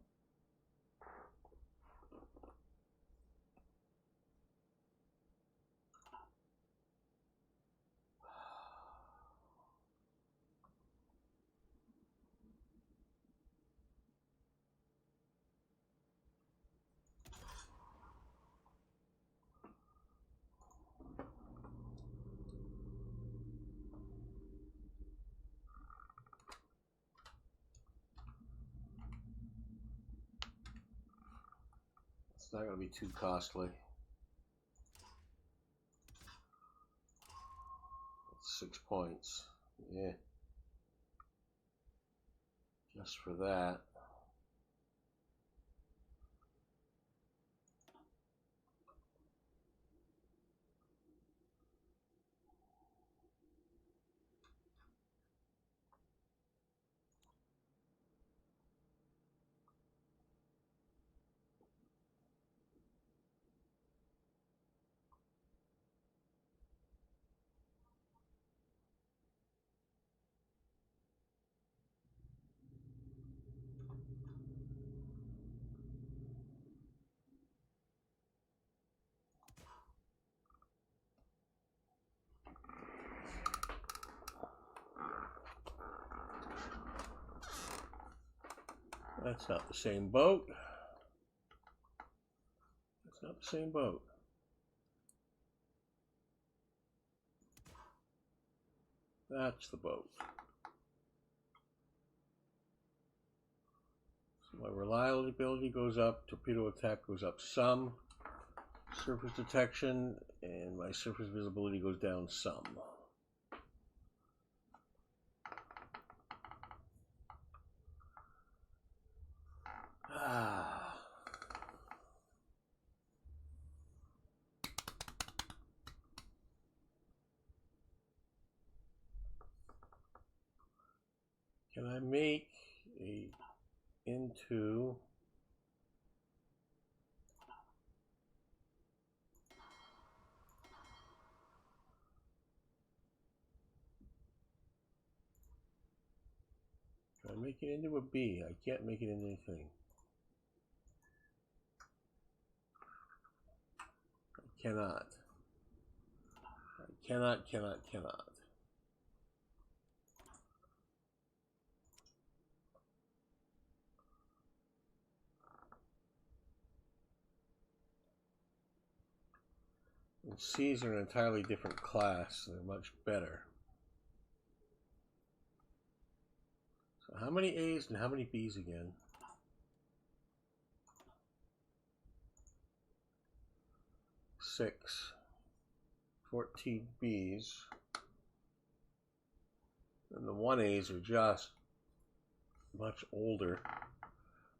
It's not going to be too costly. It's 6 points. Yeah. Just for that. That's not the same boat. That's not the same boat. That's the boat. So my reliability goes up, torpedo attack goes up some, surface detection, and my surface visibility goes down some. Can I make a into can I make it into a B? I can't make it into anything. I cannot. I cannot. And C's are an entirely different class. They're much better. So how many A's and how many B's again? 6. 14 B's. And the 1A's are just much older.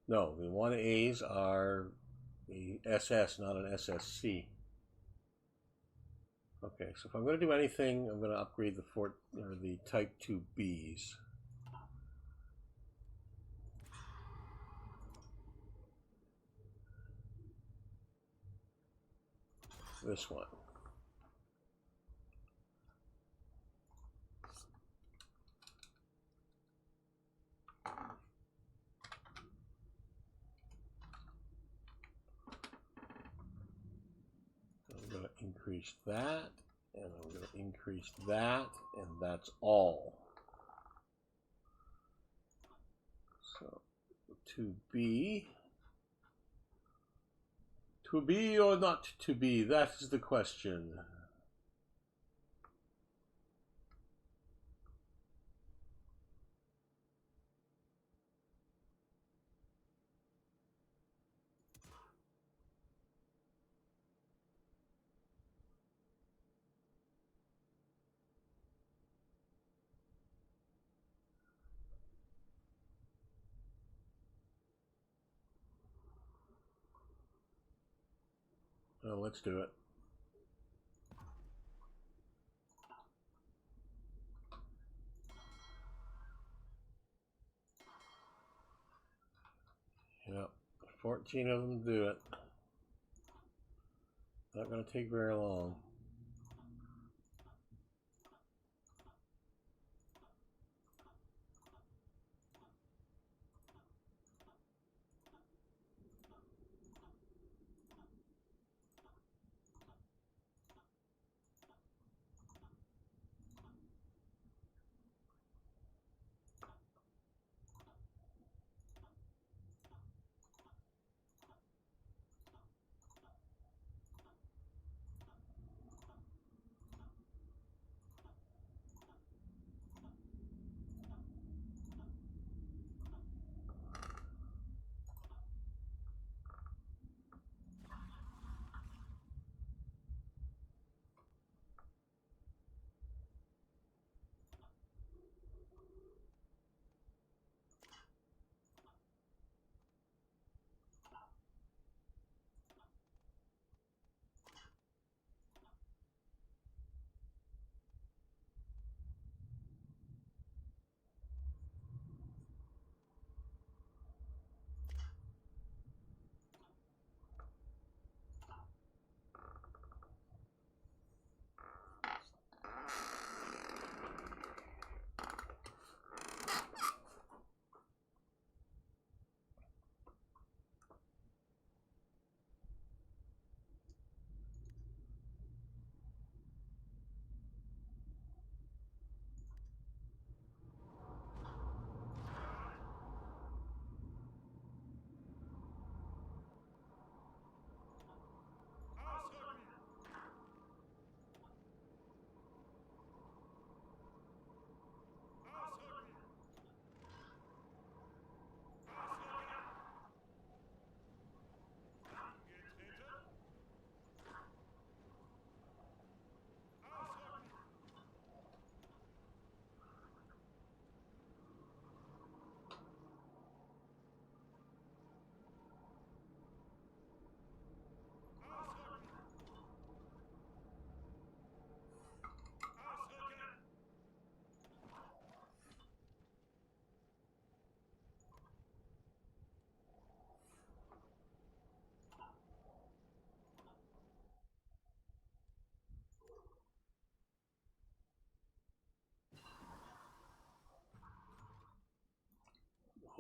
No, the 1A's are the SS, not an SSC. Okay, so if I'm going to do anything, I'm going to upgrade the Type 2 B's. This one. I'm going to increase that, and I'm going to increase that, and that's all. So, to be or not to be, that is the question. So let's do it. Yep, 14 of them do it. Not going to take very long.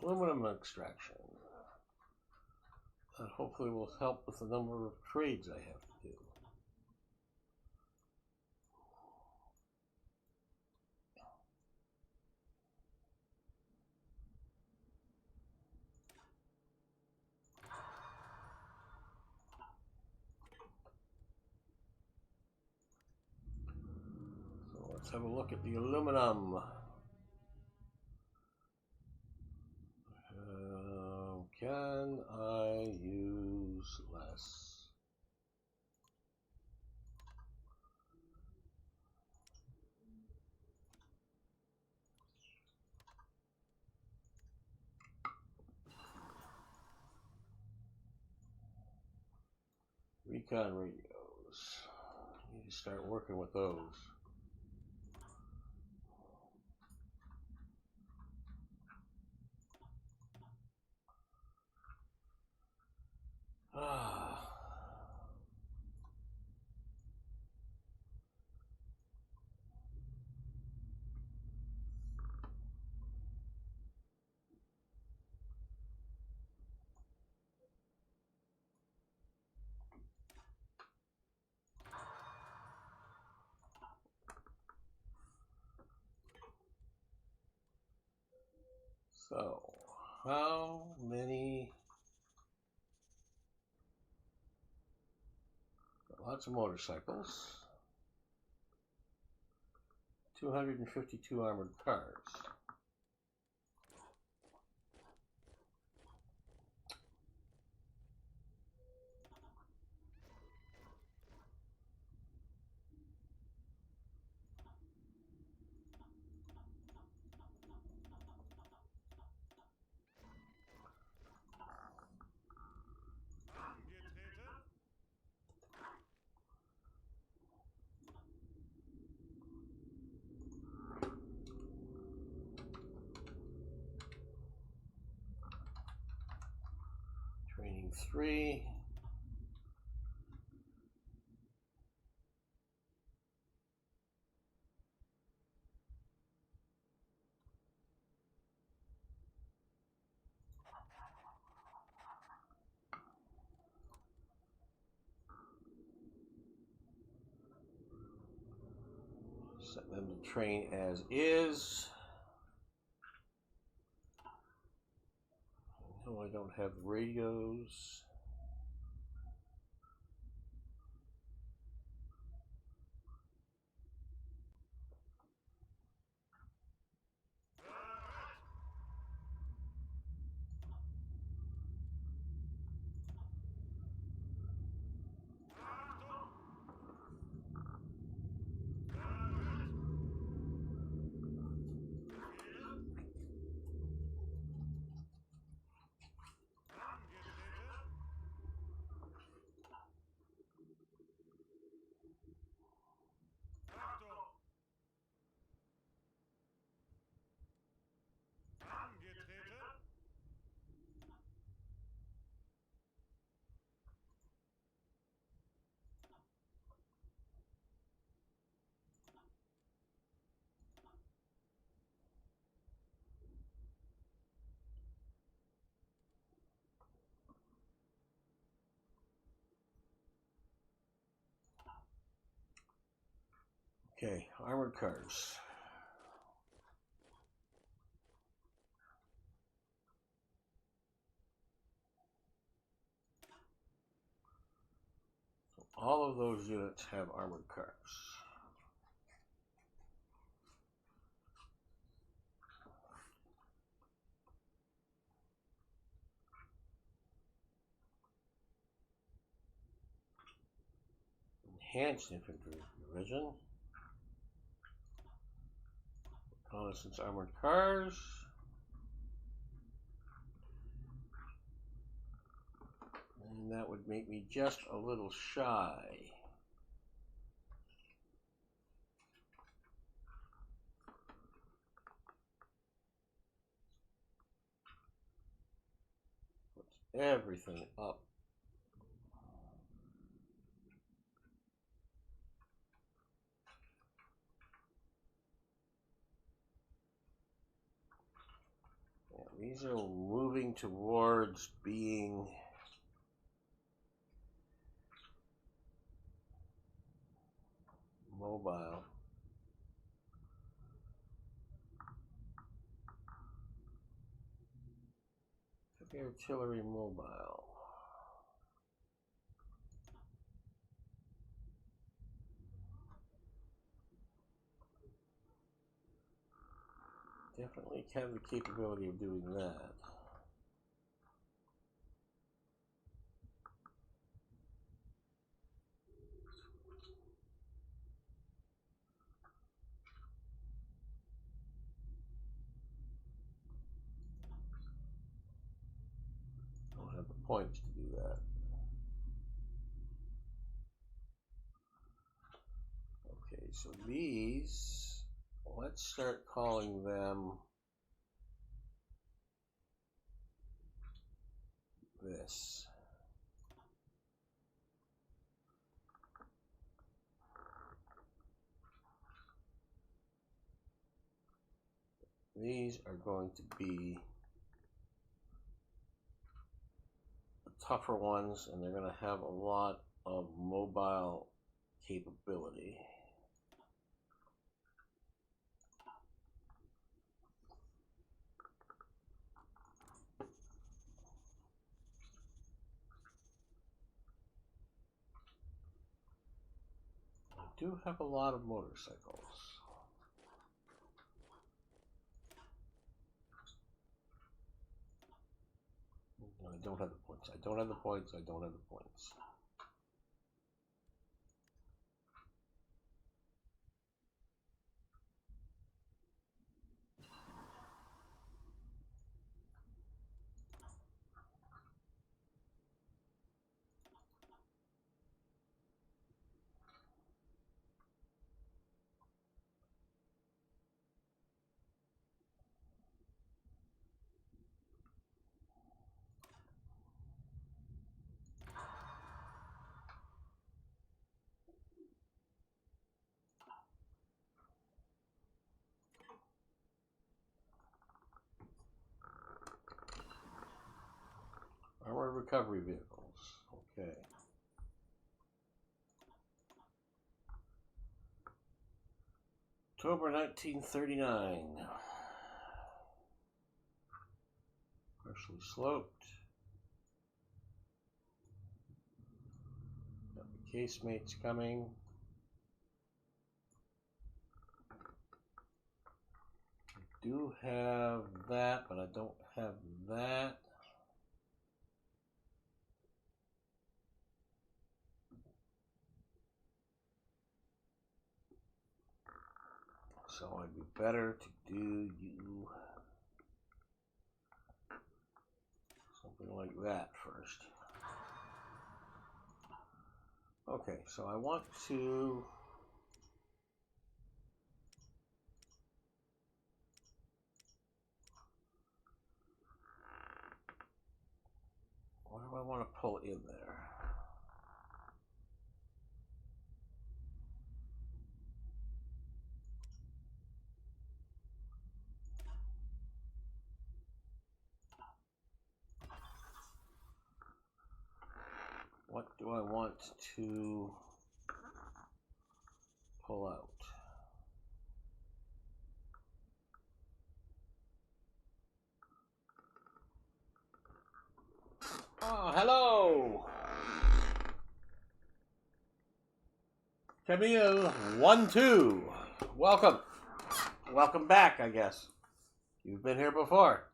Aluminum extraction. That hopefully will help with the number of trades I have to do. So let's have a look at the aluminum. Can I use less? Recon radios. Need to start working with those. So, how many? Lots of motorcycles. 252 armored cars. Training 3. Set them to train as is. No, I don't have radios. Okay, armored cars. So all of those units have armored cars. Enhanced infantry division. Reconnaissance armored cars. And that would make me just a little shy. Puts everything up. Yeah, these are moving towards being mobile. Heavy artillery mobile. Definitely have the capability of doing that. Don't have the points to do that. Okay, so these, let's start calling them this. These are going to be the tougher ones, and they're going to have a lot of mobile capability. I do have a lot of motorcycles. I don't have the points. I don't have the points. I don't have the points. armored recovery vehicles. Okay. October 1939. Partially sloped. Got the casemates coming. I do have that, but I don't have that. So it'd be better to do you something like that first. Okay, so I want to what do I want to pull in there? What do I want to pull out? Oh, hello! Camille 1-2. Welcome. Welcome back, I guess. You've been here before.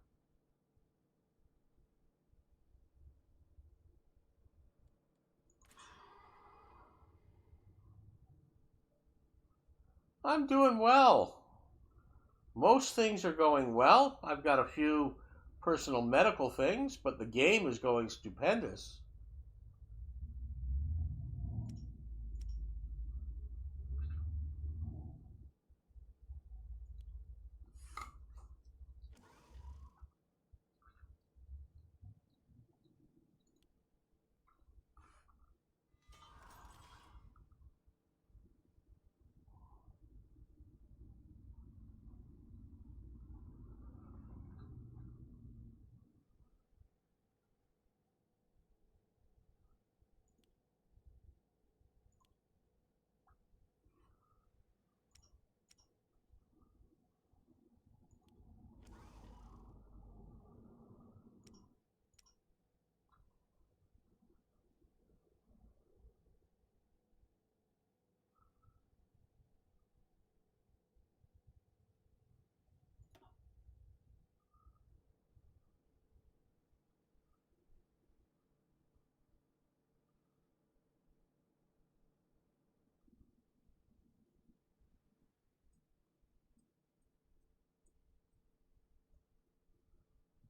I'm doing well. Most things are going well. I've got a few personal medical things, but the game is going stupendous.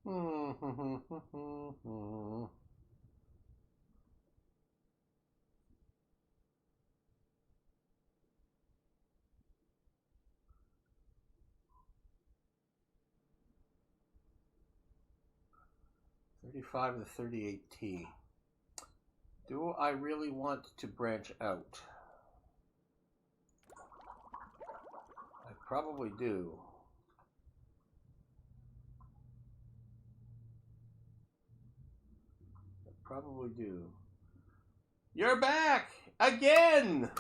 Hmm. 35 to 38T. Do I really want to branch out? I probably do. I probably do. You're back! Again!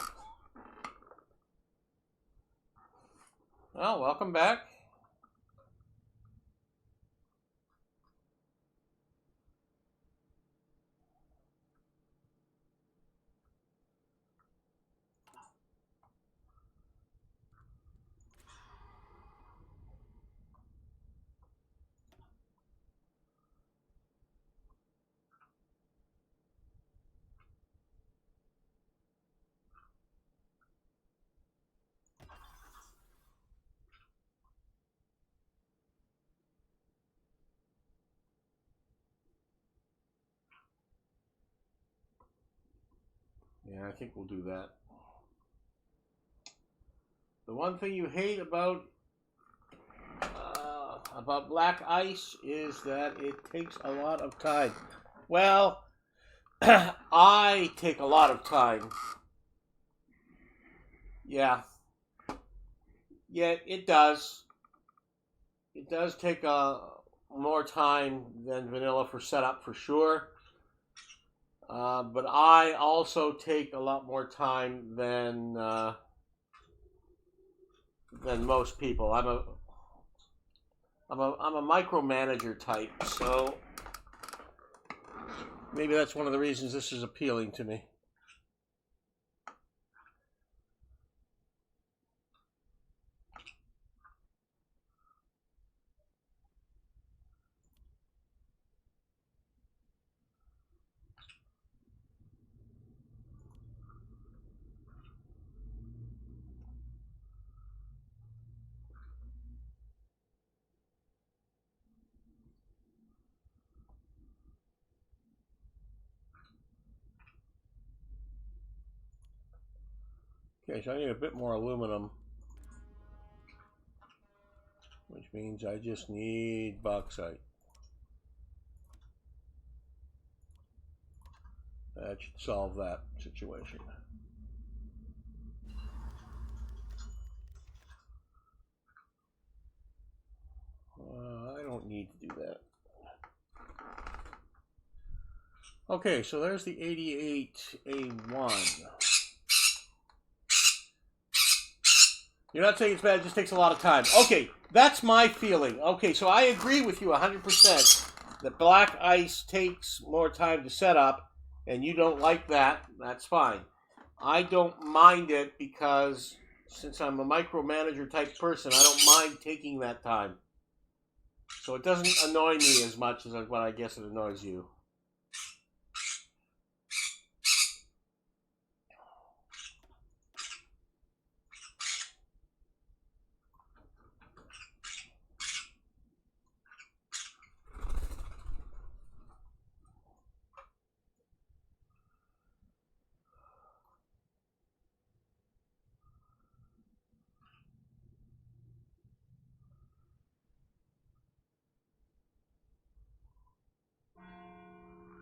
Well, welcome back. Yeah, I think we'll do that. The one thing you hate about black ice is that it takes a lot of time. Well, I take a lot of time. Yeah. Yeah, it does. It does take more time than vanilla for setup for sure. But I also take a lot more time than most people. I'm a micromanager type, so maybe that's one of the reasons this is appealing to me. Okay, so I need a bit more aluminum, which means I just need bauxite. That should solve that situation. I don't need to do that. Okay, so there's the 88A1. You're not saying it's bad, it just takes a lot of time. Okay, that's my feeling. Okay, so I agree with you 100% that black ice takes more time to set up, and you don't like that. That's fine. I don't mind it because since I'm a micromanager type person, I don't mind taking that time. So it doesn't annoy me as much as what I guess it annoys you.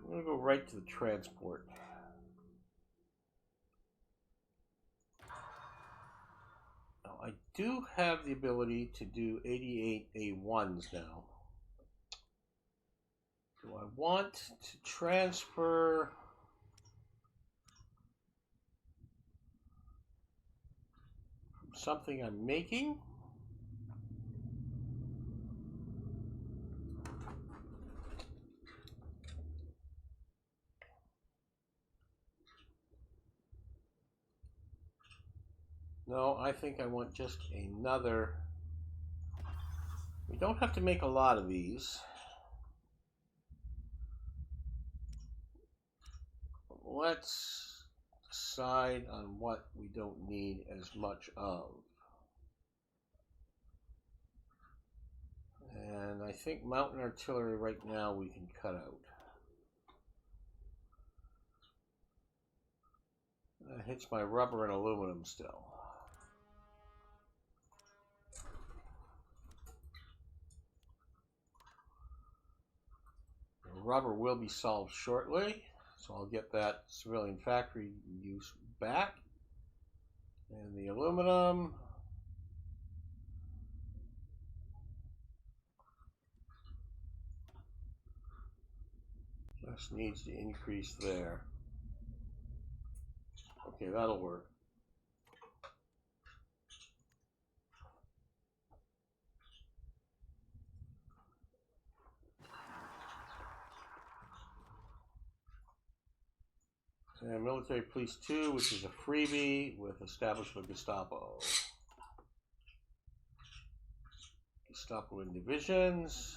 I'm going to go right to the transport. Now, I do have the ability to do 88A1s now. Do I want to transfer from something I'm making? No, I think I want just another. We don't have to make a lot of these. Let's decide on what we don't need as much of. And I think mountain artillery right now we can cut out. That hits my rubber and aluminum still. The rubber will be solved shortly, so I'll get that civilian factory use back. And the aluminum. Just needs to increase there. Okay, that'll work. And Military Police 2, which is a freebie with Establishment Gestapo. Gestapo in divisions.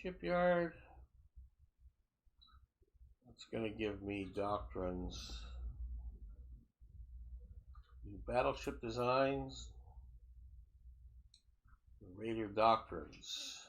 Shipyard. It's going to give me doctrines. New battleship designs. Raider Doctrines.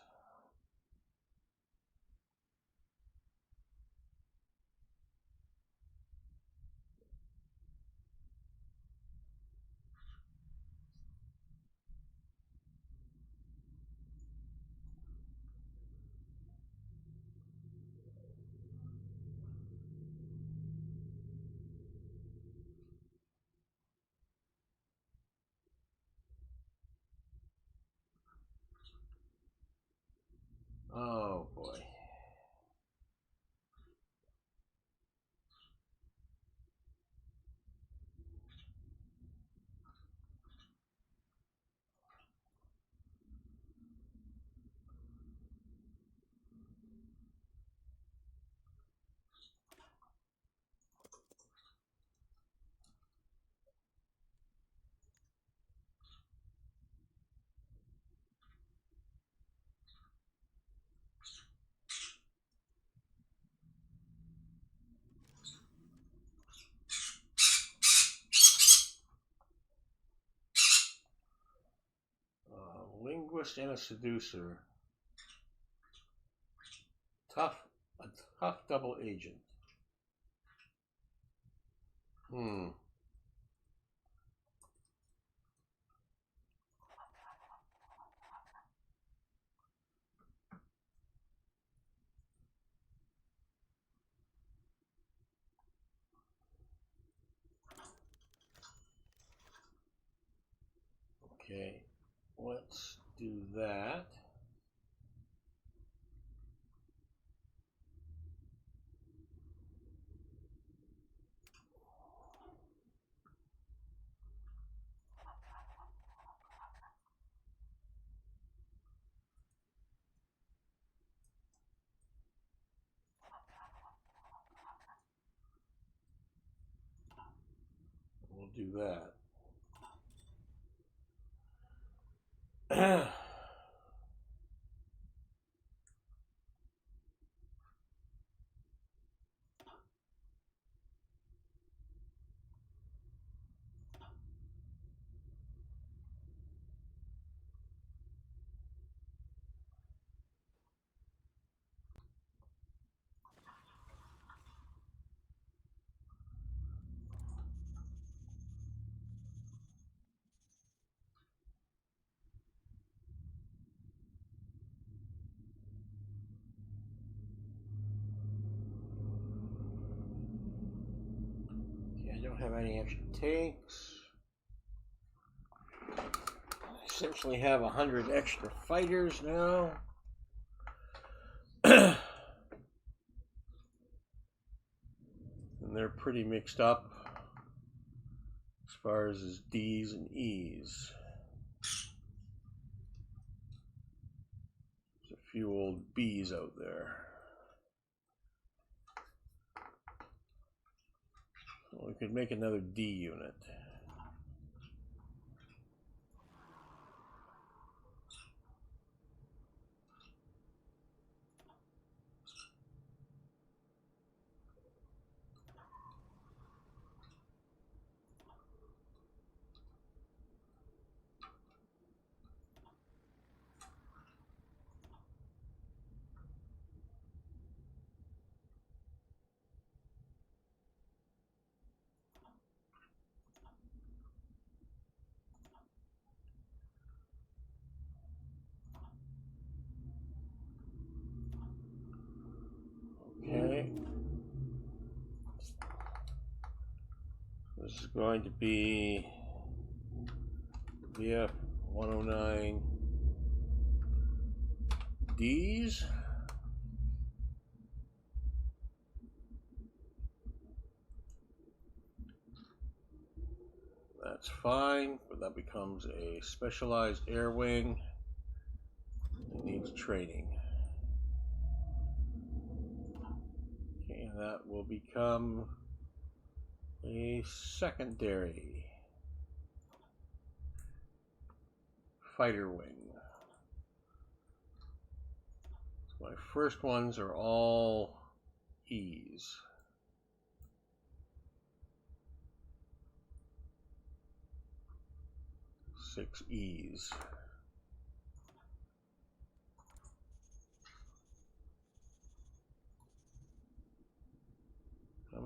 Oh boy. Linguist and a seducer. A tough double agent. Okay, let's do that. We'll do that. I don't have any extra tanks. I essentially have 100 extra fighters now. And they're pretty mixed up as far as his D's and E's. There's a few old B's out there. We could make another D unit. Okay. This is going to be BF 109 D's. That's fine, but that becomes a specialized air wing. It needs training. Okay, that will become a secondary fighter wing. So my first ones are all E's. Six E's.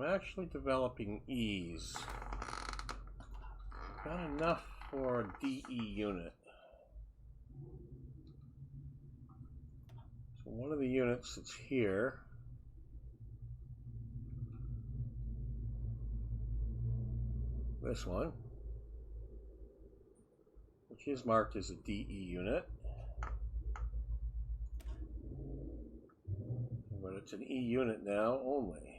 I'm actually developing E's. Got enough for a DE unit. So one of the units that's here, this one, which is marked as a DE unit, but it's an E unit now only.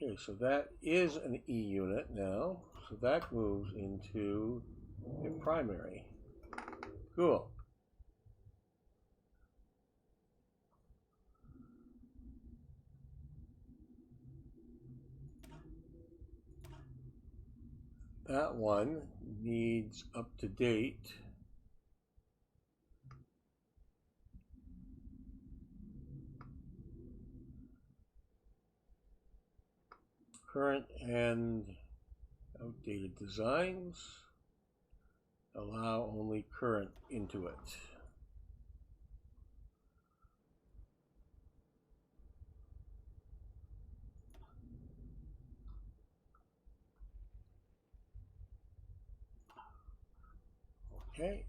Okay, so that is an E unit now, so that moves into a primary. Cool. That one needs up to date. Current and outdated designs. Allow only current into it. Okay,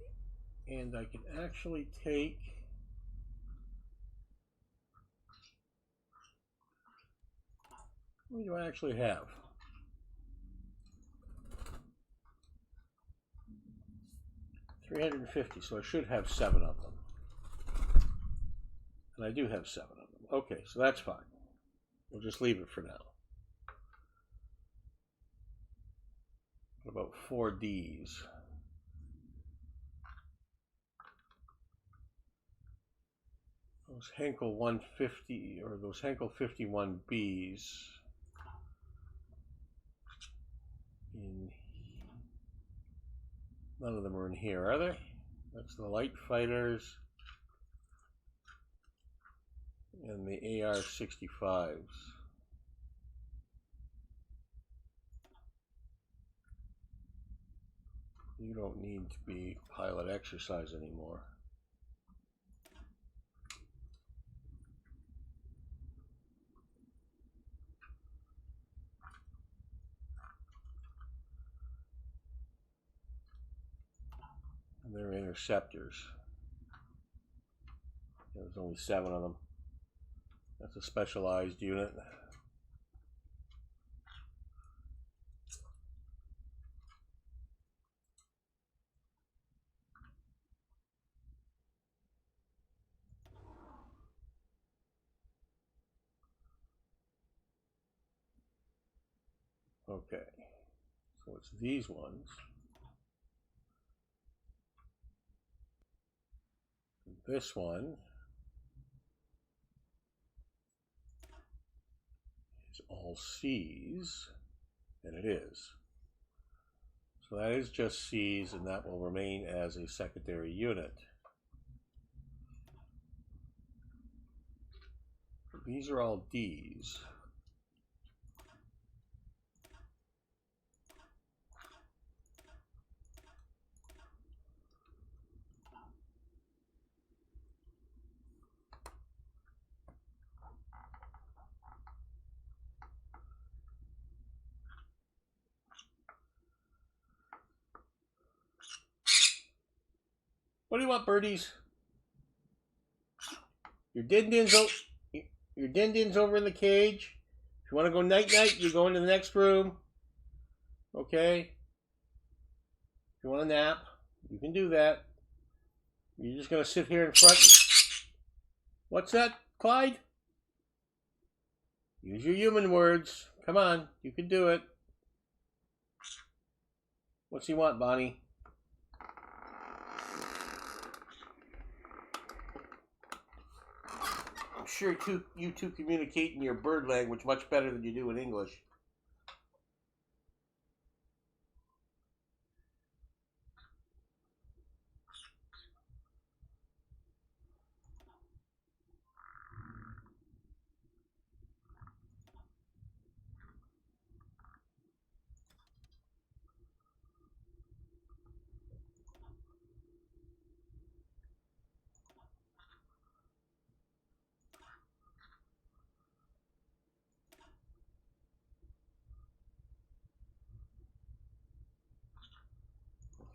and I can actually take what do I actually have? $350, so I should have 7 of them. And I do have 7 of them. Okay, so that's fine. We'll just leave it for now. What about 4 Ds? Those Henkel 150 or those Henkel 51Bs none of them are in here, are they? That's the light fighters and the AR-65s. You don't need to be pilot exercise anymore. And they're interceptors. There's only 7 of them. That's a specialized unit. Okay, so it's these ones. This one is all C's, and it is. So that is just C's, and that will remain as a secondary unit. These are all D's. What do you want, birdies? Your din-din's over in the cage. If you want to go night-night, you go into the next room. Okay? If you want a nap, you can do that. You're just going to sit here in front. What's that, Clyde? Use your human words. Come on, you can do it. What's he want, Bonnie? I'm sure you two communicate in your bird language much better than you do in English.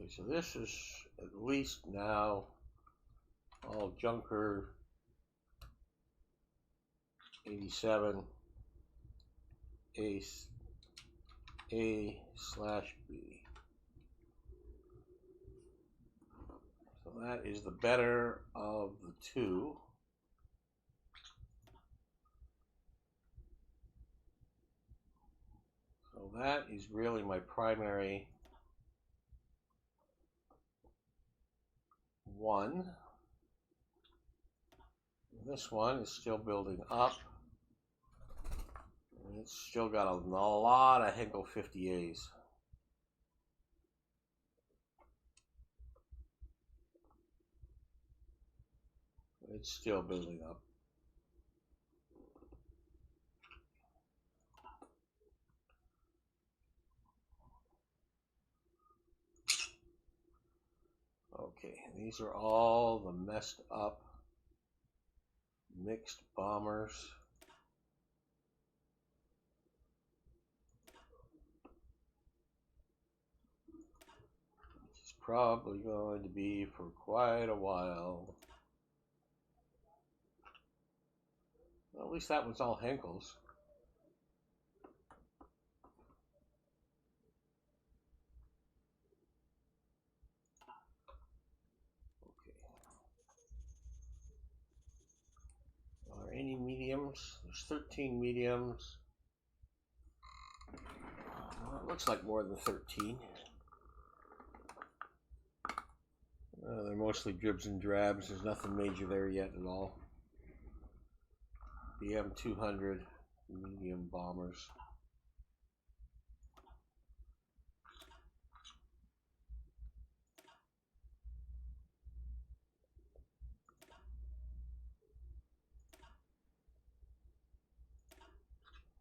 Okay, so this is at least now all Junker 87 Ace A/B. So that is the better of the two. So that is really my primary one. This one is still building up. And it's still got a lot of Henkel 50As. It's still building up. Okay, these are all the messed up mixed bombers. Which is probably going to be for quite a while. Well, at least that one's all Henkels. Are there any mediums? There's 13 mediums. Well, it looks like more than 13. They're mostly dribs and drabs. There's nothing major there yet at all. BM 200 medium bombers.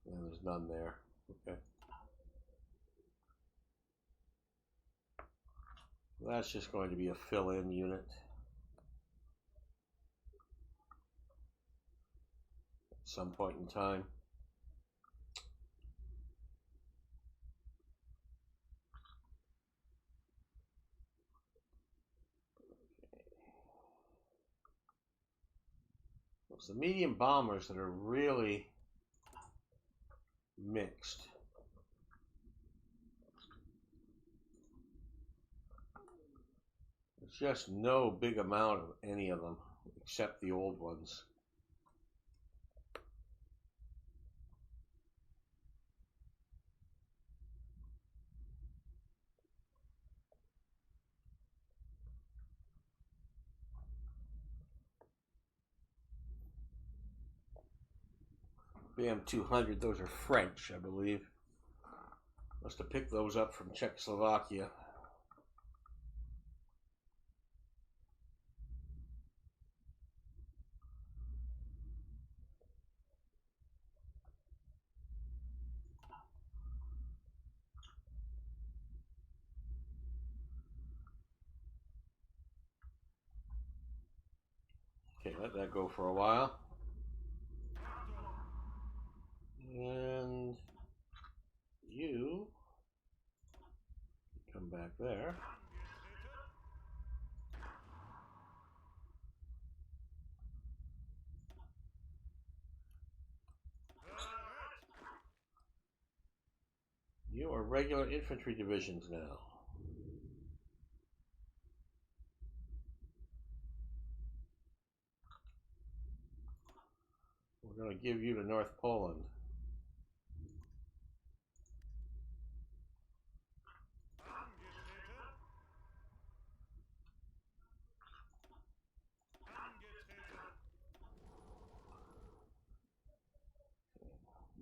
And there's none there. Okay. That's just going to be a fill-in unit. At some point in time. It's the medium bombers that are really mixed. There's just no big amount of any of them except the old ones. BM 200, those are French, I believe. Must have picked those up from Czechoslovakia. Okay, let that go for a while. And you come back there. You are regular infantry divisions now. We're going to give you to North Poland.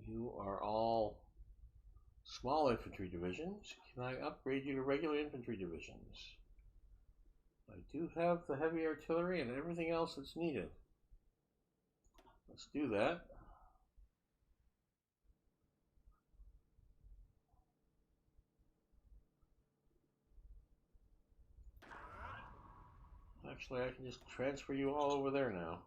You are all small infantry divisions. Can I upgrade you to regular infantry divisions? I do have the heavy artillery and everything else that's needed. Let's do that. Actually, I can just transfer you all over there now.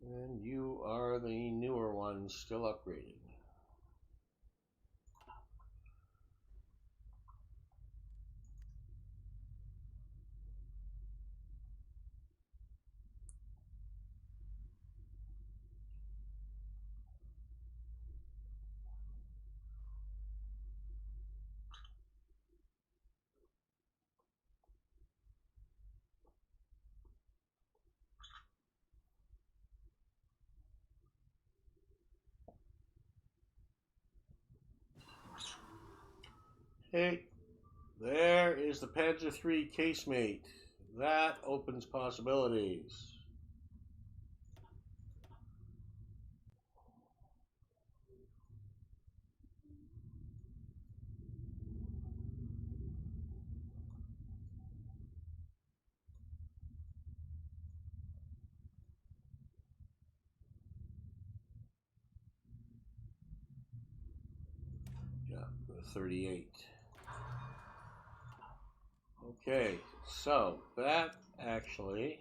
And you are the newer ones still upgrading. Hey, there is the Panzer III casemate. That opens possibilities. Yeah, the 38. Okay, so that actually,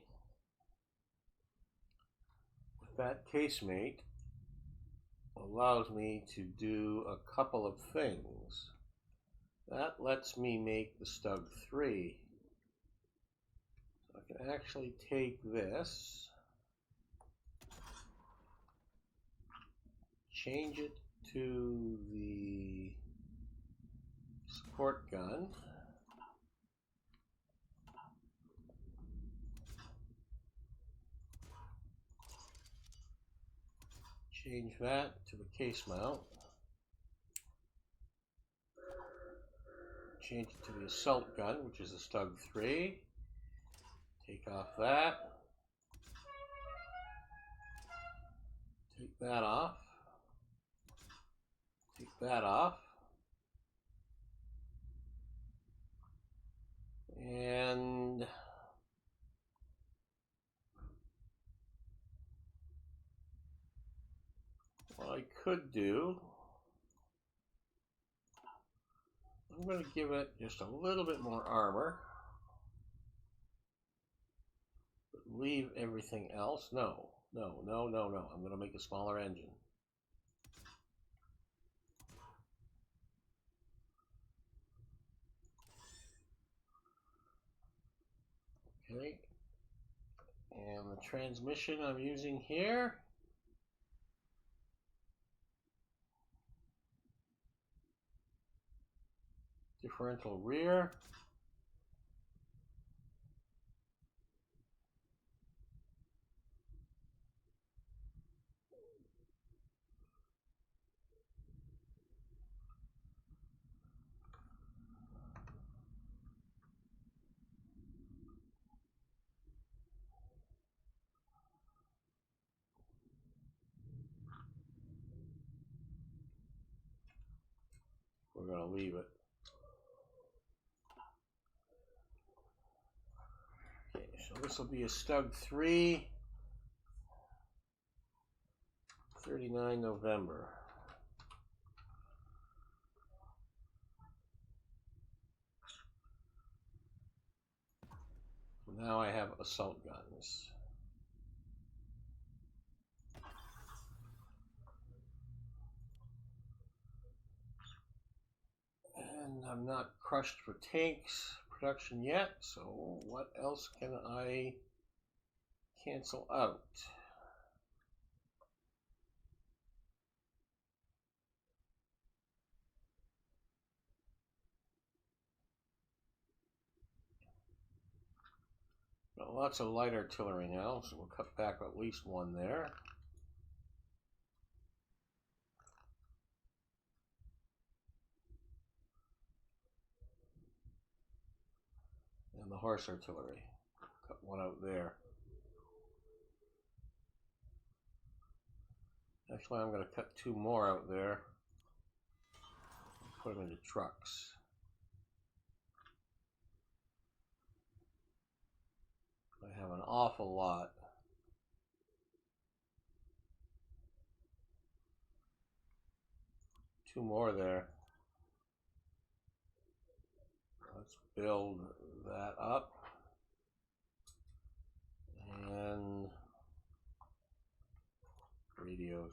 with that casemate, allows me to do a couple of things. That lets me make the Stug 3. So I can actually take this, change it to the support gun, change that to the case mount, change it to the assault gun, which is a Stug 3, take off that, take that off, take that off, and what I could do, I'm going to give it just a little bit more armor, but leave everything else. No. I'm going to make a smaller engine. Okay. And the transmission I'm using here, differential rear. We're going to leave it. Okay, so this will be a Stug 3, 39 November. Now I have assault guns. And I'm not crushed for tanks production yet, so what else can I cancel out? Got lots of light artillery now, so we'll cut back at least one there. And the horse artillery. Cut one out there. Actually, I'm going to cut two more out there. Put them into trucks. I have an awful lot. Two more there. Let's build that up. And radios.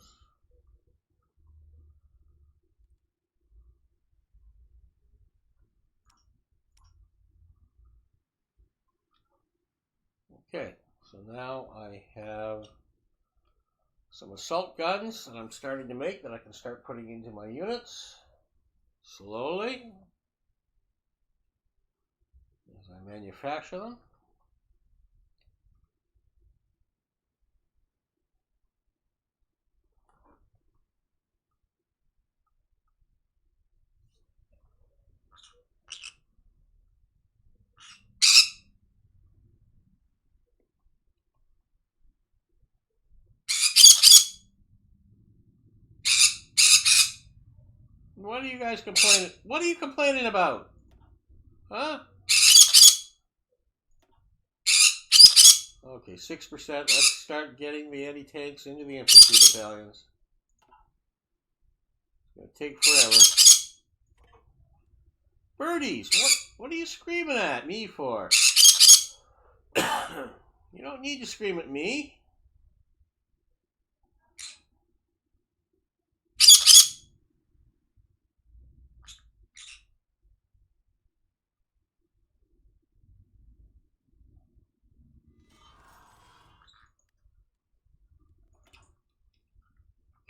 Okay, so now I have some assault guns that I'm starting to make that I can start putting into my units slowly as I manufacture them. What are you guys complaining? What are you complaining about? Huh? Okay, 6%. Let's start getting the anti-tanks into the infantry battalions. It's gonna take forever. Birdies, what are you screaming at me for? You don't need to scream at me.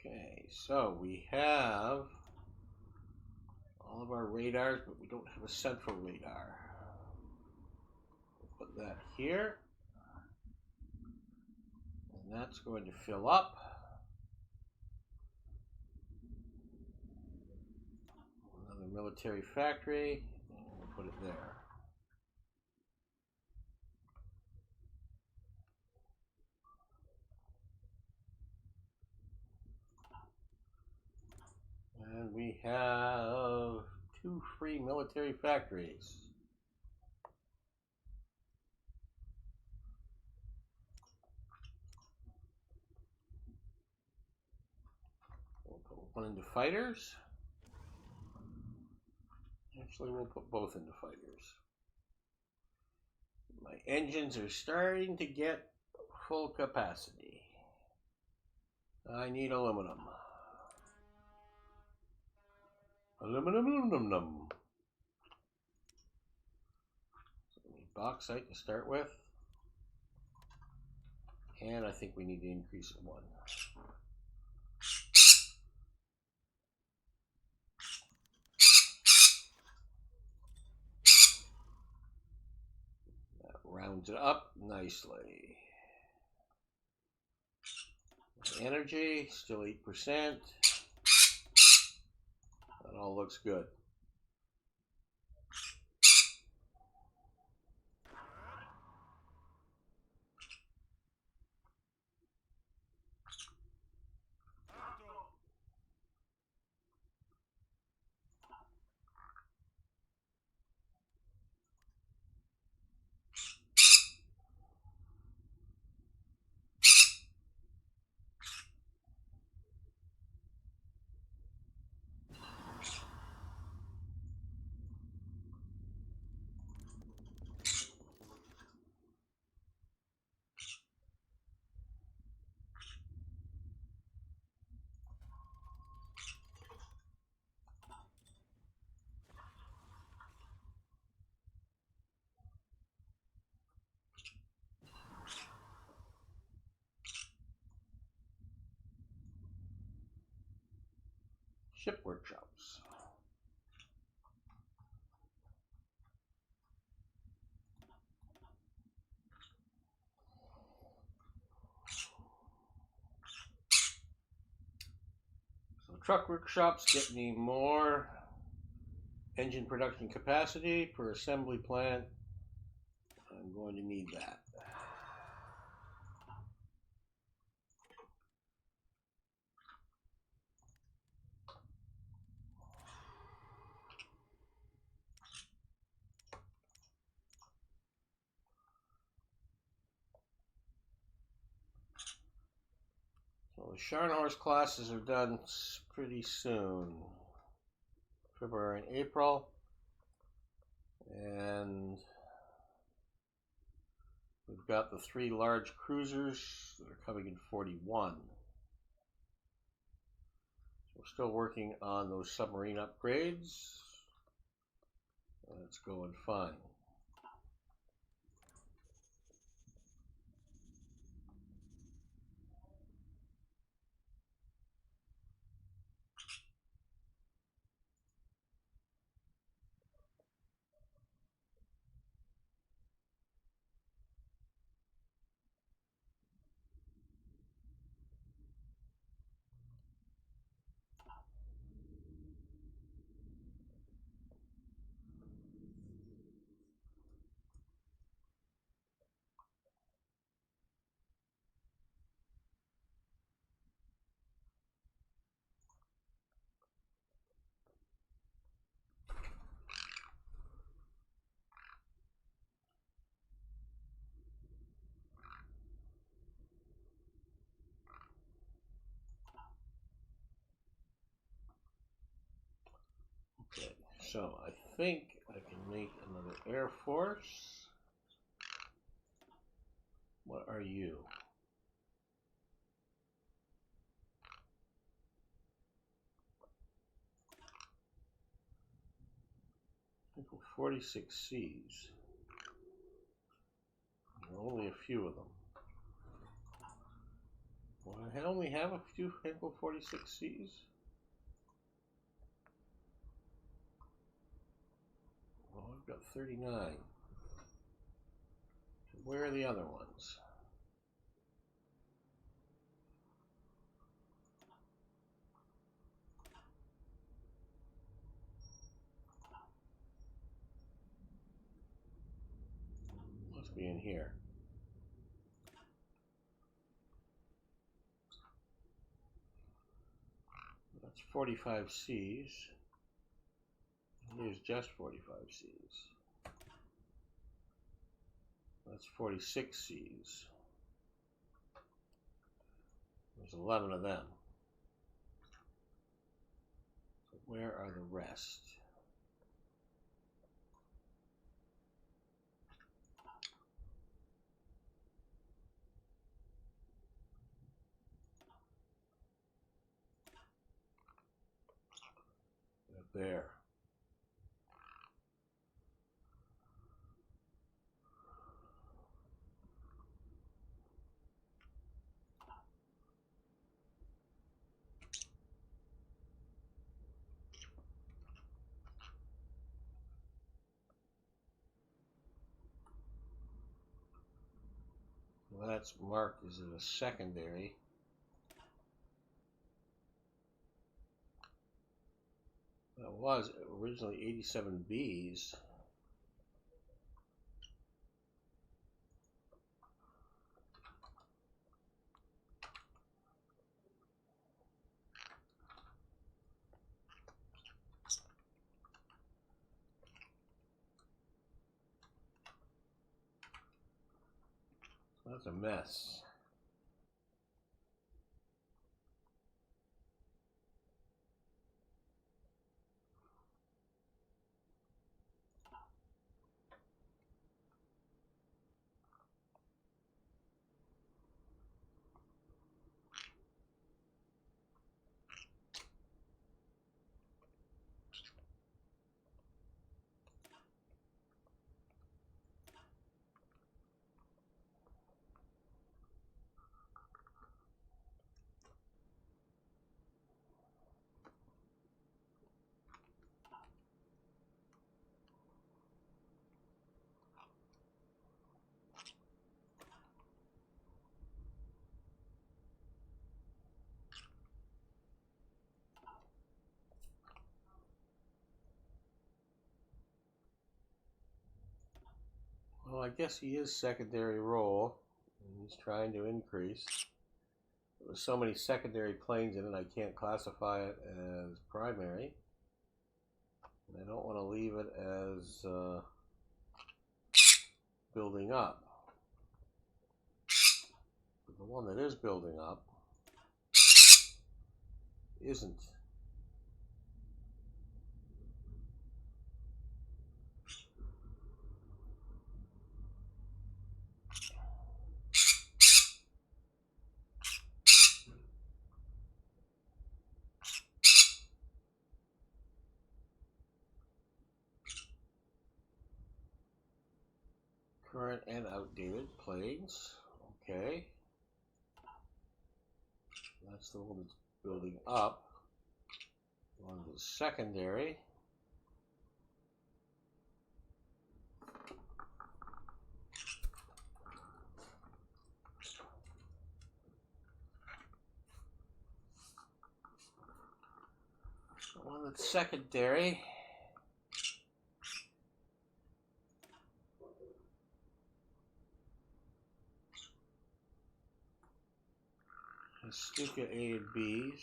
Okay, so we have all of our radars, but we don't have a central radar. We'll put that here. And that's going to fill up. Another military factory, and we'll put it there. And we have 2 free military factories. We'll put one into fighters. Actually, we'll put both into fighters. My engines are starting to get full capacity. I need aluminum. Aluminum. So we need bauxite to start with. And I think we need to increase it 1. That rounds it up nicely. Energy, still 8%. That all looks good. Ship workshops. So truck workshops get me more engine production capacity per assembly plant. I'm going to need that. So the Scharnhorst classes are done pretty soon. February and April. And we've got the 3 large cruisers that are coming in 41. So we're still working on those submarine upgrades. And it's going fine. So I think I can make another Air Force. What are you? Equal 46 Cs. There are only a few of them. Well, I only have a few equal 46 Cs. Well, I've got 39. Where are the other ones? Must be in here. That's 45 Cs. Here's just 45 Cs. That's 46 Cs. There's 11 of them. So where are the rest? They're there. Well, that's marked as a secondary. That was originally 87 Bs. That's a mess. Well, I guess he is secondary role. He's trying to increase. There's so many secondary planes in it, I can't classify it as primary. And I don't want to leave it as building up. But the one that is building up isn't. Current and outdated planes. Okay. That's the one that's building up. One that's secondary. The one that's secondary is Stuka A and Bs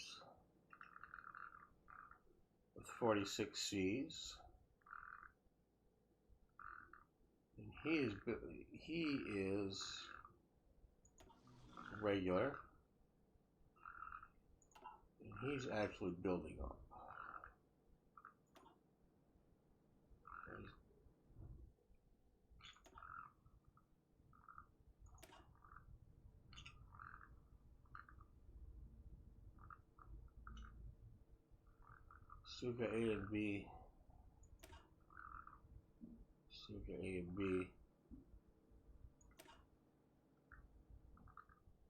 with 46 Cs. And he is regular. And he's actually building up. Stuka A and B. Stuka A and B.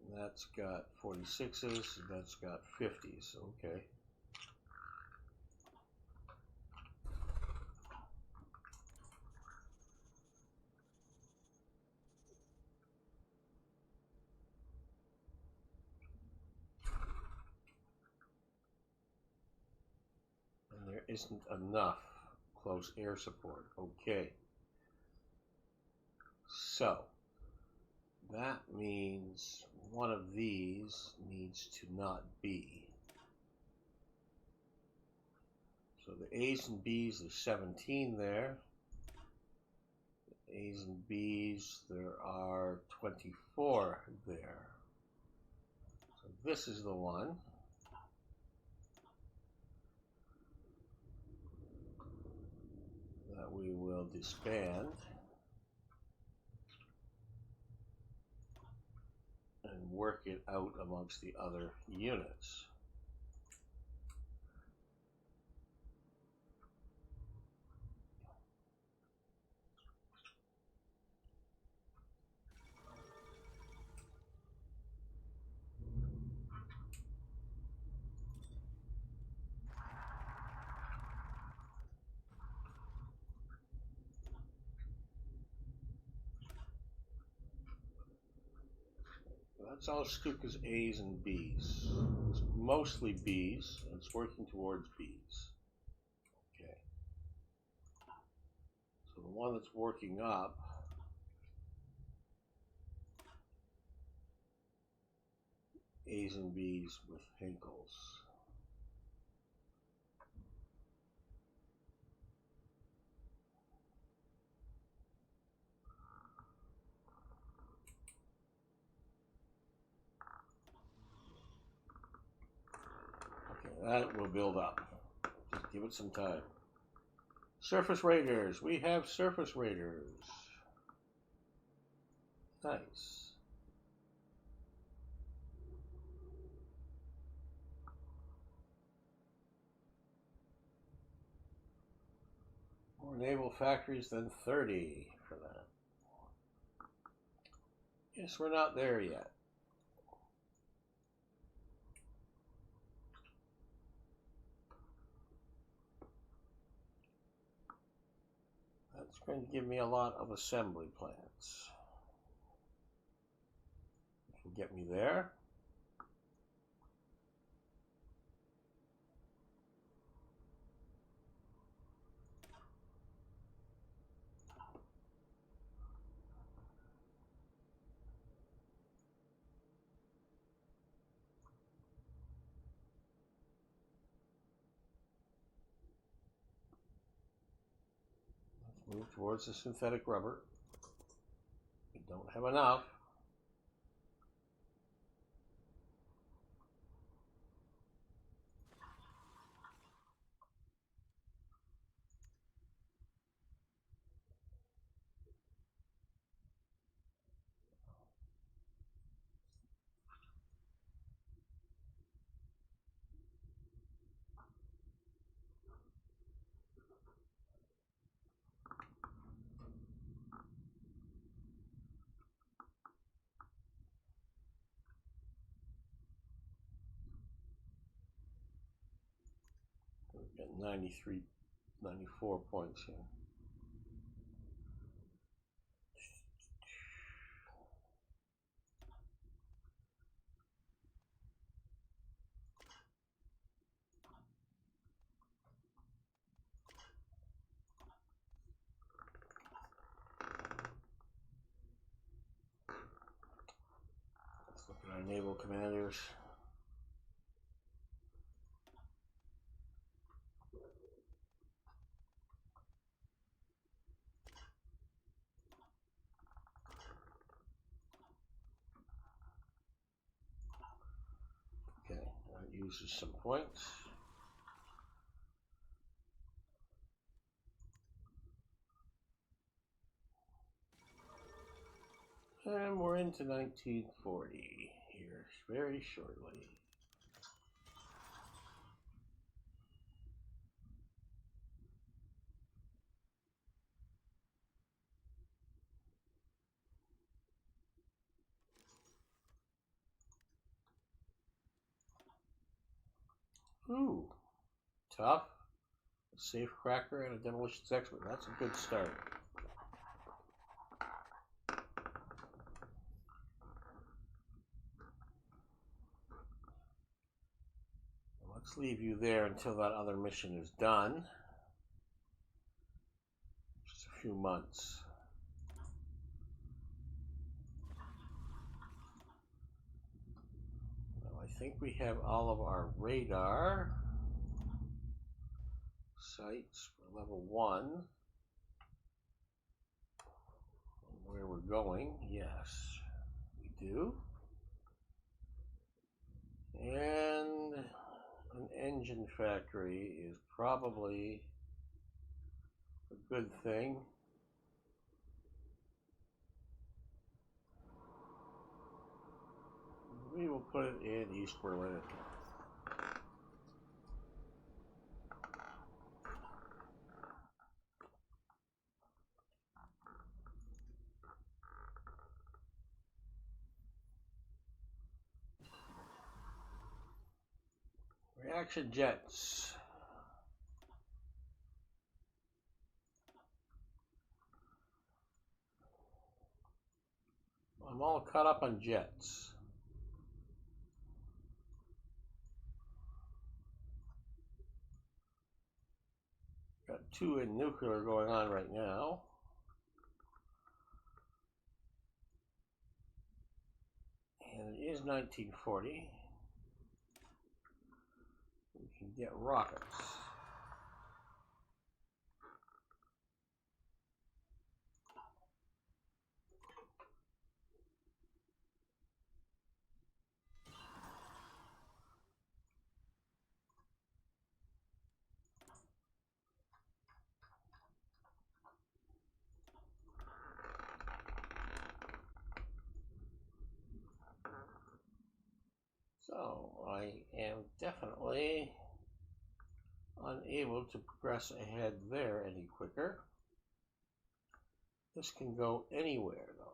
And that's got 46s, and that's got 50s. Okay. And there isn't enough close air support. Okay. So that means one of these needs to not be. So the A's and B's, there's 17 there. The A's and B's, there are 24 there. So this is the one. That we will disband. And work it out amongst the other units. That's all Stuka's A's and B's. It's mostly B's, and it's working towards B's. Okay. So the one that's working up A's and B's with Hinkles. That will build up. Just give it some time. Surface Raiders. We have Surface Raiders. Nice. More naval factories than 30 for that. Yes, we're not there yet. That's going to give me a lot of assembly plants. You can get me there. Move towards the synthetic rubber. We don't have enough. We've got 93, 94 points here. Let's look at our naval commanders. Okay, that uses some points. And we're into 1940 here very shortly. Ooh, tough, a safe cracker, and a demolitions expert. That's a good start. Let's leave you there until that other mission is done. Just a few months. Well, I think we have all of our radar sites for level 1. Where we're going, yes, we do. And an engine factory is probably a good thing. We will put it in East Berlin. Reaction jets. I'm all caught up on jets. Got 2 in nuclear going on right now. And it is 1940. We can get rockets. So I am definitely unable to progress ahead there any quicker. This can go anywhere though.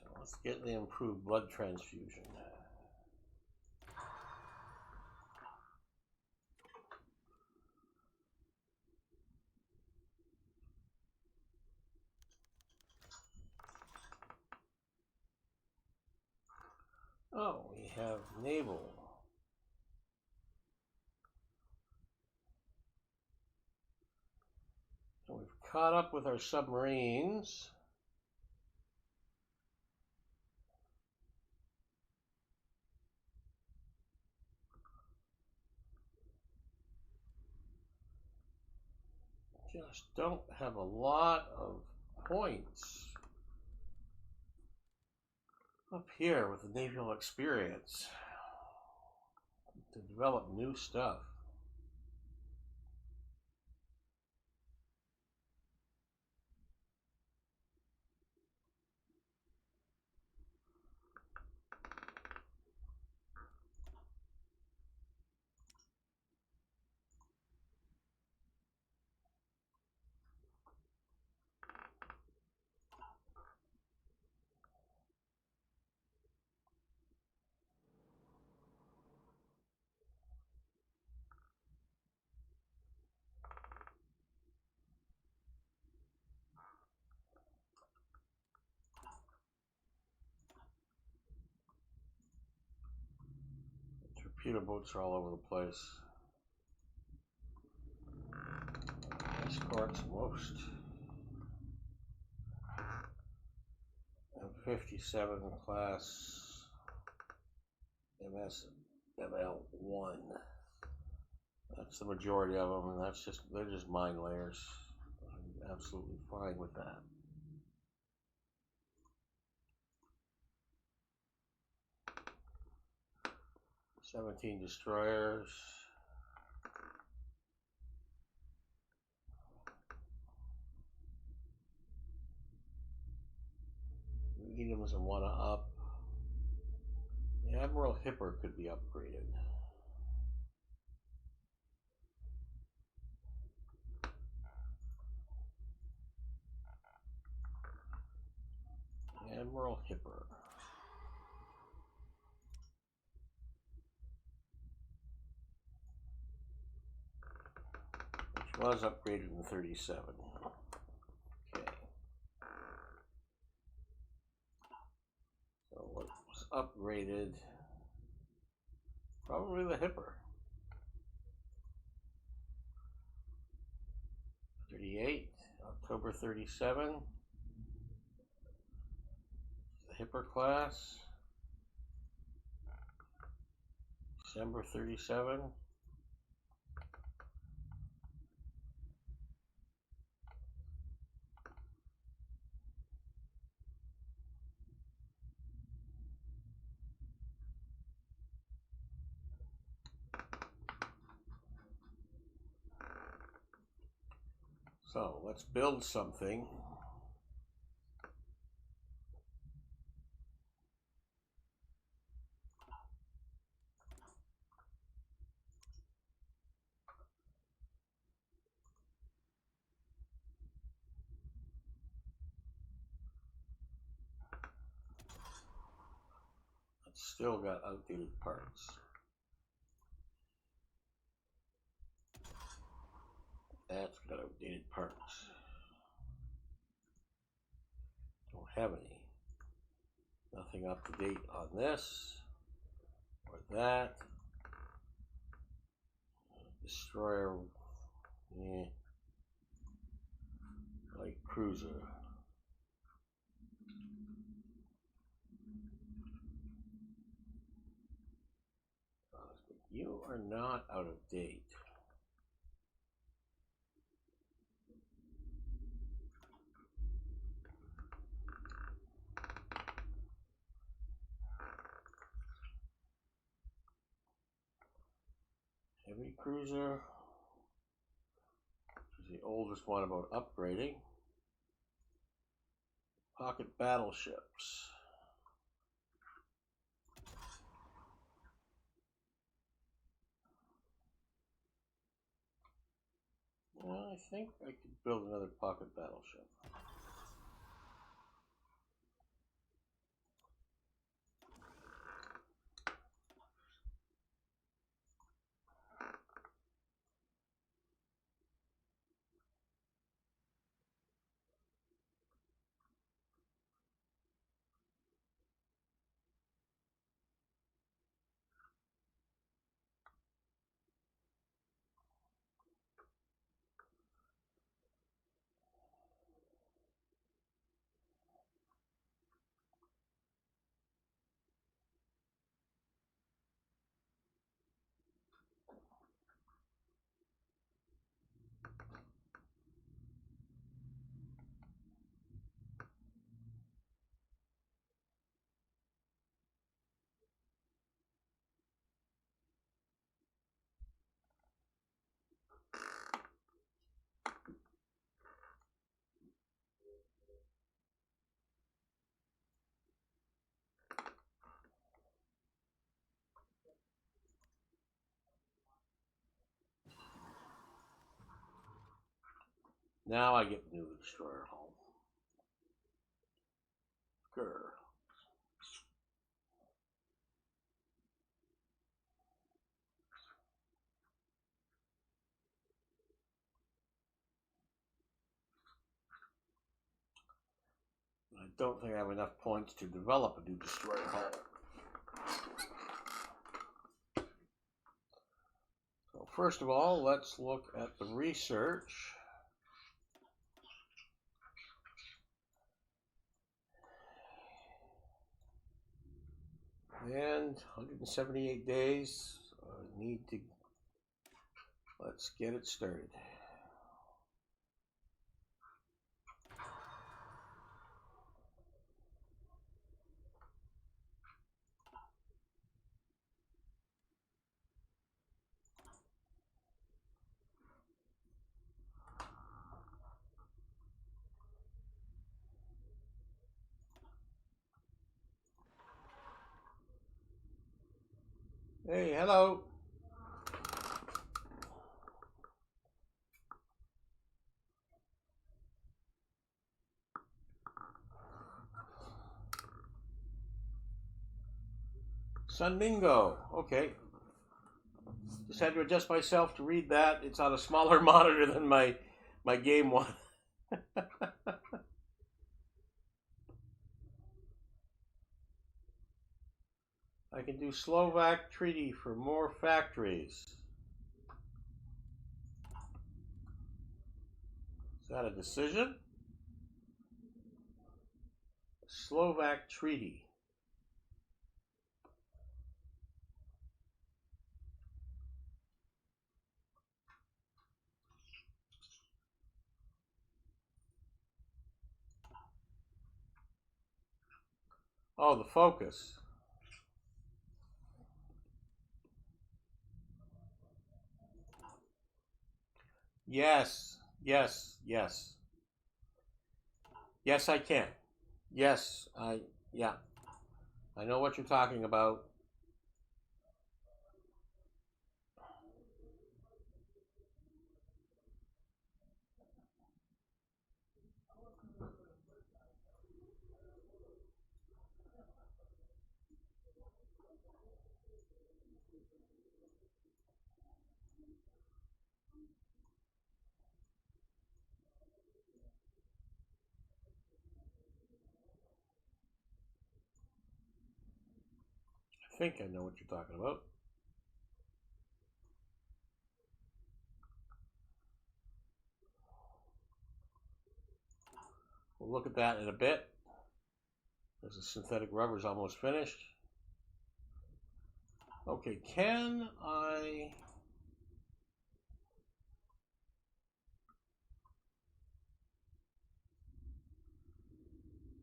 So let's get the improved blood transfusion. Oh, we have naval. So we've caught up with our submarines. Just don't have a lot of points up here with the naval experience to develop new stuff. Torpedo boats are all over the place. Escorts most. M57 class MSML1. That's the majority of them, and they're just mine layers. I'm absolutely fine with that. 17 destroyers. Edams and one up. The Admiral Hipper could be upgraded. Admiral Hipper. Which was upgraded in 37. Okay. So what was upgraded? Probably the Hipper. 38, October 37. The Hipper class. December 37. So let's build something. It's still got outdated parts. That's got outdated parts. Don't have any. Nothing up to date on this or that. Destroyer, light cruiser. You are not out of date. Heavy cruiser is the oldest one about upgrading. Pocket battleships. Well, I think I could build another pocket battleship. Now I get the new destroyer hull. Grr. I don't think I have enough points to develop a new destroyer hull. So first of all, let's look at the research. And 178 days, let's get it started. Hey, hello. Sunmingo. Okay. Just had to adjust myself to read that. It's on a smaller monitor than my game one. I can do Slovak treaty for more factories. Is that a decision? Slovak treaty. Oh, the focus. Yes, yes, yes. Yes, I can. Yes, yeah. I know what you're talking about. I think I know what you're talking about. We'll look at that in a bit. As the synthetic rubber's almost finished. Okay, can I...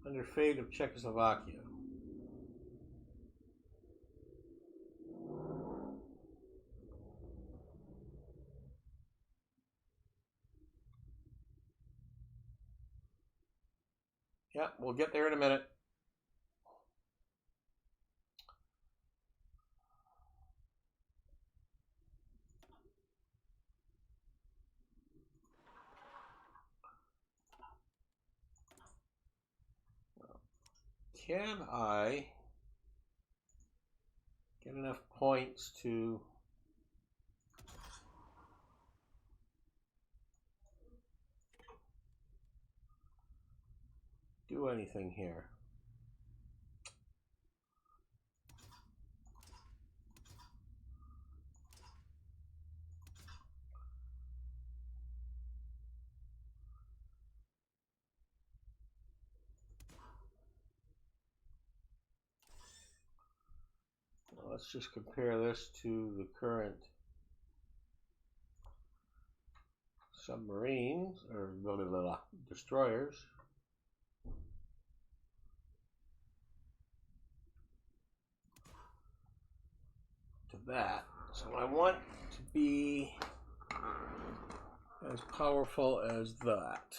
Under fate of Czechoslovakia. Yeah, we'll get there in a minute. Can I get enough points to do anything here? Let's just compare this to the current submarines, or blah, blah, blah, destroyers. To that. So I want to be as powerful as that.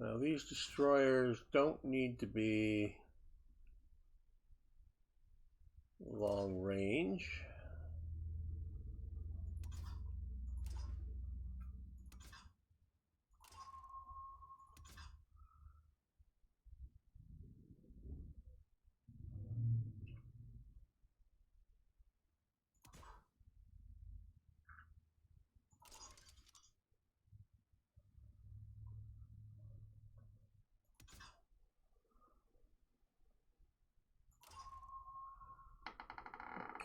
Now these destroyers don't need to be long range.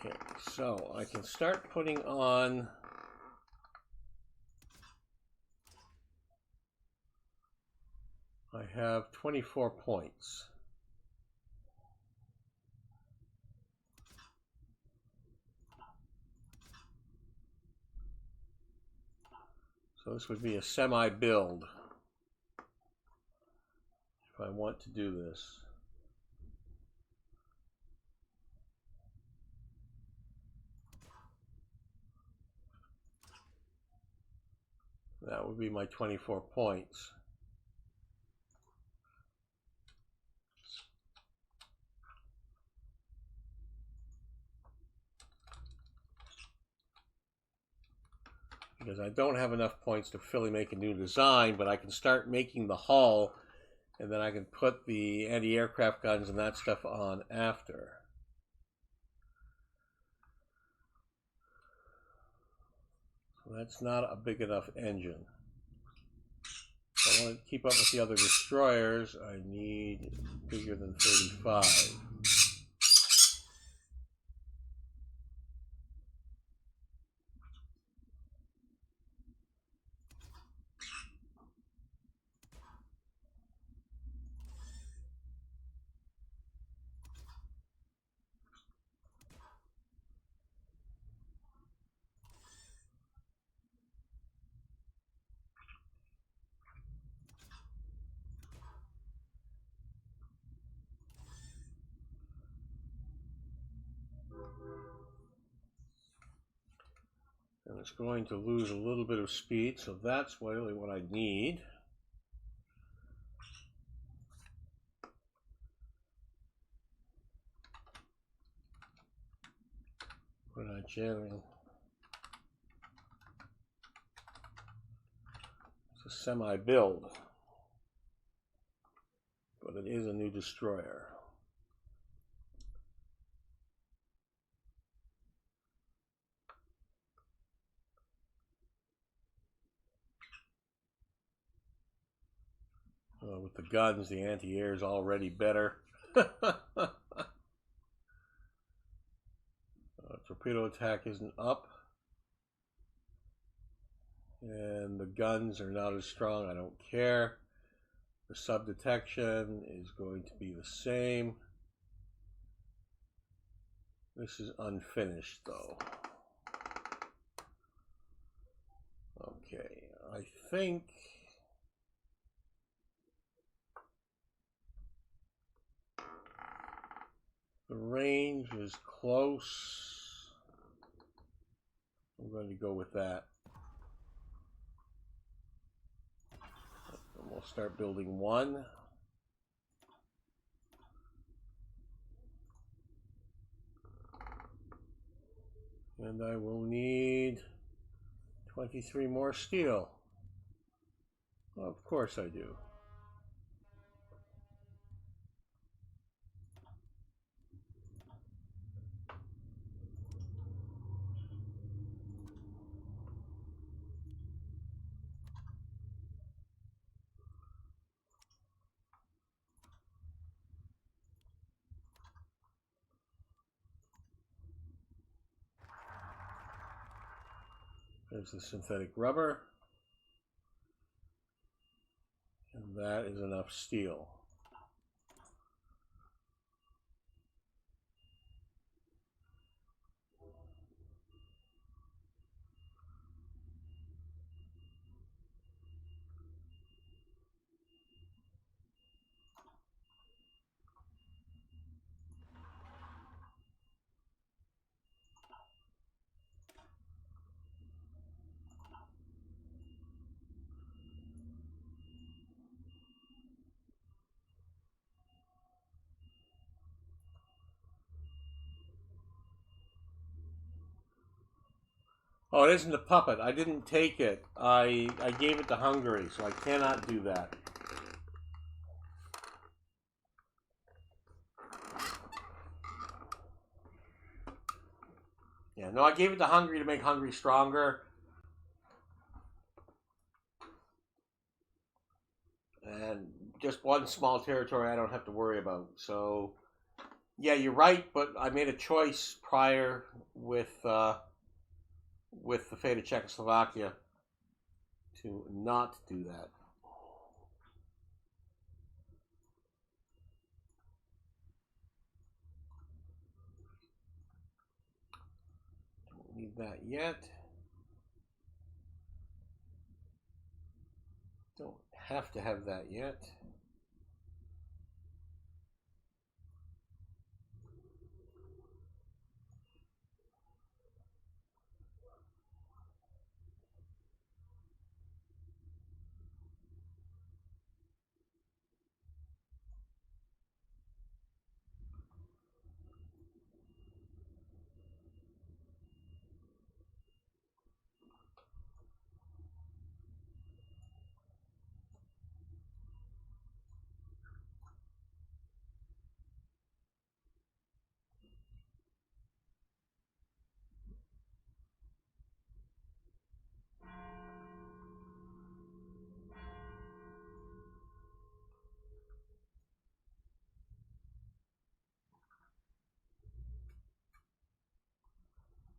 Okay, so I can start putting on I have 24 points. So this would be a semi-build if I want to do this. That would be my 24 points. because I don't have enough points to fully make a new design, but I can start making the hull, and then I can put the anti-aircraft guns and that stuff on after. So that's not a big enough engine. If I want to keep up with the other destroyers, I need bigger than 35. And it's going to lose a little bit of speed, so that's really what I need. We're not jamming. It's a semi-build, but it is a new destroyer. With the guns, the anti-air is already better. Torpedo attack isn't up. And the guns are not as strong. I don't care. The sub detection is going to be the same. This is unfinished though. Okay, I think the range is close. I'm going to go with that. And we'll start building one. And I will need 23 more steel. Well, of course I do. There's the synthetic rubber. And that is enough steel. Oh, it isn't a puppet. I didn't take it. I gave it to Hungary, so I cannot do that. Yeah, no, I gave it to Hungary to make Hungary stronger. And just one small territory I don't have to worry about. So, yeah, you're right, but I made a choice prior with the fate of Czechoslovakia to not do that. Don't need that yet. Don't have to have that yet.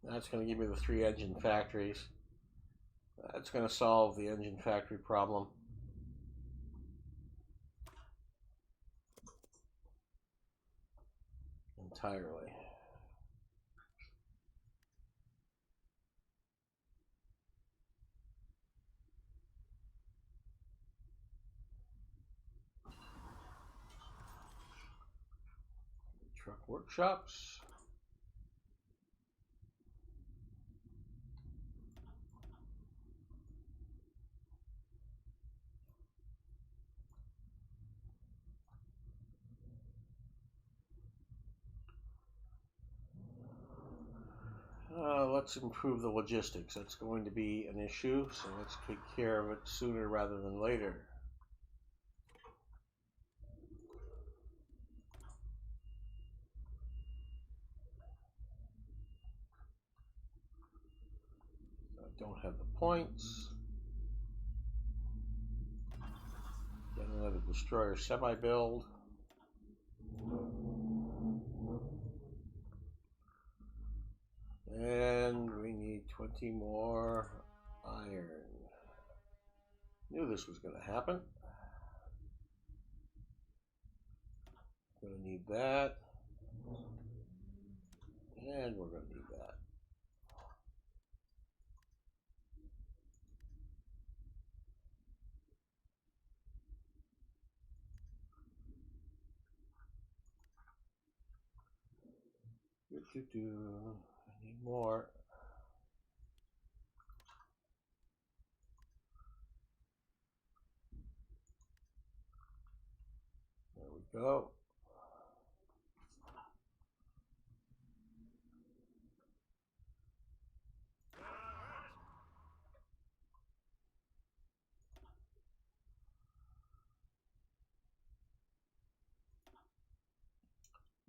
That's going to give me the 3 engine factories. That's going to solve the engine factory problem. Entirely. Truck workshops. Let's improve the logistics. That's going to be an issue, so let's take care of it sooner rather than later. I don't have the points. Get another destroyer semi-build. And we need 20 more iron. Knew this was going to happen. Going to need that. And we're going to need that. I need more. There we go.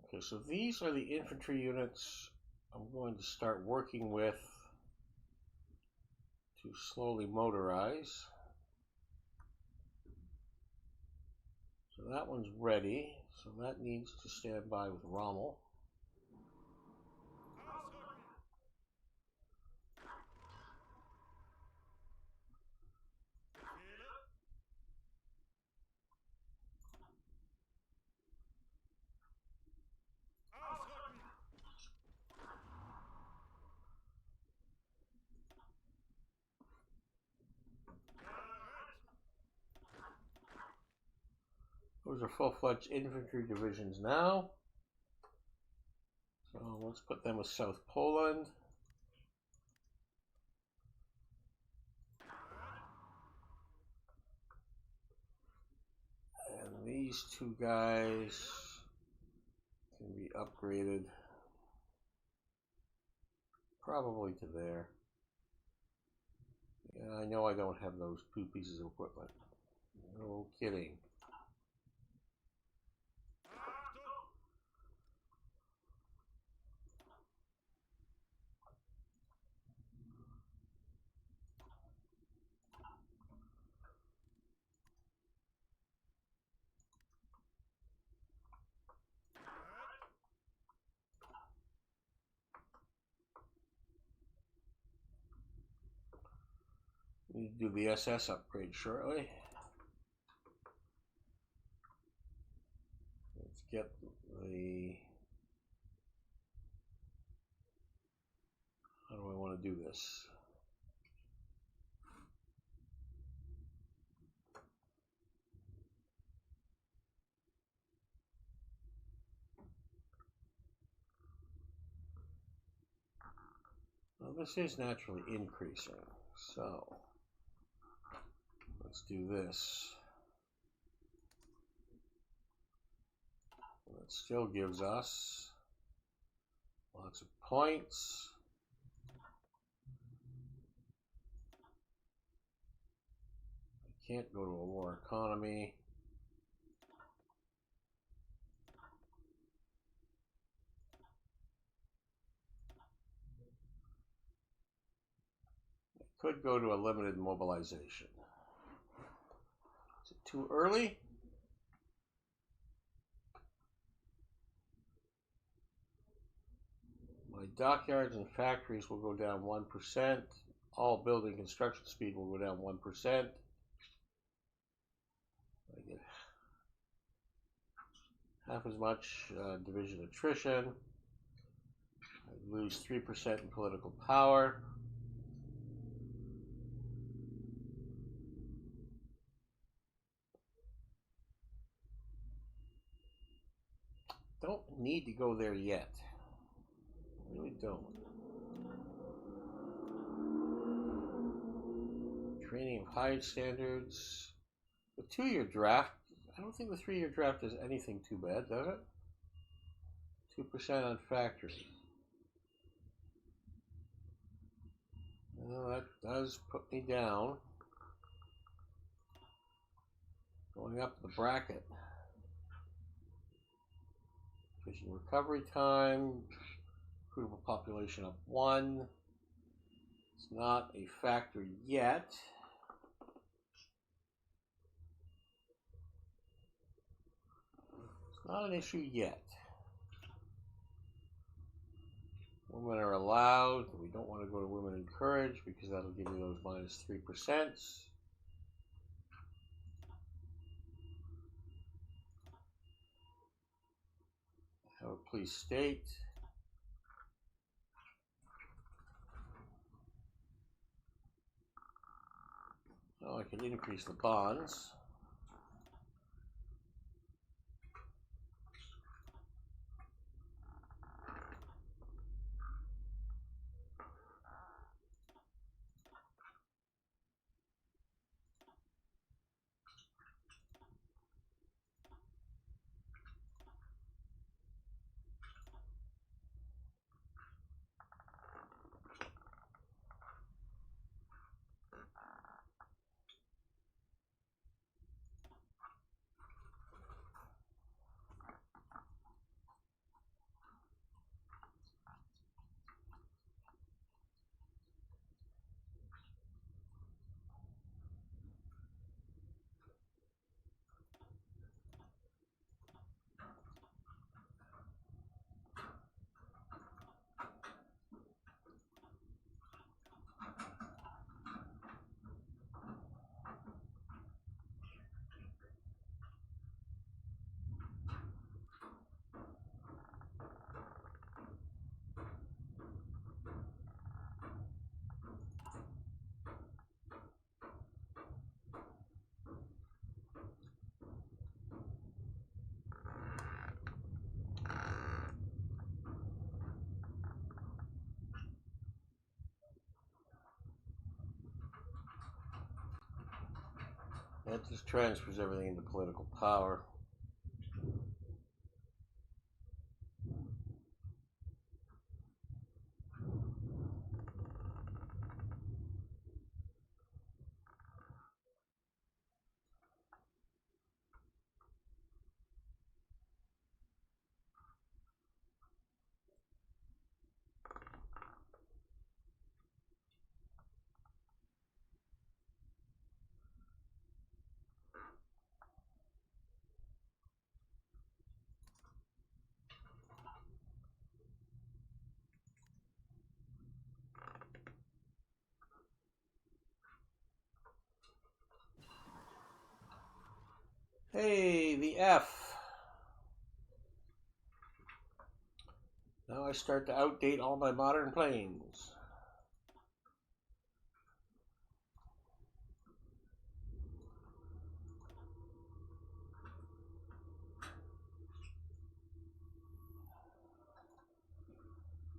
Okay, so these are the infantry units I'm going to start working with to slowly motorize. So that one's ready, so that needs to stand by with Rommel. Those are full-fledged infantry divisions now. So let's put them with South Poland. And these two guys can be upgraded probably to there. Yeah, I know I don't have those 2 pieces of equipment. No kidding. We need to do the SS upgrade shortly. Let's get the... How do I want to do this? Well, this is naturally increasing, so let's do this. That still gives us lots of points. I can't go to a war economy. I could go to a limited mobilization. Is it too early? My dockyards and factories will go down 1%. All building construction speed will go down 1%. I get half as much division attrition. I lose 3% in political power. Don't need to go there yet. I really don't. Training of high standards. The 2-year draft, I don't think the 3-year draft does anything too bad, does it? 2% on factory. Well, that does put me down. Going up the bracket. Fishing recovery time. Recruitable population up 1. It's not a factor yet. It's not an issue yet. Women are allowed. We don't want to go to women encouraged because that'll give you those minus 3%. Have a police state. Oh, I can increase the bonds. That just transfers everything into political power. Hey, the F. Now I start to outdate all my modern planes.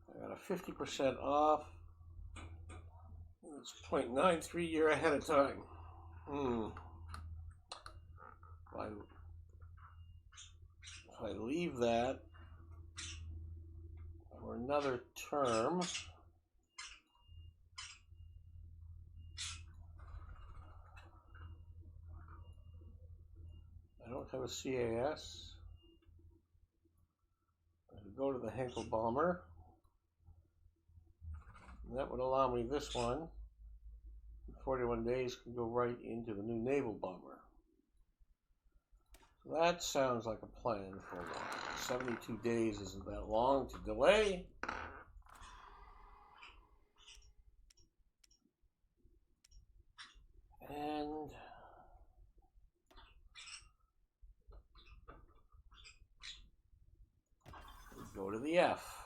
I got a 50% off. It's 0.93 year ahead of time. If I leave that for another term, I don't have a CAS. I could go to the Henkel bomber. And that would allow me this one. In 41 days can go right into the new naval bomber. So that sounds like a plan for a while. 72 days isn't that long to delay. the F.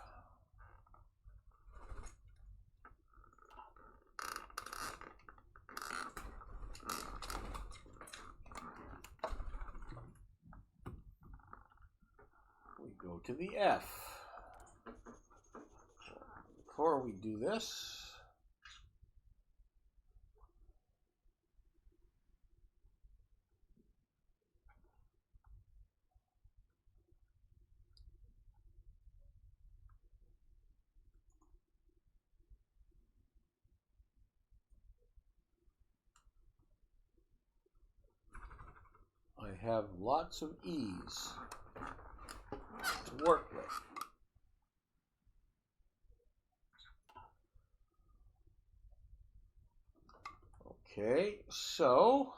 We go to the F. Before we do this, I have lots of E's to work with. Okay, so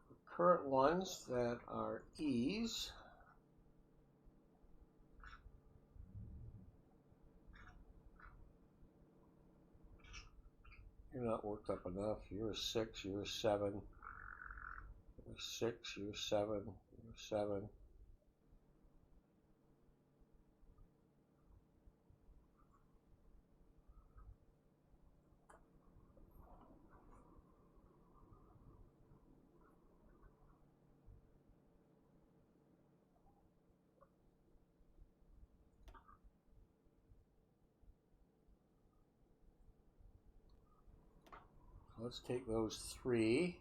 the current ones that are E's, you're not worked up enough. You're a 6, you're a 7. You're a 6, you're a 7, you're a 7. Let's take those 3.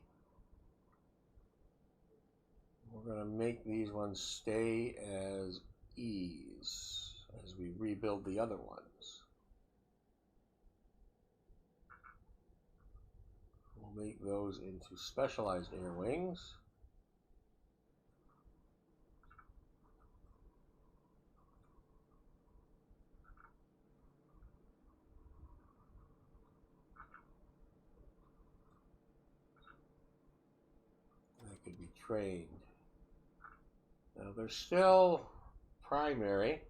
We're going to make these ones stay as E's as we rebuild the other ones. We'll make those into specialized air wings. They could be trained. Now they're still primary.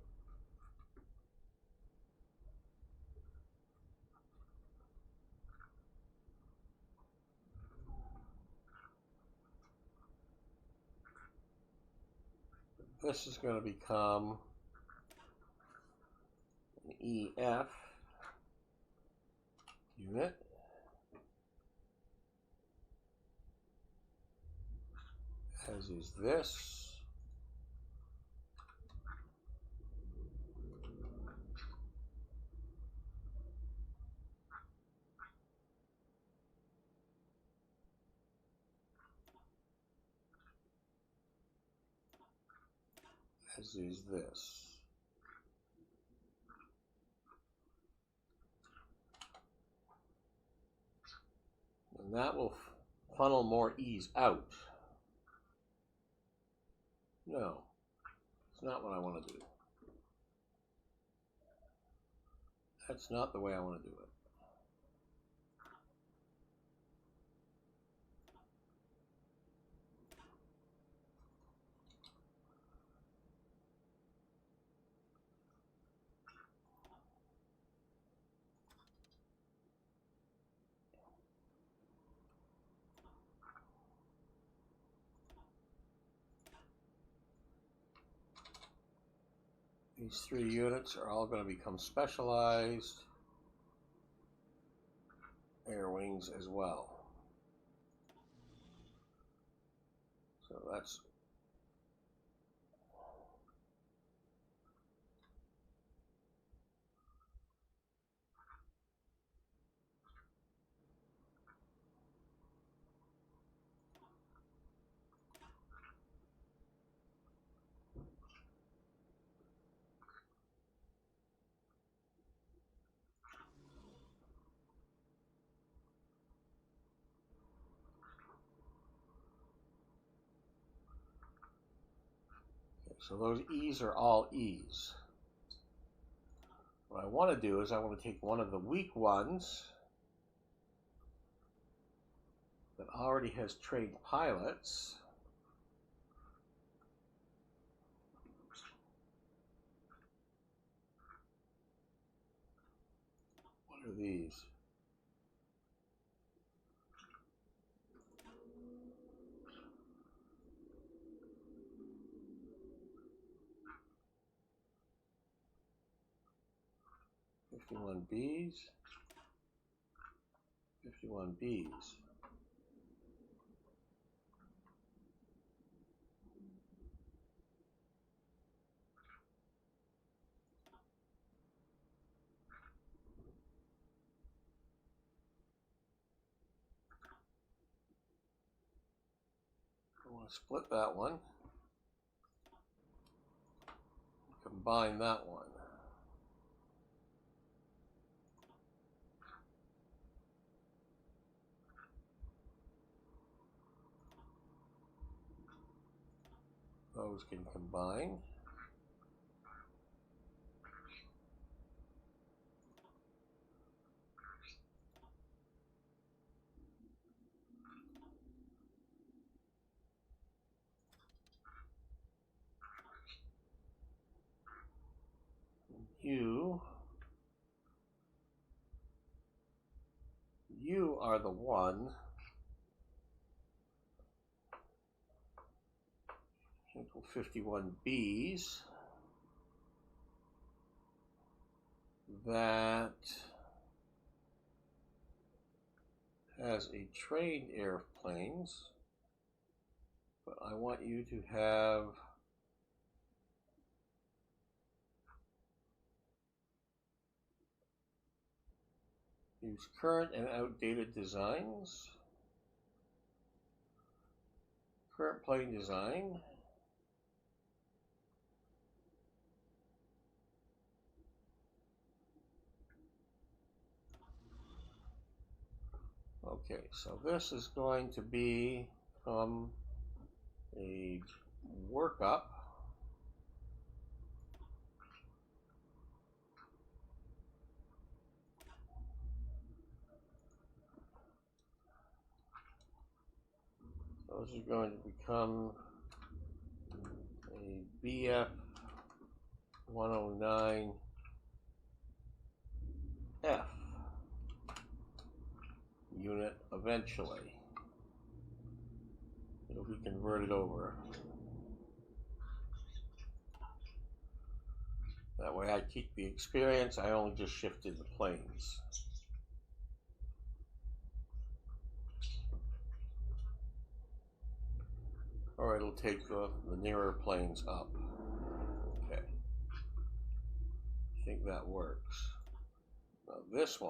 This is going to become an EF unit. As is this. As is this. And that will funnel more E's out. No, it's not what I want to do. That's not the way I want to do it. These 3 units are all going to become specialized air wings as well. So that's so those E's are all E's. What I want to do is I want to take one of the weak ones that already has trained pilots. What are these? 51 Bs. 51 Bs. I want to split that one. Combine that one. Those can combine. You are the one. Equal 51 Bs that has a trained airplanes, but I want you to have use current and outdated designs. Current plane design. Okay, so this is going to be from a workup. Those are going to become a BF 109F unit eventually. It'll be converted over. That way I keep the experience, I only just shifted the planes. Or it'll take the nearer planes up. Okay. I think that works. Now this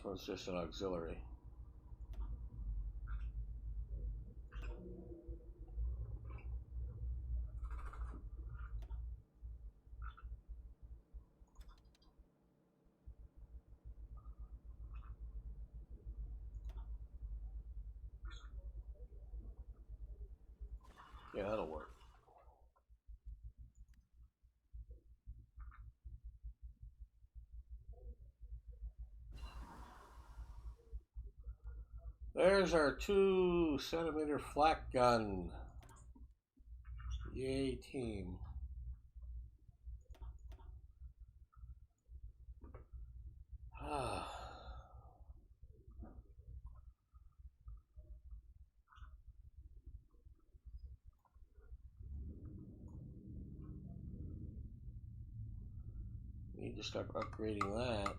one's just an auxiliary. Yeah, that'll work. There's our 2-centimeter flak gun. Yay, team. Need to start upgrading that.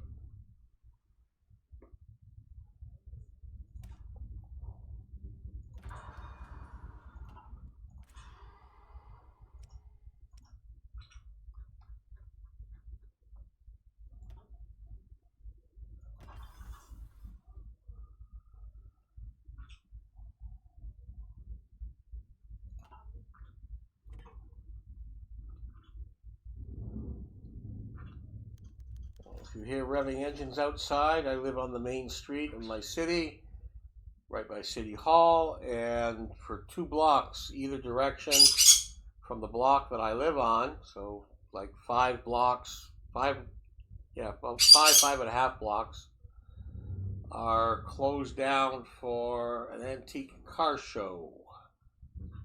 If you hear revving engines outside, I live on the main street of my city, right by City Hall, and for 2 blocks either direction from the block that I live on, so like 5 blocks, about 5.5 blocks, are closed down for an antique car show.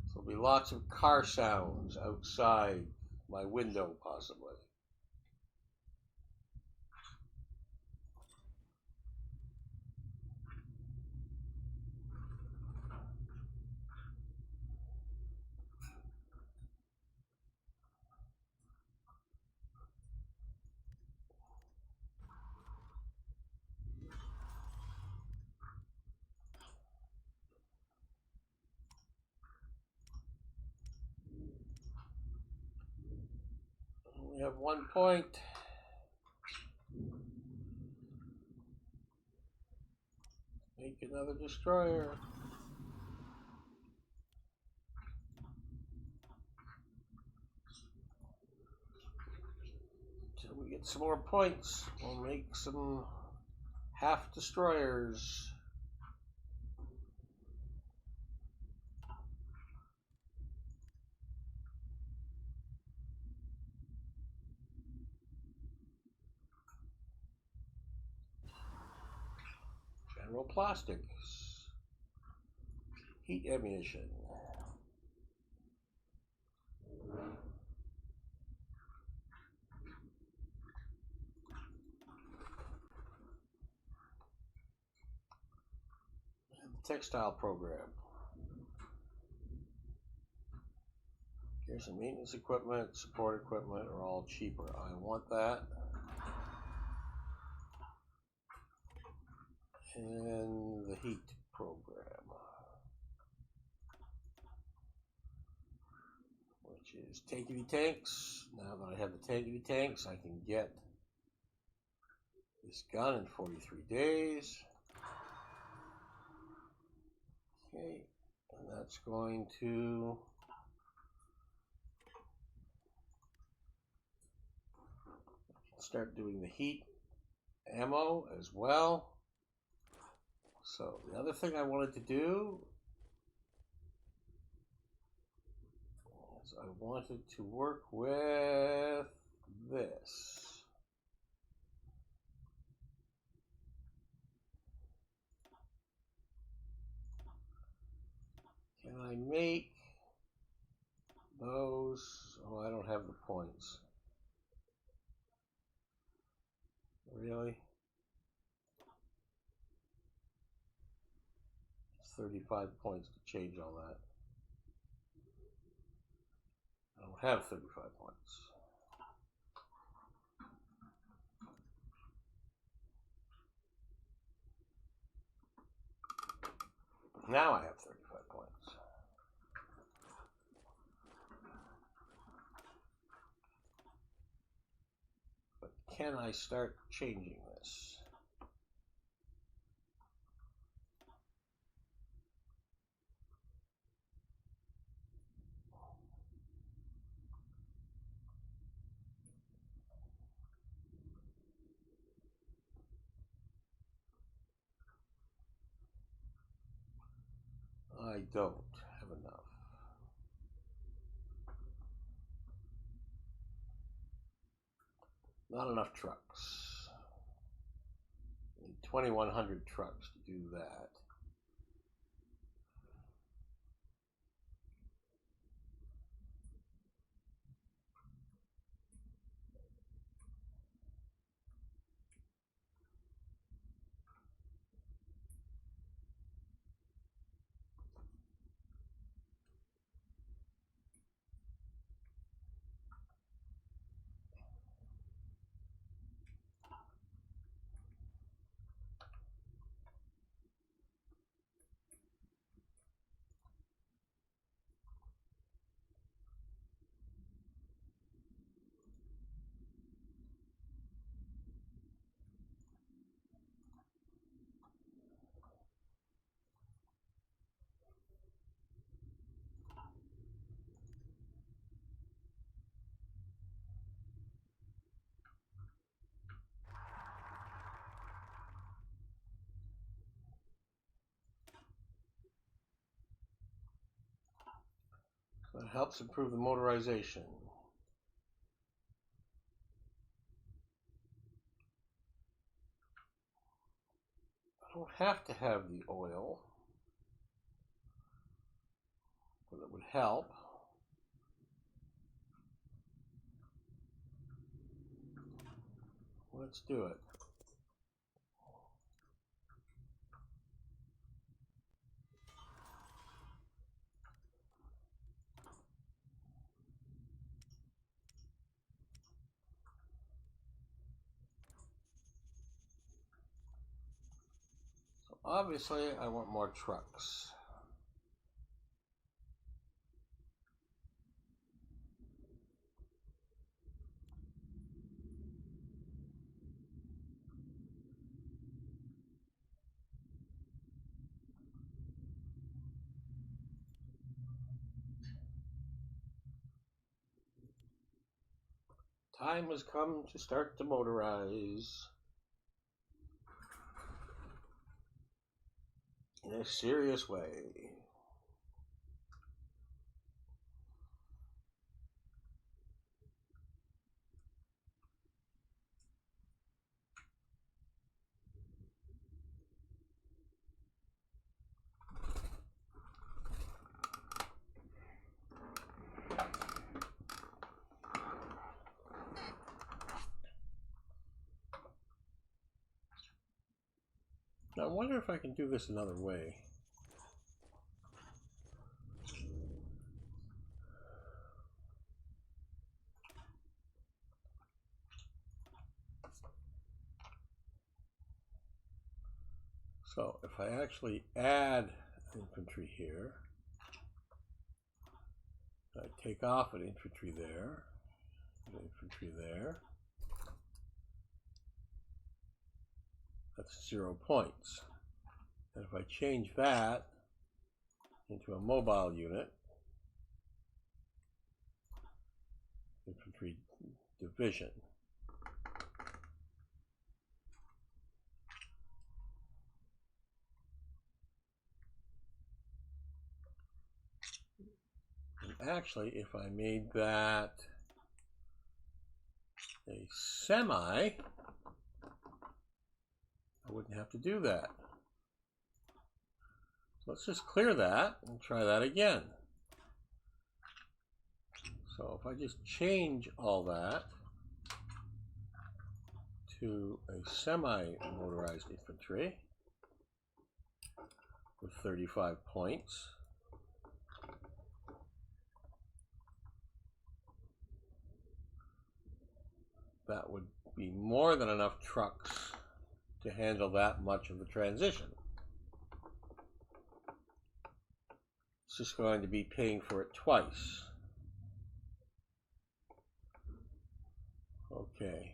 So there'll be lots of car sounds outside my window, possibly. only have 1 point. Make another destroyer. Till we get some more points, we'll make some half destroyers. General plastics. Heat ammunition. Textile program. Here's some maintenance equipment, support equipment are all cheaper. I want that. And the heat program, which is tankety tanks. Now that I have the tankety tanks, I can get this gun in 43 days. Okay, and that's going to start doing the heat ammo as well. So the other thing I wanted to do is I wanted to work with this. Can I make those? Oh, I don't have the points. Really? 35 points to change all that. I don't have 35 points. Now I have 35 points. But can I start changing this? I don't have enough. Not enough trucks. I need 2,100 trucks to do that. That helps improve the motorization. I don't have to have the oil, but it would help. Let's do it. So obviously I want more trucks. time has come to start to motorize in a serious way. Now, I wonder if I can do this another way. So if I actually add infantry here, I take off an infantry there, an infantry there, that's 0 points. And if I change that into a mobile unit, infantry division, and actually if I made that a semi, I wouldn't have to do that. So let's just clear that and try that again. So if I just change all that to a semi-motorized infantry with 35 points, that would be more than enough trucks to handle that much of the transition. It's just going to be paying for it twice. Okay.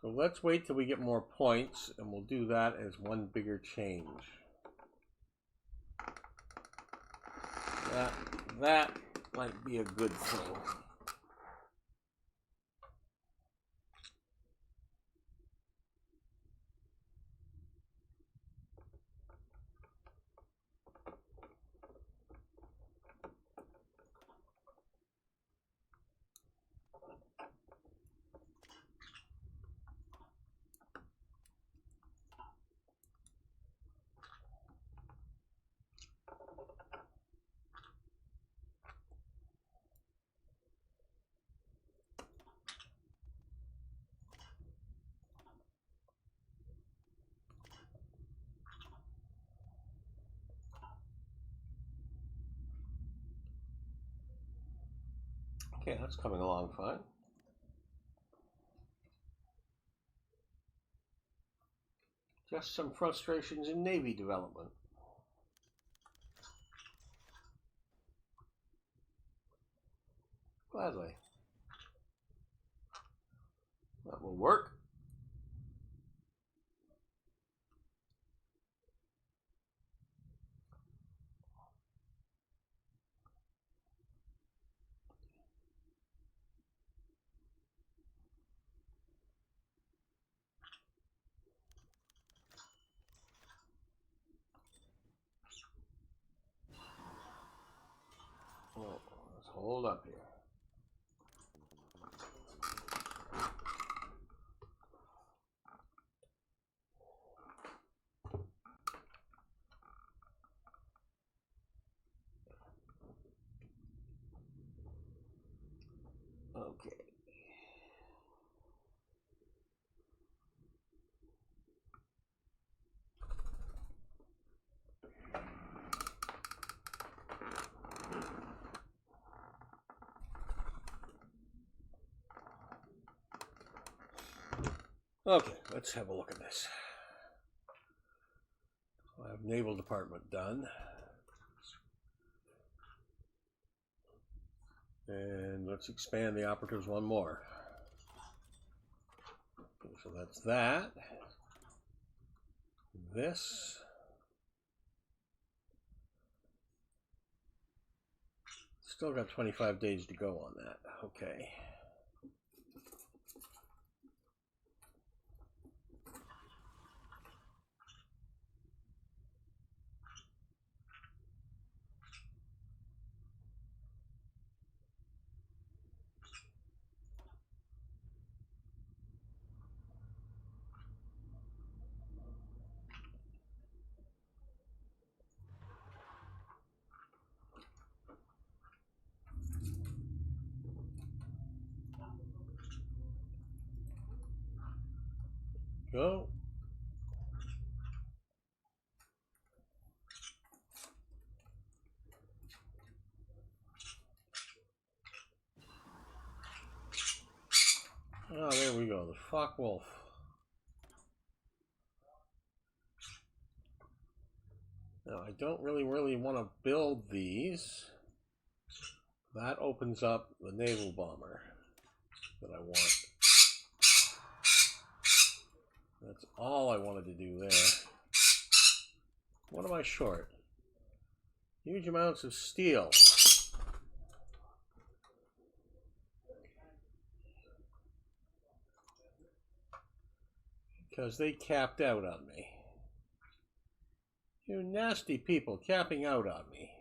So let's wait till we get more points, and we'll do that as one bigger change. That might be a good thing. Okay, that's coming along fine. Just some frustrations in Navy development. Gladly. That will work. Oh, let's hold up here. Okay. Okay, let's have a look at this. I have Naval Department done. And let's expand the operatives one more. Okay, so that's that. This. Still got 25 days to go on that. Okay. Go. Oh, there we go. The Fuck Wolf. Now, I don't really want to build these. That opens up the naval bomber that I want. That's all I wanted to do there. What am I short? Huge amounts of steel. Because they capped out on me. You nasty people capping out on me.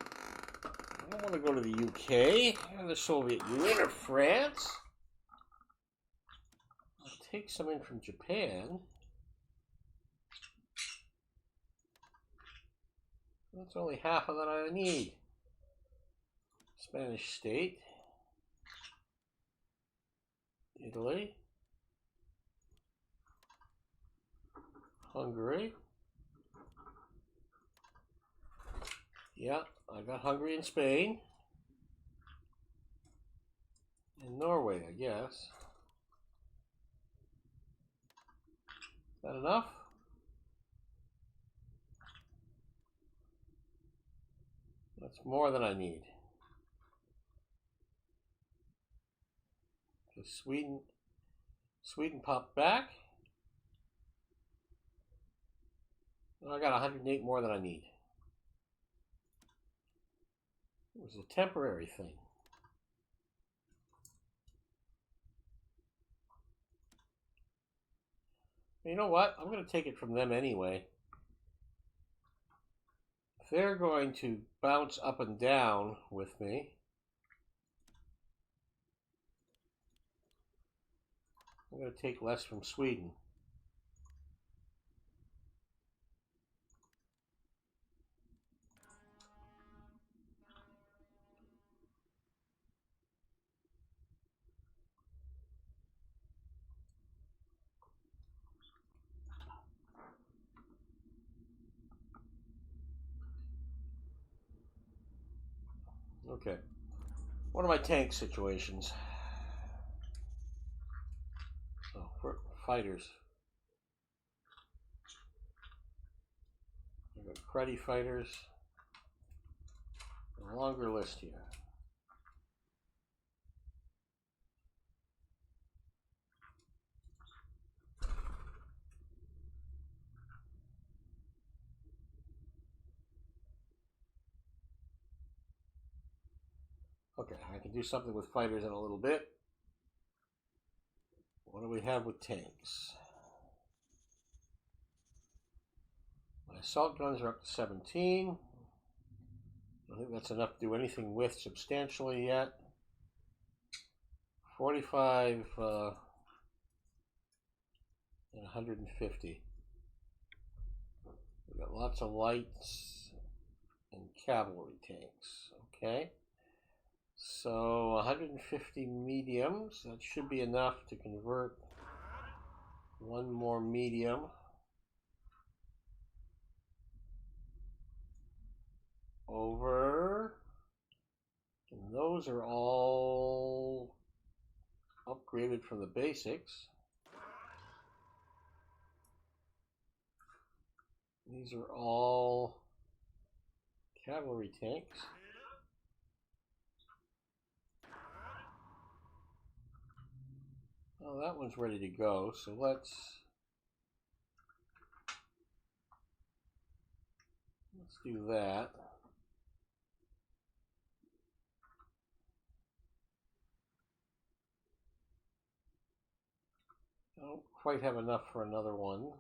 I don't want to go to the UK or the Soviet Union or France. I'll take some in from Japan. That's only half of that I need. Spanish state. Italy. Hungary. Yeah, I got Hungary and Spain. And Norway, I guess. Is that enough? That's more than I need. Because Sweden popped back. And I got 108 more than I need. It was a temporary thing. You know what? I'm going to take it from them anyway. If they're going to bounce up and down with me, I'm going to take less from Sweden. Okay. What are my tank situations? Oh, for fighters. I've got cruddy fighters. A longer list here. Okay, I can do something with fighters in a little bit. What do we have with tanks? My assault guns are up to 17. I don't think that's enough to do anything with substantially yet. 45 and 150. We've got lots of lights and cavalry tanks. Okay. So 150 mediums. That should be enough to convert one more medium. Over. And those are all upgraded from the basics. These are all cavalry tanks. Oh, that one's ready to go, so let's do that. quite have enough for another one.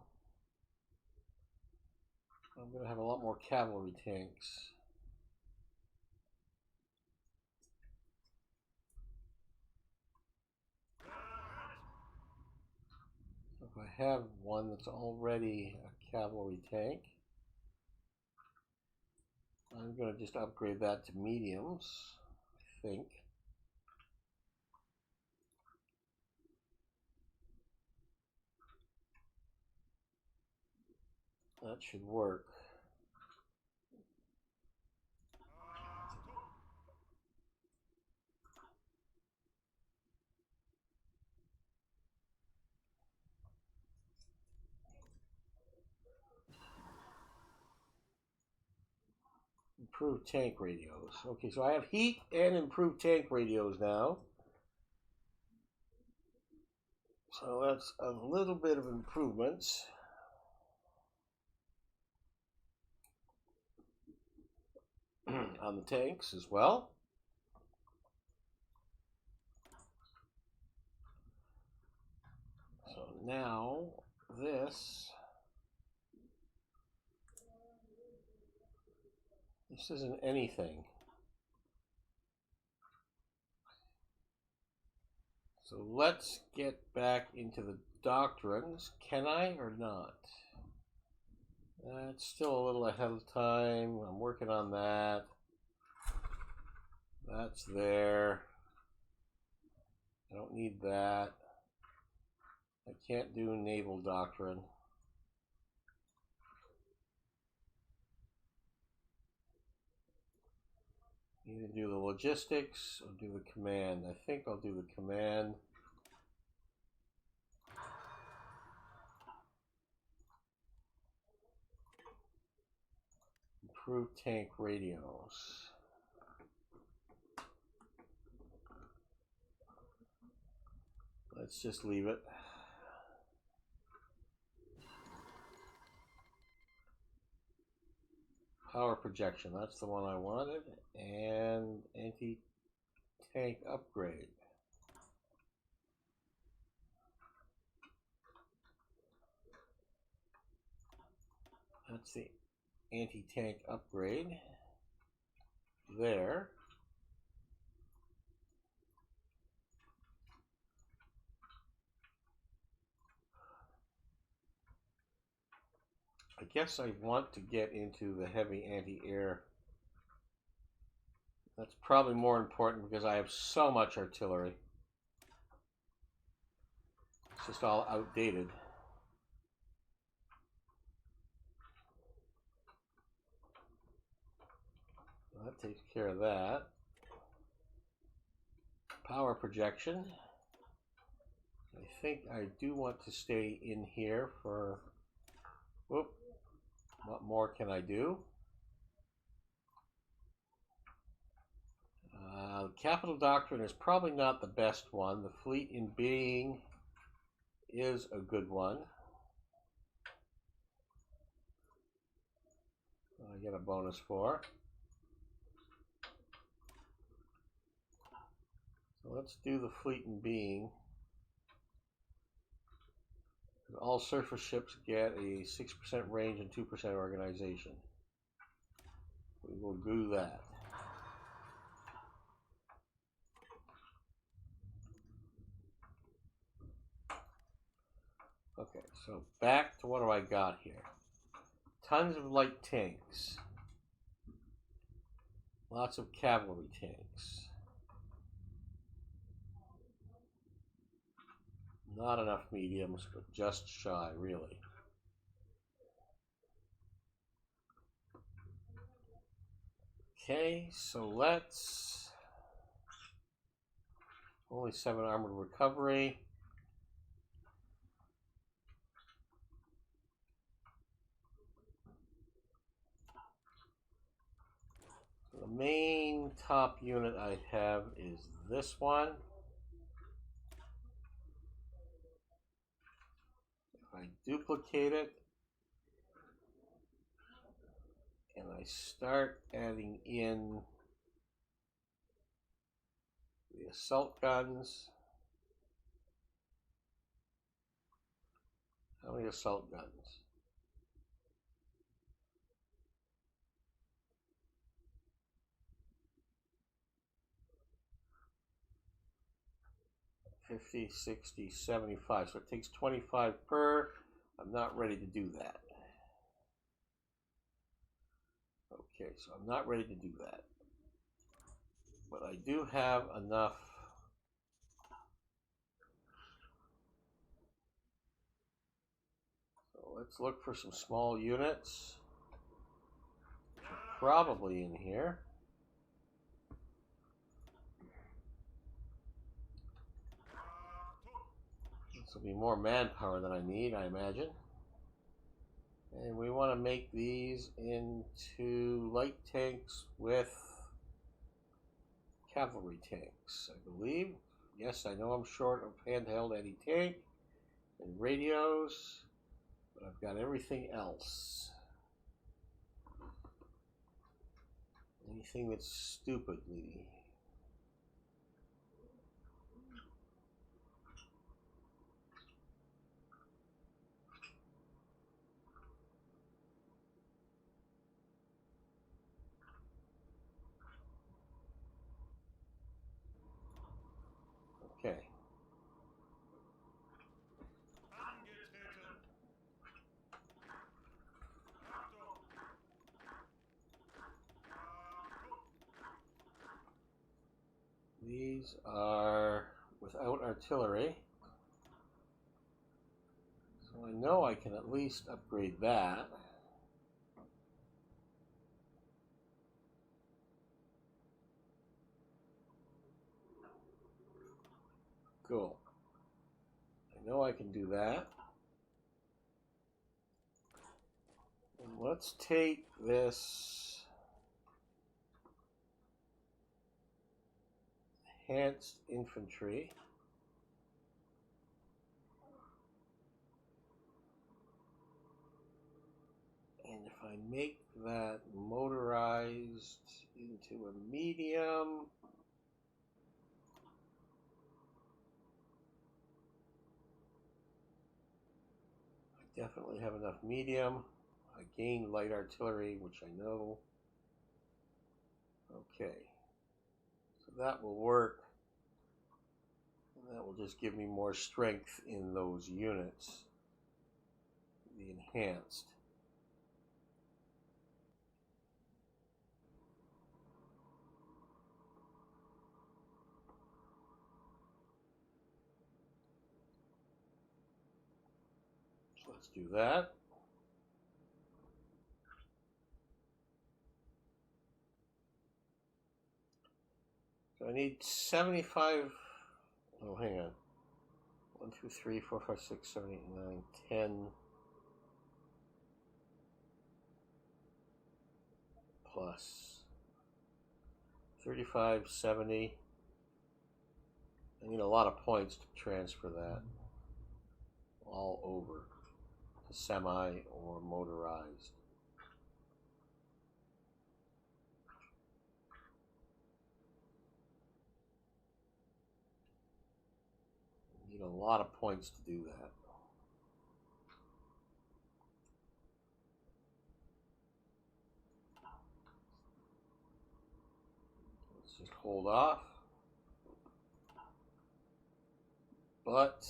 I'm going to have a lot more cavalry tanks. So if I have one that's already a cavalry tank, I'm going to just upgrade that to mediums, I think. That should work. Improved tank radios. Okay, so I have heat and improved tank radios now. So that's a little bit of improvements. On the tanks as well. So now this isn't anything. So let's get back into the doctrines. Can I or not? It's still a little ahead of time. I'm working on that. That's there. I don't need that. I can't do naval doctrine. Either do the logistics or do the command. I think I'll do the command. Improved tank radios. Let's just leave it. Power projection, that's the one I wanted. And anti-tank upgrade. That's the anti-tank upgrade. There. I guess I want to get into the heavy anti-air. That's probably more important because I have so much artillery. It's just all outdated. That takes care of that. Power projection. I think I do want to stay in here for... Whoop. What more can I do? Capital Doctrine is probably not the best one. The Fleet in Being is a good one. I get a bonus for. So let's do the Fleet in Being. All surface ships get a 6% range and 2% organization. We will do that. Okay, so back to what do I got here? Tons of light tanks. Lots of cavalry tanks. Not enough mediums, but just shy, really. Okay, so let's... Only 7 armored recovery. The main top unit I have is this one. If I duplicate it, and I start adding in the assault guns, How many assault guns? $50, $60, $75. So it takes 25 per. I'm not ready to do that. Okay, so I'm not ready to do that. But I do have enough. So let's look for some small units. Probably in here. This will be more manpower than I need, I imagine. And we want to make these into light tanks with cavalry tanks, I believe. Yes, I know I'm short of handheld anti-tank and radios, but I've got everything else. Anything that's stupidly. Okay. These are without artillery. So I know I can at least upgrade that. Cool. I know I can do that. And let's take this enhanced infantry. And if I make that motorized into a medium, I definitely have enough medium. I gained light artillery, which I know. Okay, so that will work. And that will just give me more strength in those units, the enhanced. So let's do that. So I need 75. Oh, hang on. 1, 2, 3, 4, 5, 6, 7, 8, 9, 10 plus 35, 70. I need a lot of points to transfer that all over to semi or motorized. I need a lot of points to do that. Let's just hold off. But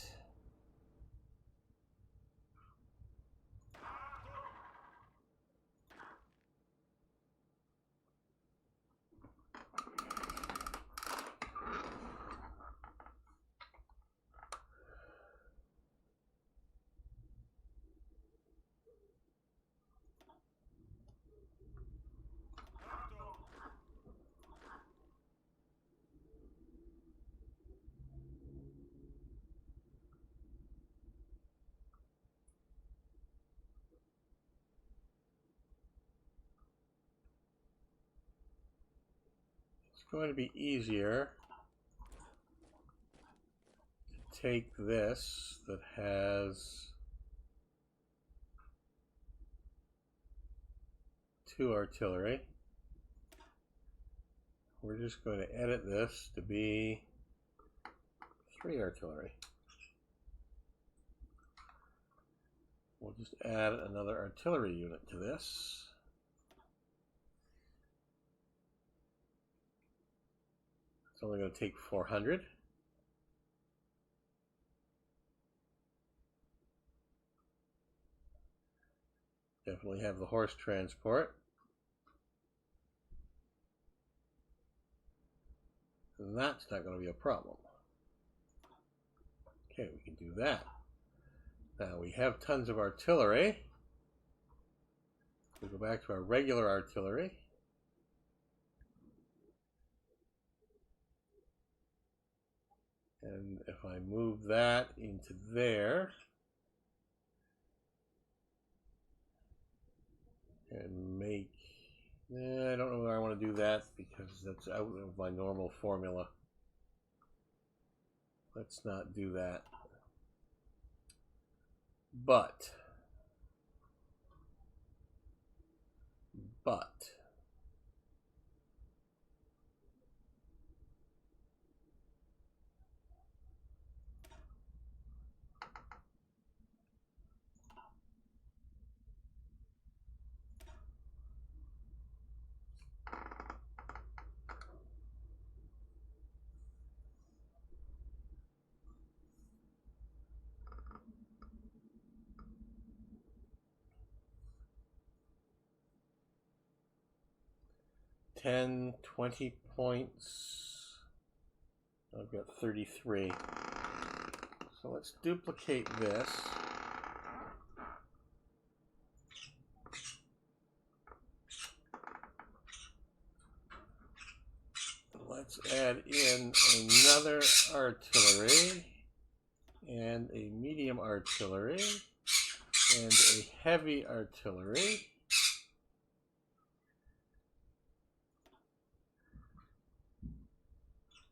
it's going to be easier to take this that has 2 artillery. We're just going to edit this to be 3 artillery. We'll just add another artillery unit to this. It's only going to take 400. Definitely have the horse transport. And that's not going to be a problem. Okay, we can do that. Now we have tons of artillery. We go back to our regular artillery. And if I move that into there and make, I don't know whether I want to do that because that's out of my normal formula. Let's not do that. But 10, 20 points. I've got 33. So let's duplicate this. Let's add in another artillery and a medium artillery and a heavy artillery.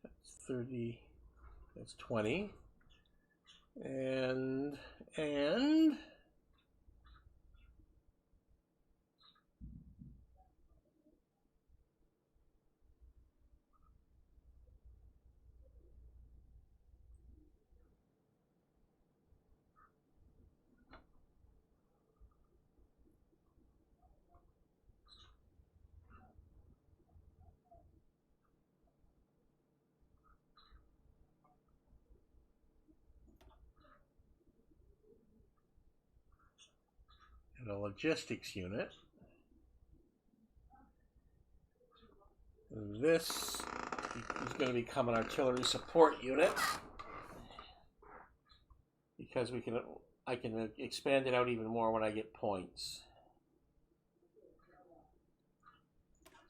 That's 30, that's 20. And a logistics unit. This is going to become an artillery support unit because I can expand it out even more when I get points.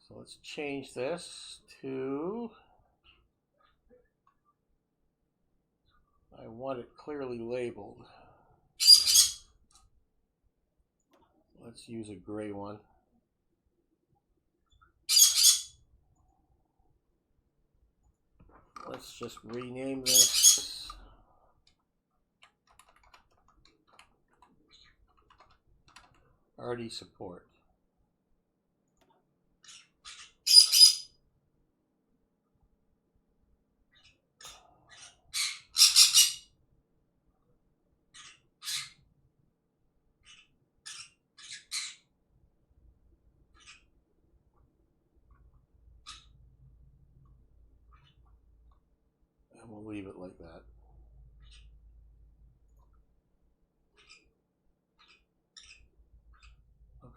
So let's change this to, I want it clearly labeled. Let's use a gray one. Let's just rename this RD support. And we'll leave it like that.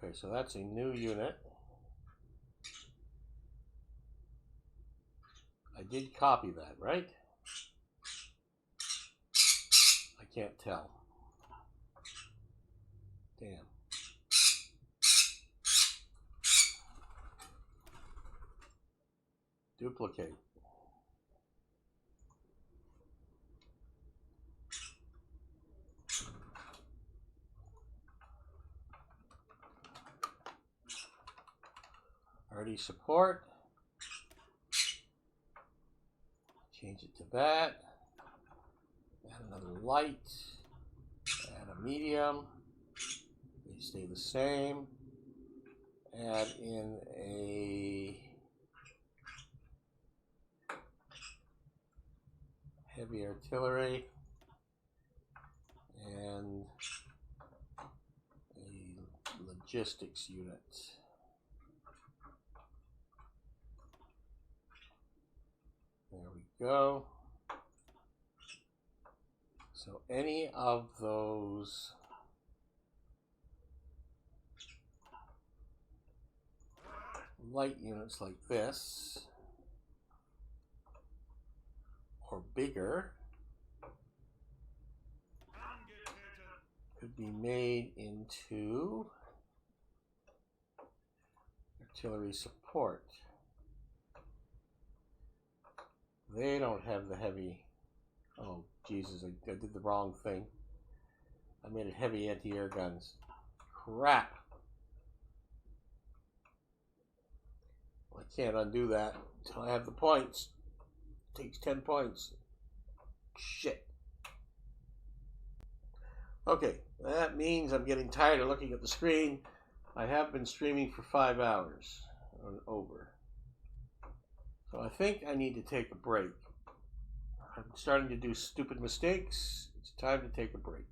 Okay, so that's a new unit. I did copy that, right? I can't tell. Damn. Duplicate. RD support. Change it to that. Add another light. Add a medium. They stay the same. Add in a heavy artillery and logistics unit. There we go. So any of those light units like this, or bigger, could be made into artillery support. They don't have the heavy. Oh, Jesus, I did the wrong thing. I made it heavy anti-air guns. Crap. Well, I can't undo that until I have the points. It takes 10 points. Shit. Okay, that means I'm getting tired of looking at the screen. I have been streaming for 5 hours and over. So I think I need to take a break. I'm starting to do stupid mistakes. It's time to take a break.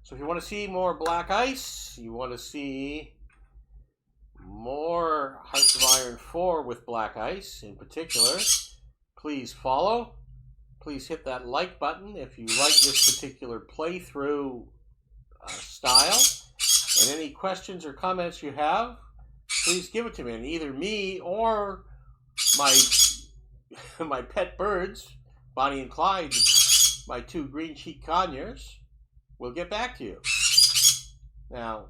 So if you want to see more Black Ice, you want to see more Hearts of Iron 4 with Black Ice in particular, please follow. Please hit that like button if you like this particular playthrough style. And any questions or comments you have, please give it to me. And either me or my pet birds, Bonnie and Clyde, my 2 green cheek conures, will get back to you. Now,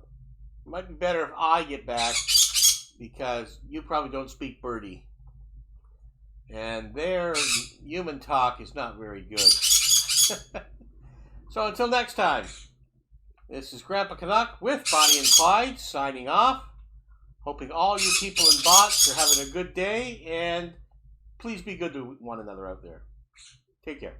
it might be better if I get back, because you probably don't speak birdie. And their human talk is not very good. So until next time, this is Grandpa Canuck with Bonnie and Clyde signing off. Hoping all you people in bots are having a good day, and please be good to one another out there. Take care.